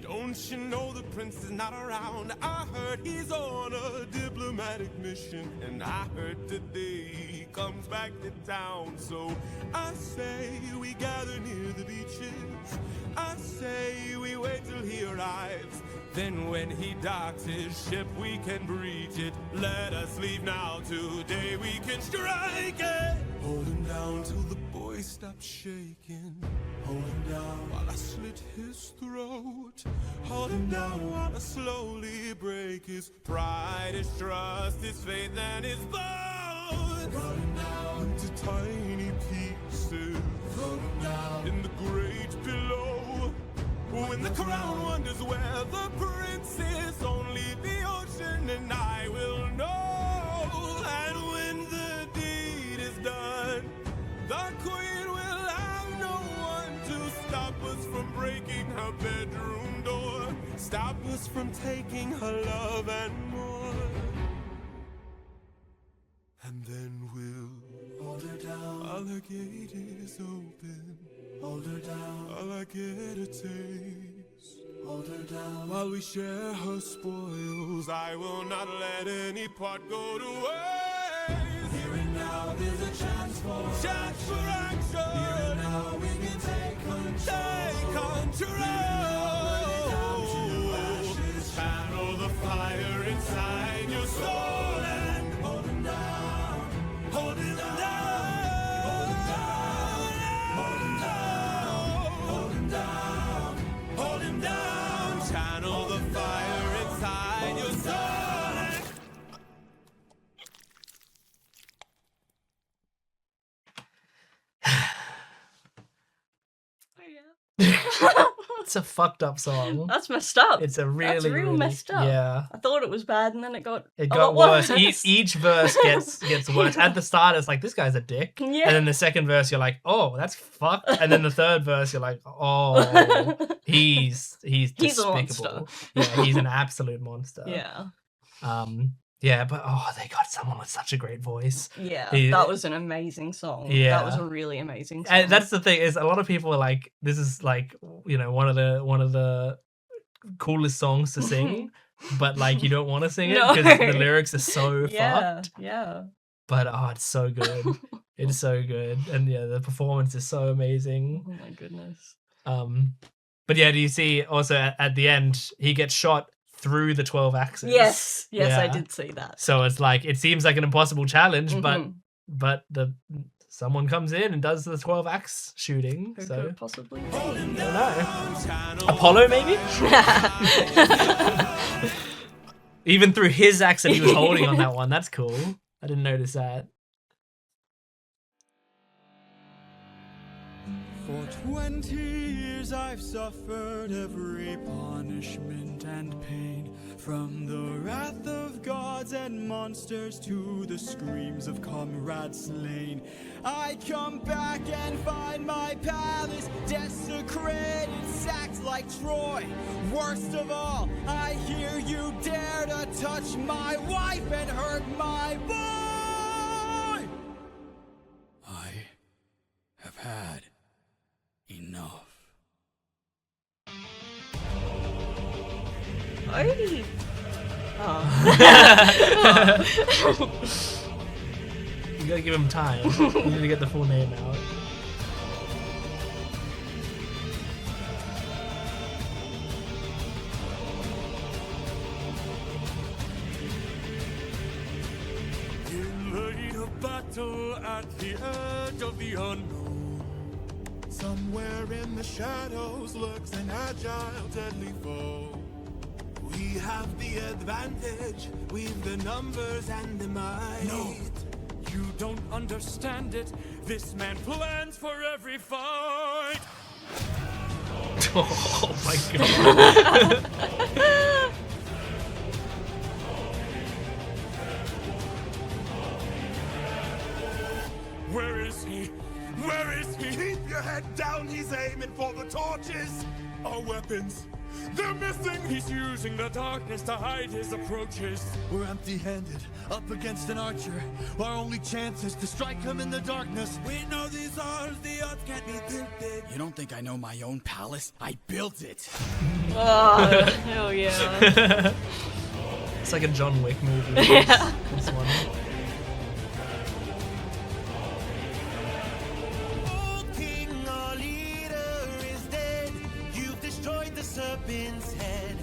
[SPEAKER 3] Don't you know the prince is not around? I heard he's on a diplomatic mission, and I heard today he comes back to town. So I say we gather near the beaches. I say we wait till he arrives. Then when he docks his ship, we can breach it. Let us leave now, today we can strike it. Hold him down till the boy stops shaking. Hold him down while I slit his throat. Hold him down while I slowly break his pride, his trust, his faith, and his bones. Cut him down into tiny pieces. Cut him down in the great below. When the crown wonders where the prince is, only the ocean and I will know. And when the deed is done, the queen will have no one to stop us from breaking her bedroom door. Stop
[SPEAKER 6] us from taking her love and more. And then we'll hold her down while her gate is open. Hold her down while I get a taste. Hold her down while we share her spoils. I will not let any part go to waste. Here and now there's a chance for action. Here and now we can take control. Channel the fire inside your soul and hold him down. Hold him down. Hold him down. Hold him down. Hold him down. Hold him down. Channel the fire inside your soul.
[SPEAKER 1] It's a fucked up song.
[SPEAKER 2] That's messed up.
[SPEAKER 1] It's a
[SPEAKER 2] That's
[SPEAKER 1] really,
[SPEAKER 2] real
[SPEAKER 1] really
[SPEAKER 2] messed up.
[SPEAKER 1] Yeah.
[SPEAKER 2] I thought it was bad, and then it got
[SPEAKER 1] worse. Each verse gets worse. At the start, it's like, this guy's a dick.
[SPEAKER 2] Yeah.
[SPEAKER 1] And then the second verse, you're like, oh, that's fucked. And then the third verse, you're like, oh, he's despicable.
[SPEAKER 2] He's a monster.
[SPEAKER 1] Yeah, he's an absolute monster.
[SPEAKER 2] Yeah.
[SPEAKER 1] Yeah, but they got someone with such a great voice.
[SPEAKER 2] Yeah,
[SPEAKER 1] He-
[SPEAKER 2] that was an amazing song.
[SPEAKER 1] Yeah.
[SPEAKER 2] That was a really amazing song.
[SPEAKER 1] And that's the thing, is a lot of people are like, this is like, one of the coolest songs to sing, but like you don't want to sing it
[SPEAKER 2] No.
[SPEAKER 1] because the lyrics are so
[SPEAKER 2] yeah,
[SPEAKER 1] fucked.
[SPEAKER 2] yeah.
[SPEAKER 1] But it's so good. It's so good. And yeah, the performance is so amazing.
[SPEAKER 2] Oh my goodness.
[SPEAKER 1] But yeah, do you see also at the end he gets shot through the 12 axes?
[SPEAKER 2] Yes, I
[SPEAKER 1] Yeah.
[SPEAKER 2] did see that.
[SPEAKER 1] So it's like, it seems like an impossible challenge,
[SPEAKER 2] Mhm.
[SPEAKER 1] but someone comes in and does the 12 axe shooting.
[SPEAKER 2] Who
[SPEAKER 1] So
[SPEAKER 2] could it possibly be?
[SPEAKER 1] I don't know. Apollo maybe? Even through his axe that he was holding on that one. That's cool. I didn't notice that.
[SPEAKER 5] For 20 years I've suffered every punishment and pain, from the wrath of gods and monsters to the screams of comrades slain. I come back and find my palace desecrated, sacked like Troy. Worst of all, I hear you dare to touch my wife and hurt my boy. I have had enough.
[SPEAKER 2] Odie. Oh.
[SPEAKER 1] You gotta give him time. You need to get the full name out.
[SPEAKER 6] In the heat of battle at the edge of the unknown, somewhere in the shadows lurks an agile, deadly foe. We have the advantage, we've the numbers and the might.
[SPEAKER 3] No, you don't understand it. This man plans for every fight.
[SPEAKER 1] Oh my god.
[SPEAKER 6] Where is he? Where is he? Keep your head down, he's aiming for the torches. Our weapons, they're missing.
[SPEAKER 3] He's using the darkness to hide his approaches.
[SPEAKER 5] We're empty-handed, up against an archer. Our only chance is to strike him in the darkness.
[SPEAKER 3] We know these odds, the odds can't be tilted.
[SPEAKER 5] You don't think I know my own palace? I built it.
[SPEAKER 2] Oh, hell yeah.
[SPEAKER 1] It's like a John Wick movie.
[SPEAKER 2] Yeah.
[SPEAKER 1] This one.
[SPEAKER 3] Old king, our leader is dead. You've destroyed the serpent's head.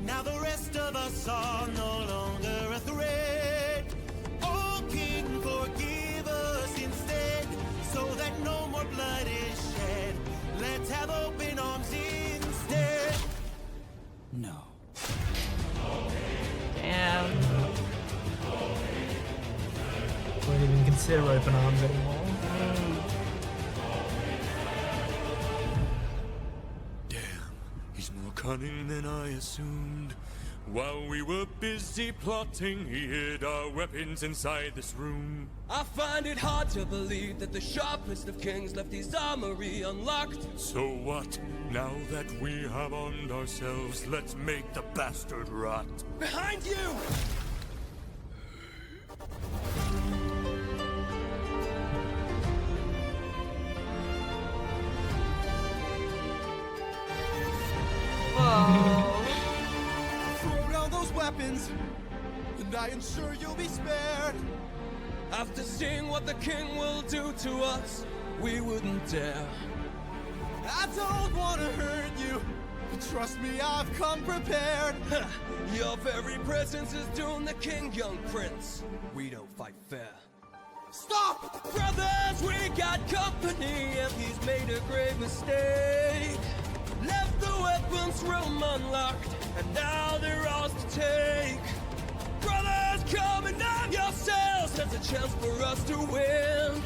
[SPEAKER 3] Now the rest of us are no longer a threat. Oh king, forgive us instead, so that no more blood is shed. Let's have open arms instead.
[SPEAKER 5] No.
[SPEAKER 2] Damn.
[SPEAKER 1] Won't even consider open arms anymore.
[SPEAKER 6] Damn, he's more cunning than I assumed. While we were busy plotting, he hid our weapons inside this room.
[SPEAKER 10] I find it hard to believe that the sharpest of kings left his armory unlocked.
[SPEAKER 6] So what? Now that we have armed ourselves, let's make the bastard rot.
[SPEAKER 10] Behind you!
[SPEAKER 2] Whoa.
[SPEAKER 5] Throw down those weapons, and I ensure you'll be spared.
[SPEAKER 10] After seeing what the king will do to us, we wouldn't dare.
[SPEAKER 5] I don't want to hurt you, but trust me, I've come prepared.
[SPEAKER 10] Your very presence is doomed the king, young prince. We don't fight fair.
[SPEAKER 5] Stop!
[SPEAKER 10] Brothers, we got company, and he's made a grave mistake. Left the weapons room unlocked, and now they're ours to take. Brothers, come and arm yourselves. There's a chance for us to win.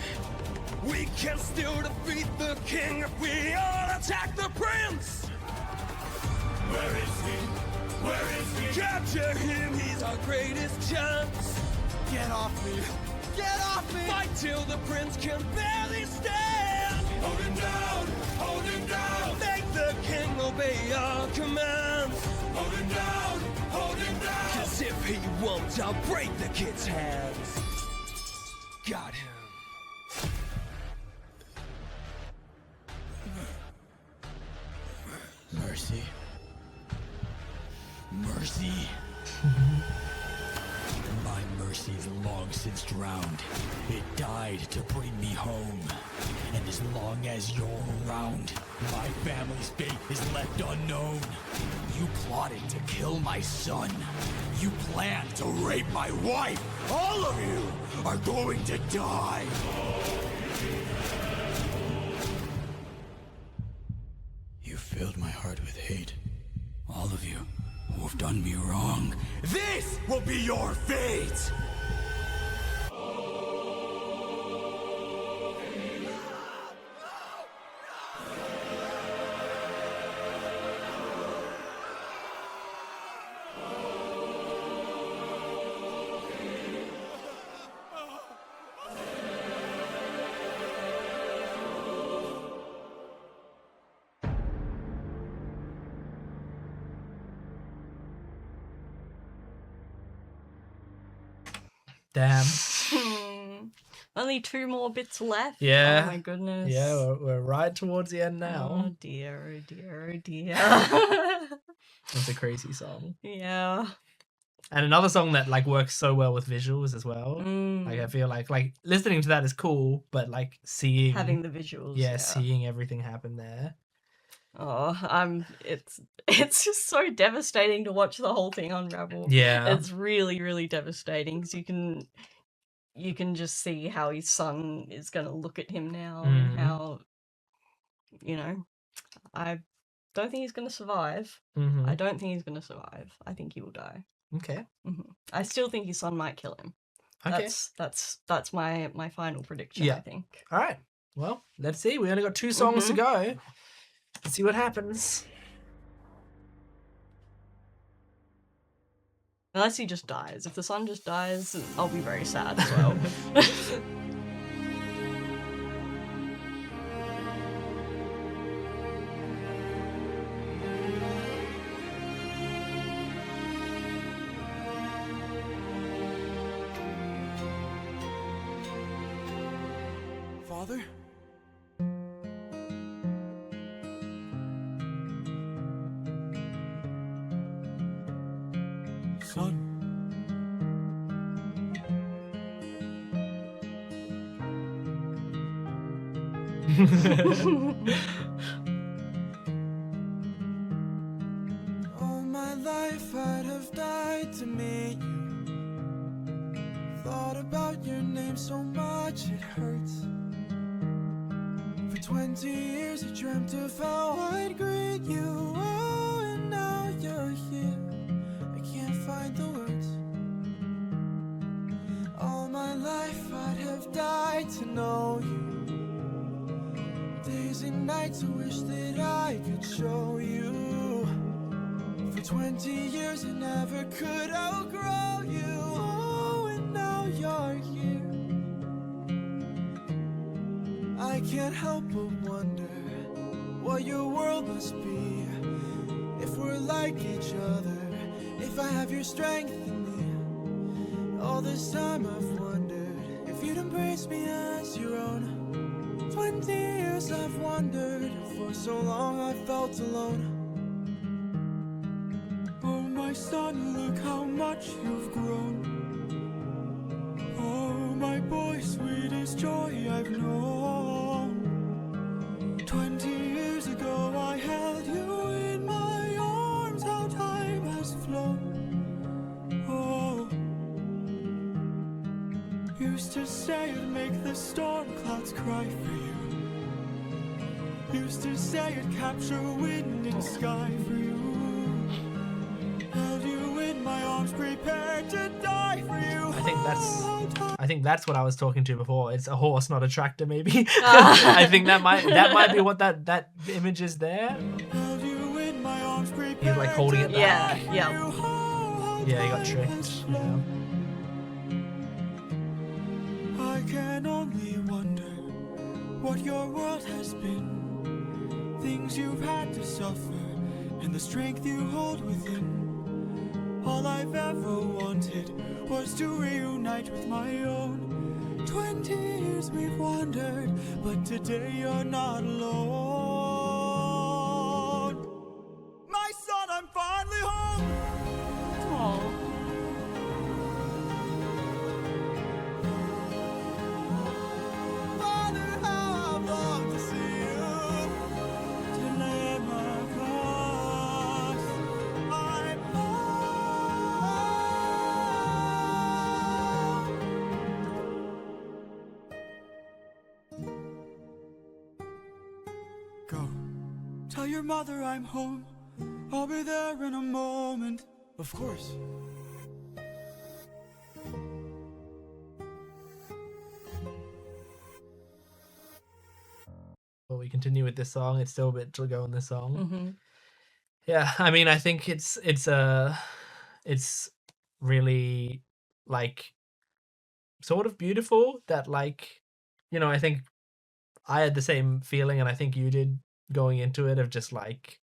[SPEAKER 10] We can still defeat the king if we all attack the prince.
[SPEAKER 6] Where is he? Where is he?
[SPEAKER 10] Capture him, he's our greatest chance.
[SPEAKER 5] Get off me! Get off me!
[SPEAKER 10] Fight till the prince can barely stand.
[SPEAKER 6] Hold him down! Hold him down!
[SPEAKER 10] Make the king obey our commands.
[SPEAKER 6] Hold him down! Hold him down!
[SPEAKER 10] Cause if he won't, I'll break the kid's hands. Got him.
[SPEAKER 5] Mercy. Mercy. My mercy's long since drowned. It died to bring me home. And as long as you're around, my family's fate is left unknown. You plotted to kill my son. You planned to rape my wife. All of you are going to die. You filled my heart with hate. All of you who have done me wrong. This will be your fate!
[SPEAKER 1] Damn.
[SPEAKER 2] Only 2 more bits left.
[SPEAKER 1] Yeah.
[SPEAKER 2] Oh my goodness.
[SPEAKER 1] Yeah, we're right towards the end now.
[SPEAKER 2] Oh dear, oh dear, oh dear.
[SPEAKER 1] It's a crazy song.
[SPEAKER 2] Yeah.
[SPEAKER 1] And another song that like works so well with visuals as well.
[SPEAKER 2] Mm.
[SPEAKER 1] Like I feel like listening to that is cool, but like seeing
[SPEAKER 2] Having the visuals.
[SPEAKER 1] yeah, seeing everything happen there.
[SPEAKER 2] Oh, it's just so devastating to watch the whole thing unravel.
[SPEAKER 1] Yeah.
[SPEAKER 2] It's really, really devastating because you can just see how his son is going to look at him now and how, you know, I don't think he's going to survive.
[SPEAKER 1] Mm-hmm.
[SPEAKER 2] I don't think he's going to survive. I think he will die.
[SPEAKER 1] Okay.
[SPEAKER 2] I still think his son might kill him.
[SPEAKER 1] Okay.
[SPEAKER 2] That's my final prediction,
[SPEAKER 1] Yeah.
[SPEAKER 2] I think.
[SPEAKER 1] All right. Well, let's see. We only got 2 songs to go. Let's see what happens.
[SPEAKER 2] Unless he just dies. If the son just dies, I'll be very sad as well.
[SPEAKER 5] Father? Son? All my life I'd have died to meet you. Thought about your name so much it hurts. For 20 years I dreamt of how I'd greet you. Oh, and now you're here. I can't find the words. All my life I'd have died to know you. Days and nights I wish that I could show you. For
[SPEAKER 3] 20 years I never could outgrow you. Oh, and now you're here. I can't help but wonder what your world must be. If we're like each other, if I have your strength in me. All this time I've wondered if you'd embrace me as your own. 20 years I've wondered, for so long I felt alone. Oh my son, look how much you've grown. Oh my boy, sweetest joy I've known. 20 years ago I held you in my arms, how time has flown. Oh, used to say I'd make the storm clouds cry for you. Used to say I'd capture wind and sky for you. Held you in my arms, prepared to die for you.
[SPEAKER 1] I think that's what I was talking to before. It's a horse, not a tractor, maybe. I think that might be what that image is there.
[SPEAKER 3] Held you in my arms,
[SPEAKER 1] He's like holding it back.
[SPEAKER 2] Yeah.
[SPEAKER 1] Yeah, he got tricked. Yeah.
[SPEAKER 3] I can only wonder what your world has been. Things you've had to suffer, and the strength you hold within. All I've ever wanted was to reunite with my own. 20 years we've wandered, but today you're not alone. My son, I'm finally home.
[SPEAKER 2] Aw.
[SPEAKER 3] Father, how I've longed to see you. Telemachus, I'm home. Go, tell your mother I'm home. I'll be there in a moment. Of course.
[SPEAKER 1] Well, we continue with this song. It's still a bit to go in this song.
[SPEAKER 2] Mm-hmm.
[SPEAKER 1] Yeah, I mean, I think it's really like sort of beautiful that like, you know, I think I had the same feeling, and I think you did going into it, of just like,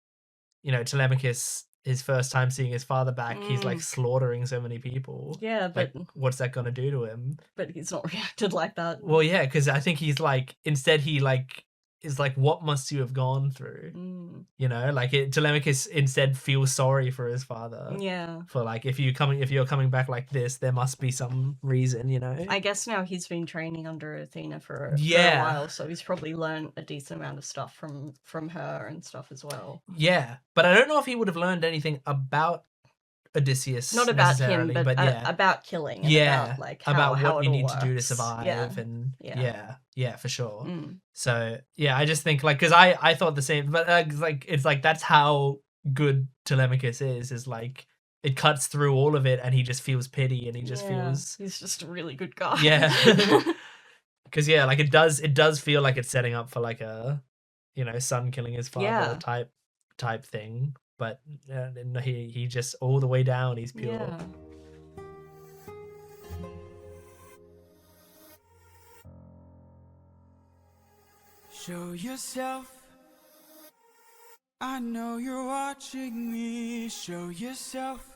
[SPEAKER 1] you know, Telemachus, his first time seeing his father back, he's like slaughtering so many people.
[SPEAKER 2] Yeah, but
[SPEAKER 1] Like, what's that gonna do to him?
[SPEAKER 2] but he's not reacted like that.
[SPEAKER 1] Well, yeah, because I think he's like, instead he like is like, what must you have gone through?
[SPEAKER 2] Mm.
[SPEAKER 1] You know, like Telemachus instead feels sorry for his father.
[SPEAKER 2] Yeah.
[SPEAKER 1] For like, if you're coming back like this, there must be some reason, you know.
[SPEAKER 2] I guess now he's been training under Athena for a while, so he's probably learned a decent amount of stuff from her and stuff as well.
[SPEAKER 1] Yeah, but I don't know if he would have learned anything about Odysseus.
[SPEAKER 2] Not about him,
[SPEAKER 1] necessarily,
[SPEAKER 2] but
[SPEAKER 1] yeah.
[SPEAKER 2] about killing. And
[SPEAKER 1] Yeah,
[SPEAKER 2] about, like,
[SPEAKER 1] about
[SPEAKER 2] how
[SPEAKER 1] what
[SPEAKER 2] it
[SPEAKER 1] you
[SPEAKER 2] all
[SPEAKER 1] need to do to
[SPEAKER 2] works.
[SPEAKER 1] survive,
[SPEAKER 2] Yeah.
[SPEAKER 1] and
[SPEAKER 2] Yeah.
[SPEAKER 1] yeah, for sure.
[SPEAKER 2] Mm.
[SPEAKER 1] So yeah, I just think like, because I thought the same, but it's like that's how good Telemachus is like, it cuts through all of it, and he just feels pity, and he just feels,
[SPEAKER 2] he's just a really good guy.
[SPEAKER 1] yeah, because yeah, like it does feel like it's setting up for like a, you know, son killing his father type thing, but he just all the way down, he's pure.
[SPEAKER 2] Yeah.
[SPEAKER 3] Show yourself. I know you're watching me. Show yourself.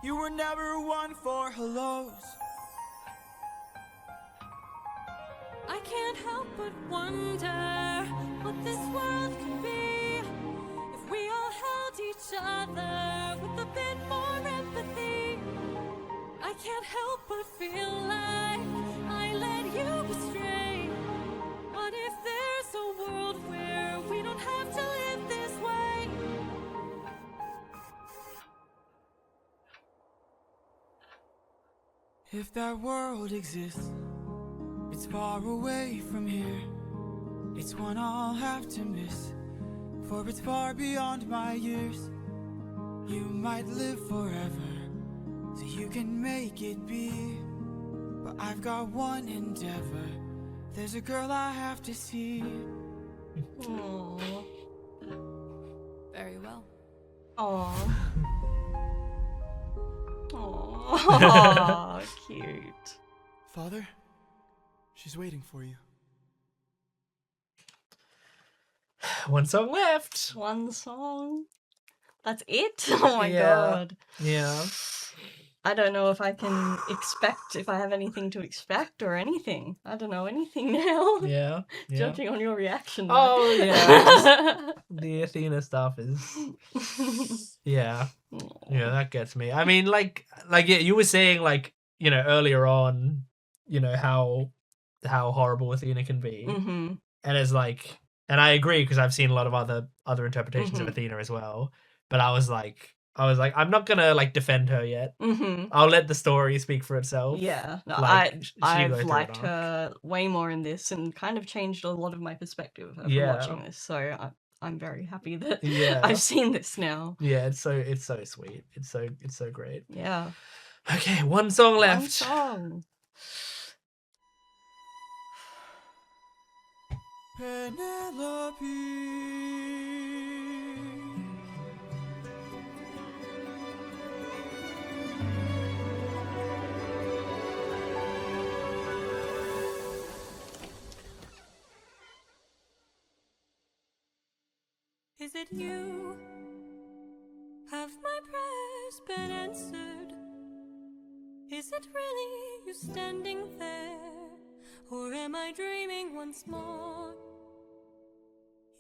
[SPEAKER 3] You were never one for hellos.
[SPEAKER 7] I can't help but wonder what this world could be if we all held each other with a bit more empathy. I can't help but feel like I led you astray. What if there's a world where we don't have to live this way?
[SPEAKER 3] If that world exists, it's far away from here. It's one I'll have to miss, for it's far beyond my years. You might live forever, so you can make it be. But I've got one endeavor
[SPEAKER 5] There's a girl I have to see.
[SPEAKER 2] Aww.
[SPEAKER 8] Very well.
[SPEAKER 2] Aww. Aww. Cute.
[SPEAKER 5] Father, she's waiting for you.
[SPEAKER 1] One song left.
[SPEAKER 2] One song. That's it? Oh my
[SPEAKER 1] Yeah.
[SPEAKER 2] god.
[SPEAKER 1] Yeah.
[SPEAKER 2] I don't know if I can expect, if I have anything to expect or anything. I don't know anything now.
[SPEAKER 1] Yeah. Yeah.
[SPEAKER 2] Judging on your reaction.
[SPEAKER 1] Oh yeah. The Athena stuff is. Yeah. Yeah, that gets me. I mean, like yeah, you were saying earlier on, how horrible Athena can be,
[SPEAKER 2] Mm-hmm.
[SPEAKER 1] and it's like, and I agree because I've seen a lot of other interpretations of
[SPEAKER 2] Mhm.
[SPEAKER 1] Athena as well. But I was like, I'm not gonna defend her yet.
[SPEAKER 2] Mm-hmm.
[SPEAKER 1] I'll let the story speak for itself.
[SPEAKER 2] Yeah. No,
[SPEAKER 1] Like, she go
[SPEAKER 2] I've
[SPEAKER 1] through an
[SPEAKER 2] liked
[SPEAKER 1] arc.
[SPEAKER 2] her way more in this and kind of changed a lot of my perspective of her from
[SPEAKER 1] Yeah.
[SPEAKER 2] watching this. So I'm very happy that
[SPEAKER 1] Yeah.
[SPEAKER 2] I've seen this now.
[SPEAKER 1] Yeah, it's so sweet. It's so great.
[SPEAKER 2] Yeah.
[SPEAKER 1] Okay, one song left.
[SPEAKER 2] One song.
[SPEAKER 5] Penelope.
[SPEAKER 7] Is it you? Have my prayers been answered? Is it really you standing there? Or am I dreaming once more?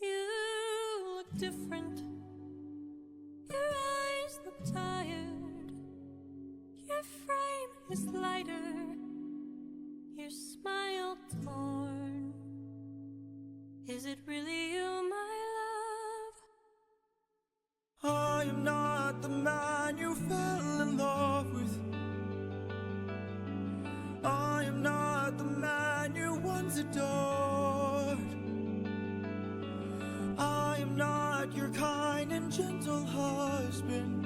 [SPEAKER 7] You look different. Your eyes look tired. Your frame is lighter. Your smile torn. Is it really you, my
[SPEAKER 5] I am not the man you fell in love with. I am not the man you once adored. I am not your kind and gentle husband.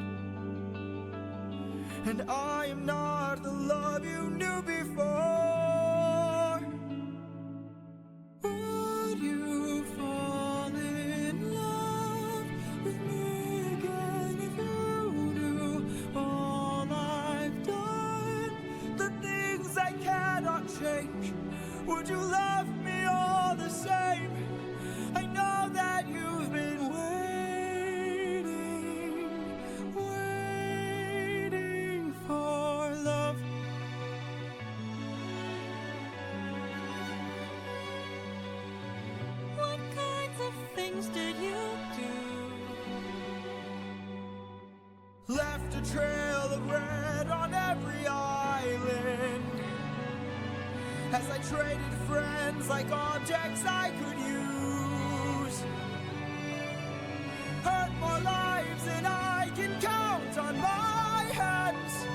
[SPEAKER 5] And I am not the love you knew before. Would you fall in love with me again if you knew all I've done? The things I cannot change. Would you love me all the same? I know that you've been waiting for love.
[SPEAKER 7] What kinds of things did you do?
[SPEAKER 5] Left a trail of red on every island. As I traded friends like objects I could use. Hurt more lives than I can count on my hands.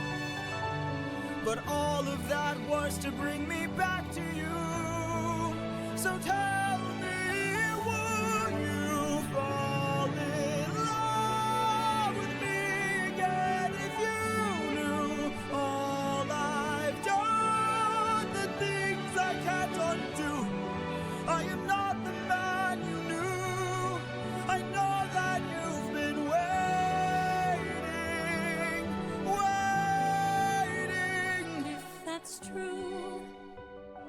[SPEAKER 5] But all of that was to bring me back to you. So tell me, would you fall in love with me again if you knew all I've done? The things I can't undo. I am not the man you knew. I know that you've been waiting.
[SPEAKER 7] If that's true,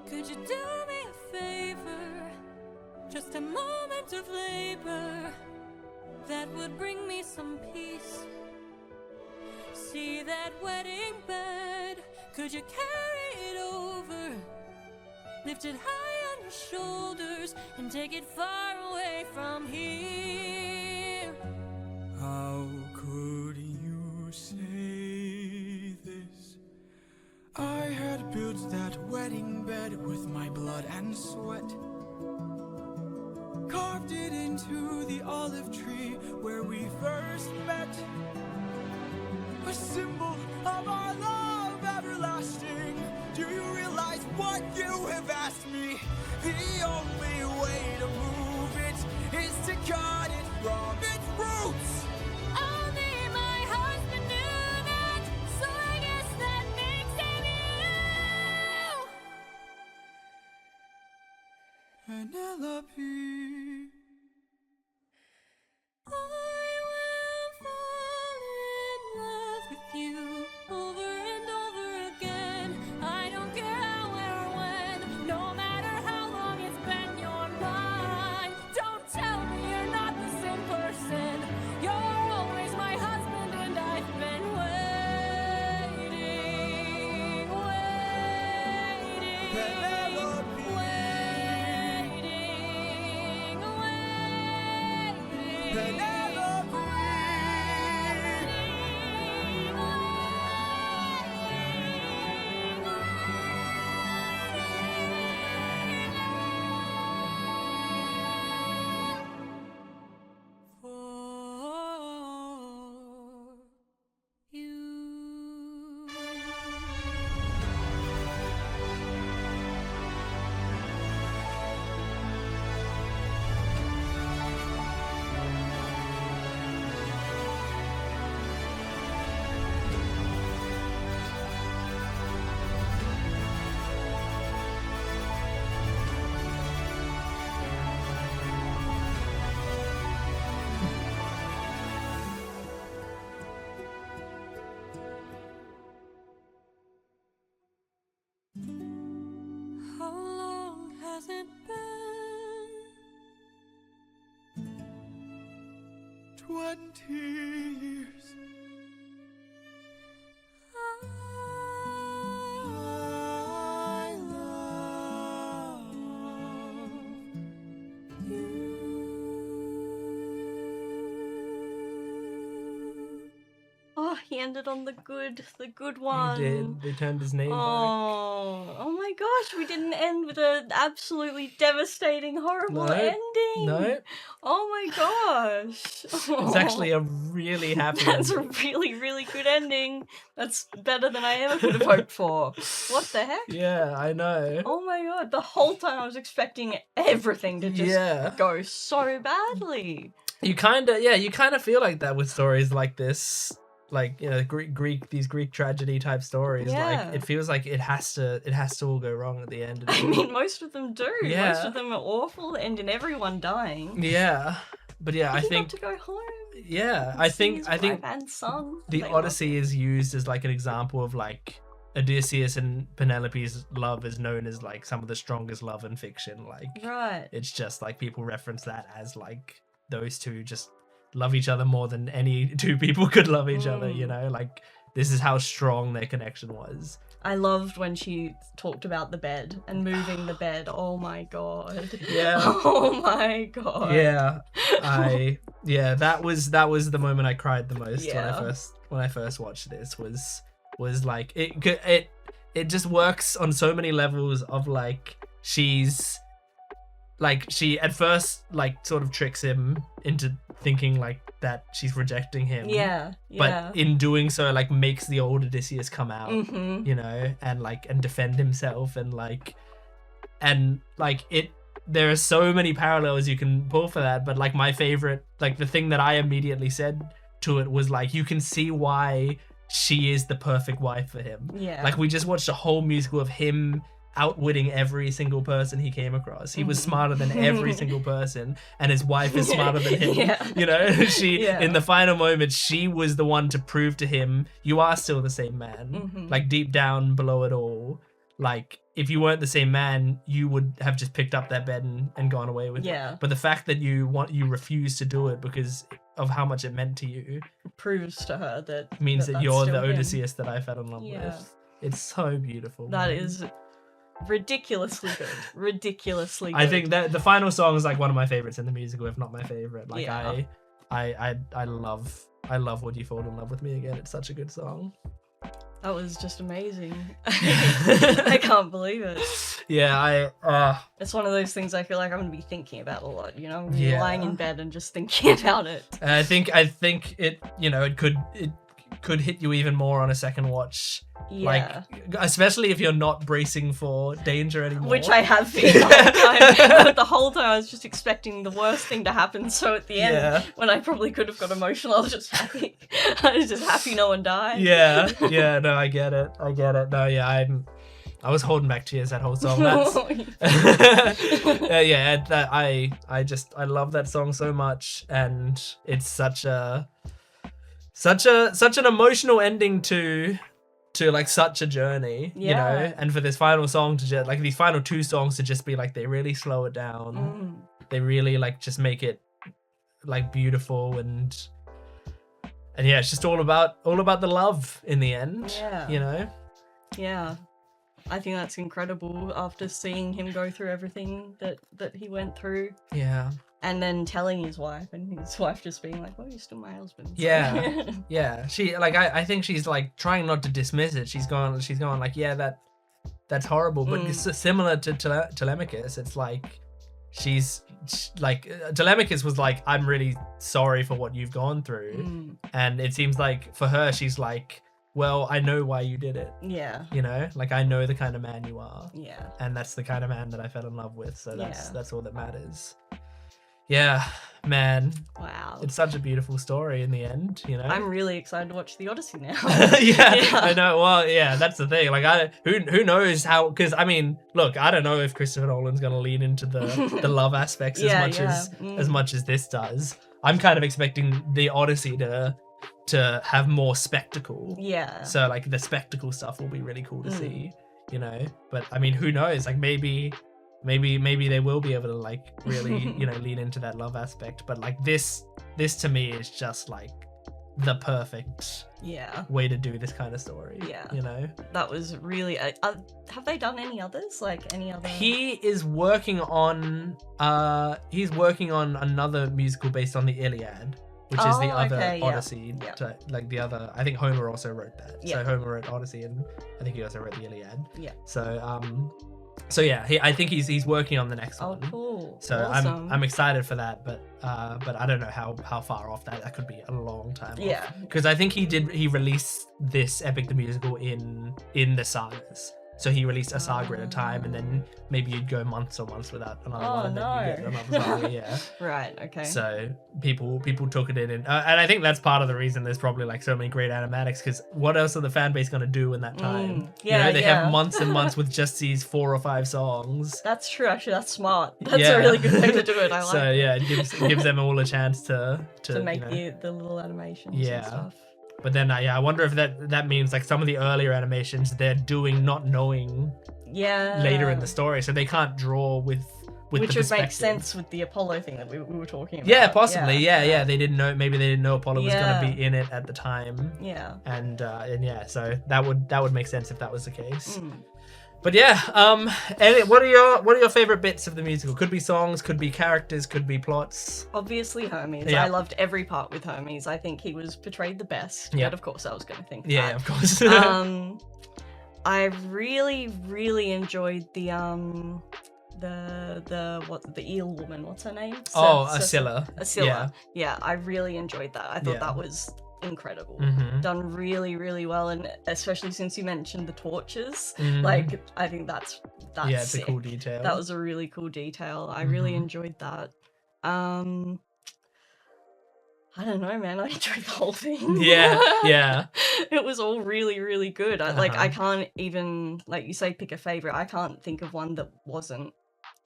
[SPEAKER 7] could you do me a favor? Just a moment of labor that would bring me some peace. See that wedding bed? Could you carry it over? Lift it high on your shoulders and take it far away from here.
[SPEAKER 5] How could you say this? I had built that wedding bed with my blood and sweat. Carved it into the olive tree where we first met. A symbol of our love everlasting. Do you realize what you have asked me? The only way to move it is to cut it from its roots.
[SPEAKER 7] Only my husband knew that, so I guess that makes him you. How long has it been?
[SPEAKER 5] 20 years. I love
[SPEAKER 2] Oh, he ended on the good one.
[SPEAKER 1] He did. They turned his name back.
[SPEAKER 2] Oh my gosh, we didn't end with an absolutely devastating, horrible
[SPEAKER 1] No,
[SPEAKER 2] ending.
[SPEAKER 1] no.
[SPEAKER 2] Oh my gosh.
[SPEAKER 1] It's actually a really happy
[SPEAKER 2] That's a
[SPEAKER 1] ending.
[SPEAKER 2] really, really good ending. That's better than I ever could have hoped for. What the heck?
[SPEAKER 1] Yeah, I know.
[SPEAKER 2] Oh my god, the whole time I was expecting everything to just
[SPEAKER 1] Yeah.
[SPEAKER 2] go so badly.
[SPEAKER 1] You kind of feel like that with stories like this, like, you know, these Greek tragedy type stories.
[SPEAKER 2] Yeah.
[SPEAKER 1] Like, it feels like it has to all go wrong at the end.
[SPEAKER 2] I mean, most of them do.
[SPEAKER 1] Yeah.
[SPEAKER 2] Most of them are awful, and in everyone dying.
[SPEAKER 1] Yeah, but yeah,
[SPEAKER 2] But
[SPEAKER 1] I
[SPEAKER 2] he
[SPEAKER 1] think
[SPEAKER 2] got to go home.
[SPEAKER 1] yeah,
[SPEAKER 2] and
[SPEAKER 1] I
[SPEAKER 2] see
[SPEAKER 1] think
[SPEAKER 2] his wife and son.
[SPEAKER 1] the
[SPEAKER 2] They love
[SPEAKER 1] Odyssey is used as like an example of like Odysseus and Penelope's love is known as like some of the strongest love in fiction. Like,
[SPEAKER 2] Right.
[SPEAKER 1] it's just like people reference that as like those two just love each other more than any two people could love each other, you know? Like, this is how strong their connection was.
[SPEAKER 2] I loved when she talked about the bed and moving the bed. Oh my god.
[SPEAKER 1] Yeah.
[SPEAKER 2] Oh my god.
[SPEAKER 1] Yeah. That was the moment I cried the most
[SPEAKER 2] Yeah.
[SPEAKER 1] when I first watched this was like it just works on so many levels of like she at first like sort of tricks him into thinking like that she's rejecting him.
[SPEAKER 2] Yeah. Yeah.
[SPEAKER 1] But in doing so, like, makes the old Odysseus come out,
[SPEAKER 2] Mhm.
[SPEAKER 1] you know, and defend himself and it. There are so many parallels you can pull for that, but like my favorite, like the thing that I immediately said to it was like, you can see why she is the perfect wife for him.
[SPEAKER 2] Yeah.
[SPEAKER 1] Like, we just watched a whole musical of him outwitting every single person he came across. He was smarter than every single person, and his wife is smarter than him.
[SPEAKER 2] Yeah.
[SPEAKER 1] You know,
[SPEAKER 2] Yeah.
[SPEAKER 1] in the final moment, she was the one to prove to him, you are still the same man.
[SPEAKER 2] Mhm.
[SPEAKER 1] Like, deep down below it all, like, if you weren't the same man, you would have just picked up that bed and gone away with
[SPEAKER 2] Yeah.
[SPEAKER 1] it. But the fact that you refuse to do it because of how much it meant to you
[SPEAKER 2] Proves to her that
[SPEAKER 1] means that
[SPEAKER 2] that's
[SPEAKER 1] you're the
[SPEAKER 2] still him.
[SPEAKER 1] Odysseus that I fell in love
[SPEAKER 2] Yeah.
[SPEAKER 1] with. It's so beautiful.
[SPEAKER 2] That
[SPEAKER 1] man.
[SPEAKER 2] is ridiculously good. Ridiculously good.
[SPEAKER 1] I think that the final song is like one of my favorites in the musical, if not my favorite. Like,
[SPEAKER 2] Yeah.
[SPEAKER 1] I love Would You Fall in Love with Me Again. It's such a good song.
[SPEAKER 2] that was just amazing. I can't believe it.
[SPEAKER 1] Yeah,
[SPEAKER 2] It's one of those things I feel like I'm gonna be thinking about a lot, you know? I'm gonna be
[SPEAKER 1] Yeah.
[SPEAKER 2] lying in bed and just thinking about it.
[SPEAKER 1] I think it, you know, it could hit you even more on a second watch.
[SPEAKER 2] Yeah.
[SPEAKER 1] Like, especially if you're not bracing for danger anymore.
[SPEAKER 2] Which I have been the whole time. But the whole time I was just expecting the worst thing to happen. So at the end,
[SPEAKER 1] Yeah.
[SPEAKER 2] when I probably could have got emotional, I was just happy. I was just happy no one died.
[SPEAKER 1] Yeah, no, I get it. No, yeah, I was holding back tears that whole song. That's I love that song so much, and it's such an emotional ending to like such a journey, you know.
[SPEAKER 2] Yeah.
[SPEAKER 1] And for this final song to just like these final two songs to just be like, they really slow it down. They really like just make it like beautiful, and yeah, it's just all about the love in the end.
[SPEAKER 2] Yeah.
[SPEAKER 1] You know.
[SPEAKER 2] Yeah. I think that's incredible after seeing him go through everything that he went through.
[SPEAKER 1] Yeah.
[SPEAKER 2] and then telling his wife, and his wife just being like, "Oh, you're still my husband." So-
[SPEAKER 1] Yeah. Yeah, she like I think she's like trying not to dismiss it. She's going like, yeah, that's horrible, but it's similar to Telemachus. It's like she's like Telemachus was like, I'm really sorry for what you've gone through, and it seems like for her she's like, well, I know why you did it.
[SPEAKER 2] Yeah.
[SPEAKER 1] You know, like I know the kind of man you are.
[SPEAKER 2] Yeah.
[SPEAKER 1] And that's the kind of man that I fell in love with. So
[SPEAKER 2] Yeah.
[SPEAKER 1] that's all that matters. Yeah, man.
[SPEAKER 2] Wow.
[SPEAKER 1] It's such a beautiful story in the end, you know?
[SPEAKER 2] I'm really excited to watch the Odyssey now.
[SPEAKER 1] yeah, I know. Well, yeah, that's the thing. Like, who knows how? Because I mean, look, I don't know if Christopher Nolan's gonna lean into the love aspects as much as this does. I'm kind of expecting the Odyssey to have more spectacle.
[SPEAKER 2] Yeah.
[SPEAKER 1] So like the spectacle stuff will be really cool to see, you know. But I mean, who knows? Like maybe they will be able to like really, you know, lean into that love aspect. But like this to me is just like the perfect way to do this kind of story.
[SPEAKER 2] Yeah.
[SPEAKER 1] You know?
[SPEAKER 2] That was really have they done any others? Like any other
[SPEAKER 1] He is working on another musical based on the Iliad, which is the other Odyssey. Like the other, I think Homer also wrote that. So Homer wrote Odyssey, and I think he also wrote the Iliad. Yeah. So yeah, I think he's working on the next one.
[SPEAKER 2] Oh, cool.
[SPEAKER 1] So
[SPEAKER 2] awesome.
[SPEAKER 1] I'm excited for that, but I don't know how far off that could be a long time.
[SPEAKER 2] Yeah.
[SPEAKER 1] Because I think he released this Epic the Musical in the sagas. So he released a saga at a time, and then maybe you'd go months or months without another one, and then you get another saga. Yeah.
[SPEAKER 2] Right. Okay.
[SPEAKER 1] So people took it in, and I think that's part of the reason there's probably like so many great animatics. Because what else are the fan base gonna do in that time?
[SPEAKER 2] Yeah.
[SPEAKER 1] You know, they have months and months with just these 4 or 5 songs.
[SPEAKER 2] That's true. Actually, that's smart. That's a really good way to do it. I like.
[SPEAKER 1] So yeah, it gives them all a chance to
[SPEAKER 2] make
[SPEAKER 1] you know,
[SPEAKER 2] the little animations.
[SPEAKER 1] Yeah.
[SPEAKER 2] And stuff.
[SPEAKER 1] But then, I wonder if that means like some of the earlier animations they're doing not knowing later in the story, so they can't draw with
[SPEAKER 2] which
[SPEAKER 1] the
[SPEAKER 2] would make
[SPEAKER 1] perspective.
[SPEAKER 2] sense with the Apollo thing that we were talking about.
[SPEAKER 1] Yeah, possibly. Yeah. They didn't know. Maybe they didn't know Apollo was going to be in it at the time.
[SPEAKER 2] Yeah.
[SPEAKER 1] And yeah, so that would make sense if that was the case. But yeah, Elliot, what are your favorite bits of the musical? Could be songs, could be characters, could be plots.
[SPEAKER 2] Obviously Hermes.
[SPEAKER 1] Yeah.
[SPEAKER 2] I loved every part with Hermes. I think he was portrayed the best.
[SPEAKER 1] Yeah.
[SPEAKER 2] But of course I was going to think
[SPEAKER 1] Yeah,
[SPEAKER 2] that.
[SPEAKER 1] of course.
[SPEAKER 2] I really, really enjoyed the eel woman. What's her name?
[SPEAKER 1] Scylla.
[SPEAKER 2] Scylla. Yeah, I really enjoyed that. I thought that was incredible. Done really, really well, and especially since you mentioned the torches, like I think that's
[SPEAKER 1] yeah, it's
[SPEAKER 2] sick.
[SPEAKER 1] a cool detail.
[SPEAKER 2] That was a really cool detail. I really enjoyed that. I don't know, man. I enjoyed the whole thing.
[SPEAKER 1] Yeah.
[SPEAKER 2] It was all really, really good. I can't even, like you say, pick a favorite. I can't think of one that wasn't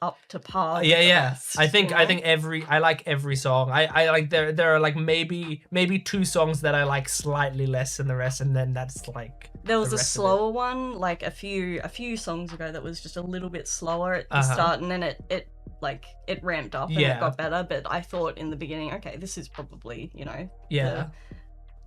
[SPEAKER 2] up to par. With the rest,
[SPEAKER 1] I think
[SPEAKER 2] you know?
[SPEAKER 1] I like every song. I like there are like maybe 2 songs that I like slightly less than the rest, and then that's like
[SPEAKER 2] there was
[SPEAKER 1] the
[SPEAKER 2] a
[SPEAKER 1] rest of
[SPEAKER 2] slower one like a few songs ago that was just a little bit slower at the start, and then it ramped up and it got better. But I thought in the beginning, okay, this is probably, you know,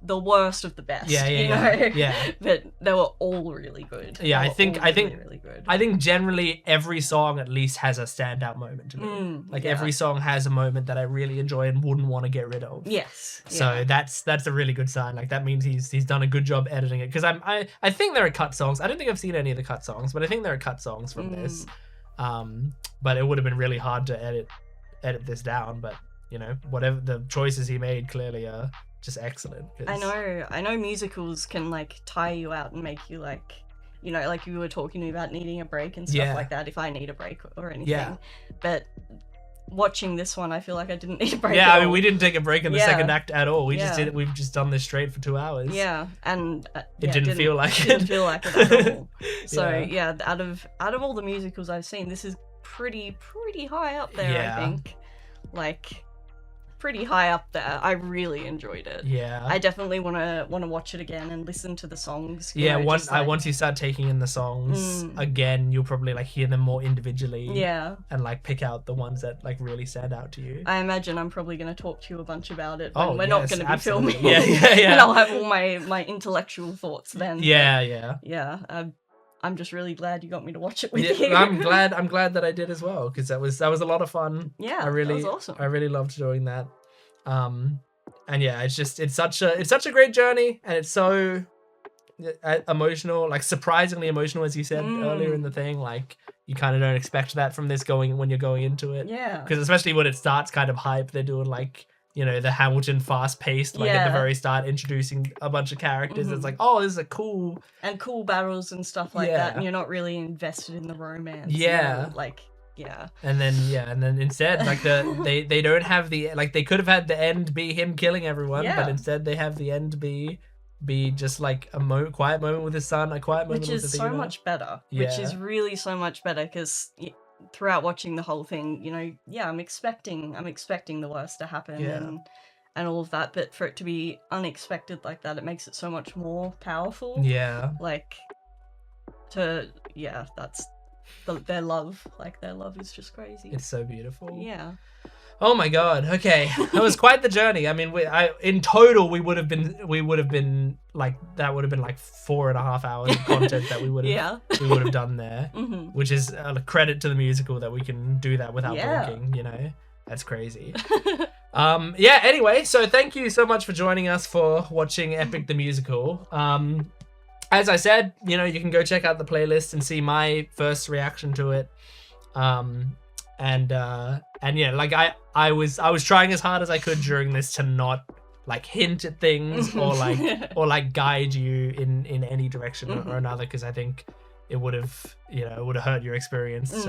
[SPEAKER 2] the worst of the best. Yeah. But they were all really good.
[SPEAKER 1] Yeah, I think
[SPEAKER 2] really good.
[SPEAKER 1] I think generally every song at least has a standout moment to me. Every song has a moment that I really enjoy and wouldn't want to get rid of.
[SPEAKER 2] Yes.
[SPEAKER 1] So that's a really good sign. Like that means he's done a good job editing it. Because I think there are cut songs. I don't think I've seen any of the cut songs, but I think there are cut songs from this. But it would have been really hard to edit this down. But you know, whatever the choices he made clearly are just excellent.
[SPEAKER 2] I know musicals can like tire you out and make you like, you know, like you were talking to me about needing a break and stuff like that if I need a break or anything. But watching this one, I feel like I didn't need a break.
[SPEAKER 1] I mean, we didn't take a break in the second act at all. We just did it. We've just done this straight for 2 hours.
[SPEAKER 2] Yeah, and
[SPEAKER 1] it didn't feel like it.
[SPEAKER 2] Didn't feel like it at all. So out of all the musicals I've seen, this is pretty high up there. I think, like, pretty high up there. I really enjoyed it.
[SPEAKER 1] Yeah,
[SPEAKER 2] I definitely want to watch it again and listen to the songs.
[SPEAKER 1] Once you start taking in the songs again, you'll probably like hear them more individually.
[SPEAKER 2] Yeah,
[SPEAKER 1] and like pick out the ones that like really stand out to you.
[SPEAKER 2] I imagine I'm probably going to talk to you a bunch about it when we're not going to be filming.
[SPEAKER 1] Yeah.
[SPEAKER 2] And I'll have all my intellectual thoughts then.
[SPEAKER 1] Yeah.
[SPEAKER 2] I'm just really glad you got me to watch it with
[SPEAKER 1] Yeah,
[SPEAKER 2] you.
[SPEAKER 1] I'm glad that I did as well, because that was a lot of fun.
[SPEAKER 2] Yeah,
[SPEAKER 1] I really,
[SPEAKER 2] that was awesome.
[SPEAKER 1] I really loved doing that. And yeah, it's such a great journey, and it's so emotional, like surprisingly emotional, as you said earlier in the thing. Like, you kind of don't expect that from this when you're going into it.
[SPEAKER 2] Yeah.
[SPEAKER 1] Because especially when it starts kind of hype, they're doing like, you know, the Hamilton fast paced, like at the very start, introducing a bunch of characters. It's like, oh, this is a cool
[SPEAKER 2] battles and stuff like that, and you're not really invested in the romance.
[SPEAKER 1] Yeah.
[SPEAKER 2] You know, like, yeah.
[SPEAKER 1] And then instead, like they don't have the, like, they could have had the end be him killing everyone, but instead they have the end be just like a quiet moment with his son, a quiet moment
[SPEAKER 2] which
[SPEAKER 1] with
[SPEAKER 2] is
[SPEAKER 1] Athena.
[SPEAKER 2] so much better. Which is really so much better, because throughout watching the whole thing, you know, I'm expecting the worst to happen and all of that, but for it to be unexpected like that, it makes it so much more powerful.
[SPEAKER 1] Yeah.
[SPEAKER 2] Like, that's their love. Like, their love is just crazy.
[SPEAKER 1] It's so beautiful.
[SPEAKER 2] Yeah.
[SPEAKER 1] Oh my god. Okay, that was quite the journey. I mean, in total we would have been like, that would have been like 4.5 hours of content that we would have done there, which is a credit to the musical that we can do that without blinking. You know, that's crazy. Anyway, so thank you so much for joining us for watching Epic the Musical. As I said, you know, you can go check out the playlist and see my first reaction to it. And yeah, like I was trying as hard as I could during this to not like hint at things or like guide you in any direction or another, because I think it would have hurt your experience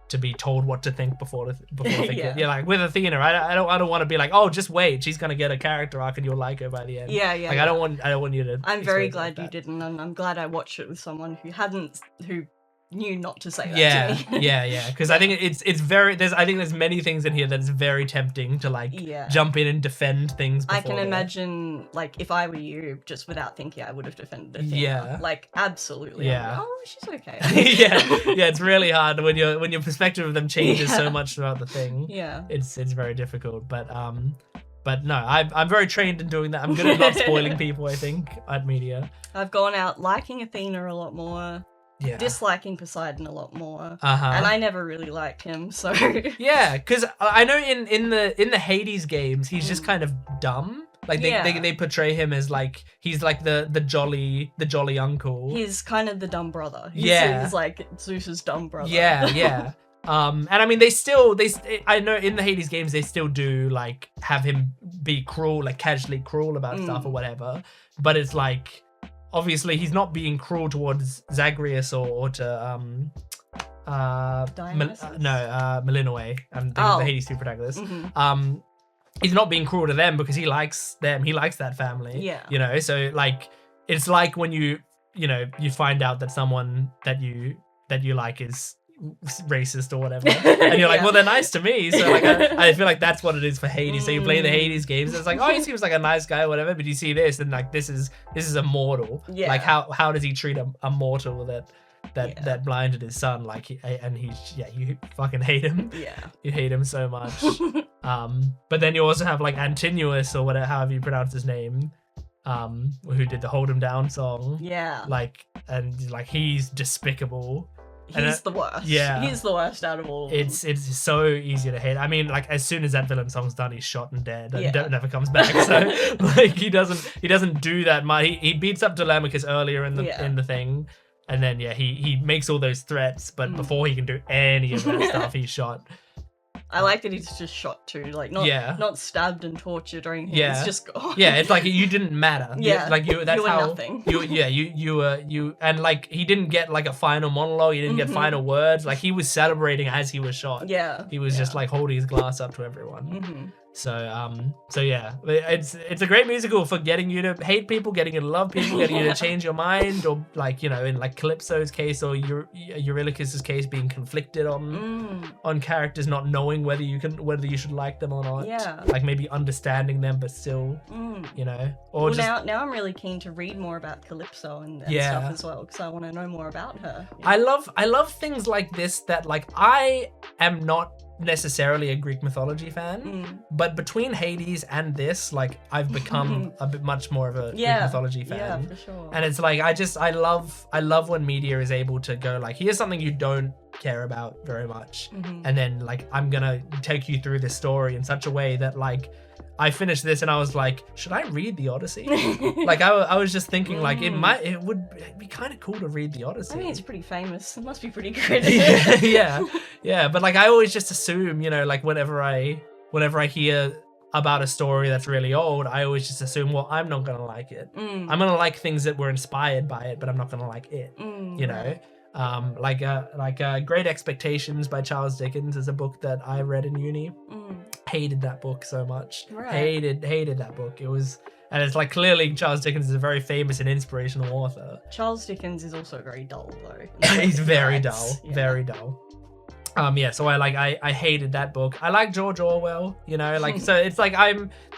[SPEAKER 1] to be told what to think before thinking. Yeah, like with Athena, I don't want to be like, oh, just wait, she's gonna get a character arc and you'll like her by the end.
[SPEAKER 2] Yeah.
[SPEAKER 1] Like, I don't want you to.
[SPEAKER 2] I'm very glad you didn't, and I'm glad I watched it with someone who knew not to say that to me.
[SPEAKER 1] yeah, because I think it's very, I think there's many things in here that is very tempting to like jump in and defend things before.
[SPEAKER 2] I can imagine, like, if I were you, just without thinking, I would have defended Athena.
[SPEAKER 1] Yeah.
[SPEAKER 2] Like, absolutely.
[SPEAKER 1] Yeah.
[SPEAKER 2] Like, oh, she's okay.
[SPEAKER 1] yeah, it's really hard when your perspective of them changes so much throughout the thing.
[SPEAKER 2] Yeah.
[SPEAKER 1] It's very difficult, but no, I'm very trained in doing that. I'm good at not spoiling people, I think, at media.
[SPEAKER 2] I've gone out liking Athena a lot more.
[SPEAKER 1] Yeah.
[SPEAKER 2] Disliking Poseidon a lot more,
[SPEAKER 1] and
[SPEAKER 2] I never really liked him. So
[SPEAKER 1] yeah, because I know in the Hades games he's just kind of dumb. Like they portray him as like he's like the jolly uncle.
[SPEAKER 2] He's kind of the dumb brother. He's like Zeus's dumb brother.
[SPEAKER 1] Yeah. And I mean I know in the Hades games they still do like have him be cruel, like casually cruel about stuff or whatever. But it's like, obviously he's not being cruel towards Zagreus or to Melinoe, the Hades 2 protagonist. He's not being cruel to them because he likes them. He likes that family.
[SPEAKER 2] Yeah.
[SPEAKER 1] You know, so like it's like when you find out that someone that you like is racist or whatever, and you're like, well, they're nice to me, so like I feel like that's what it is for Hades. So you play the Hades games, it's like, oh, he seems like a nice guy or whatever, but you see this and like this is a mortal. Like how does he treat a mortal that blinded his son? Like you fucking hate him. You hate him so much. But then you also have like Antinous or whatever, however you pronounce his name, who did the Hold 'Em Down song. Like, and like he's despicable.
[SPEAKER 2] He's the worst.
[SPEAKER 1] Yeah.
[SPEAKER 2] He's the worst out of all of them.
[SPEAKER 1] It's so easy to hate. I mean, like as soon as that villain song's done, he's shot and dead and never comes back. So like he doesn't do that much. He beats up Telemachus earlier in the thing, and then he makes all those threats, but before he can do any of that stuff, he's shot.
[SPEAKER 2] I like that he's just shot too, like not stabbed and tortured or anything. It's just gone.
[SPEAKER 1] Yeah, it's like you didn't matter. That's
[SPEAKER 2] you were
[SPEAKER 1] how
[SPEAKER 2] nothing.
[SPEAKER 1] You were, and like he didn't get like a final monologue. He didn't get final words. Like he was celebrating as he was shot. He was just like holding his glass up to everyone. So yeah, it's a great musical for getting you to hate people, getting you to love people, getting you to change your mind, or like, you know, in like Calypso's case or Eurylochus's case, being conflicted on characters, not knowing whether you should like them or not. Like maybe understanding them but still, you know. Or
[SPEAKER 2] now I'm really keen to read more about Calypso and stuff as well, because I want to know more about her.
[SPEAKER 1] I love things like this that like I am not necessarily a Greek mythology fan, but between Hades and this, like I've become a bit much more of a Greek mythology fan.
[SPEAKER 2] Yeah, for sure.
[SPEAKER 1] And it's like I love when media is able to go like, here's something you don't care about very much, and then like I'm gonna take you through this story in such a way that like I finished this and I was like, should I read the Odyssey? Like I was just thinking like it would be kind of cool to read the Odyssey.
[SPEAKER 2] I mean, it's pretty famous. It must be pretty good.
[SPEAKER 1] yeah. But like I always just assume, you know, like whenever I hear about a story that's really old, I always just assume, well, I'm not gonna like it. I'm gonna like things that were inspired by it, but I'm not gonna like it. You know. Great Expectations by Charles Dickens is a book that I read in uni. Hated that book so much. Hated that book. And it's like clearly Charles Dickens is a very famous and inspirational author.
[SPEAKER 2] Charles Dickens is also very dull though.
[SPEAKER 1] He's very dull. Yeah. Very dull. So I hated that book. I like George Orwell, you know, like so it's like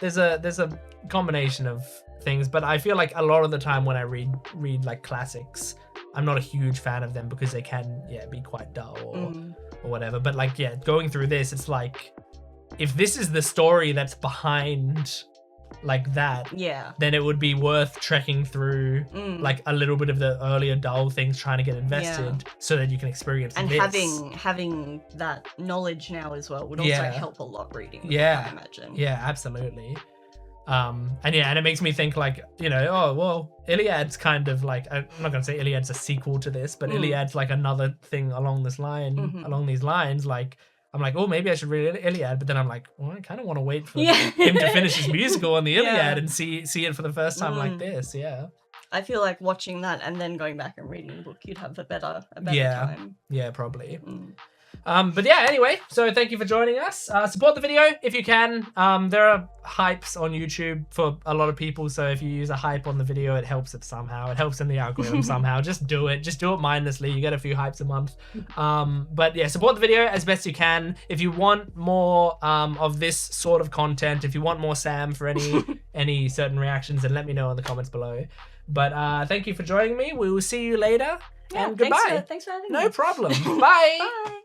[SPEAKER 1] there's a combination of things, but I feel like a lot of the time when I read like classics, I'm not a huge fan of them because they can be quite dull or whatever. But like going through this, it's like if this is the story that's behind like that, then it would be worth trekking through like a little bit of the earlier dull things, trying to get invested so that you can experience
[SPEAKER 2] and
[SPEAKER 1] this.
[SPEAKER 2] having that knowledge now as well would also help a lot reading. I imagine.
[SPEAKER 1] Absolutely. And it makes me think like, you know, oh well, Iliad's kind of like, I'm not gonna say Iliad's a sequel to this, but Iliad's like another thing along these lines. Like I'm like, oh, maybe I should read Iliad, but then I'm like, well, I kind of want to wait for him to finish his musical on the Iliad and see it for the first time like this.
[SPEAKER 2] I feel like watching that and then going back and reading the book, you'd have a better time.
[SPEAKER 1] Yeah, probably. But yeah, anyway, so thank you for joining us. Support the video if you can. There are hypes on YouTube for a lot of people, so if you use a hype on the video, it helps it somehow. It helps in the algorithm somehow. Just do it mindlessly. You get a few hypes a month. But yeah, support the video as best you can. If you want more of this sort of content, if you want more Sam for any certain reactions, then let me know in the comments below. But thank you for joining me. We will see you later. And goodbye.
[SPEAKER 2] Thanks for having me.
[SPEAKER 1] No problem. Bye.
[SPEAKER 2] Bye.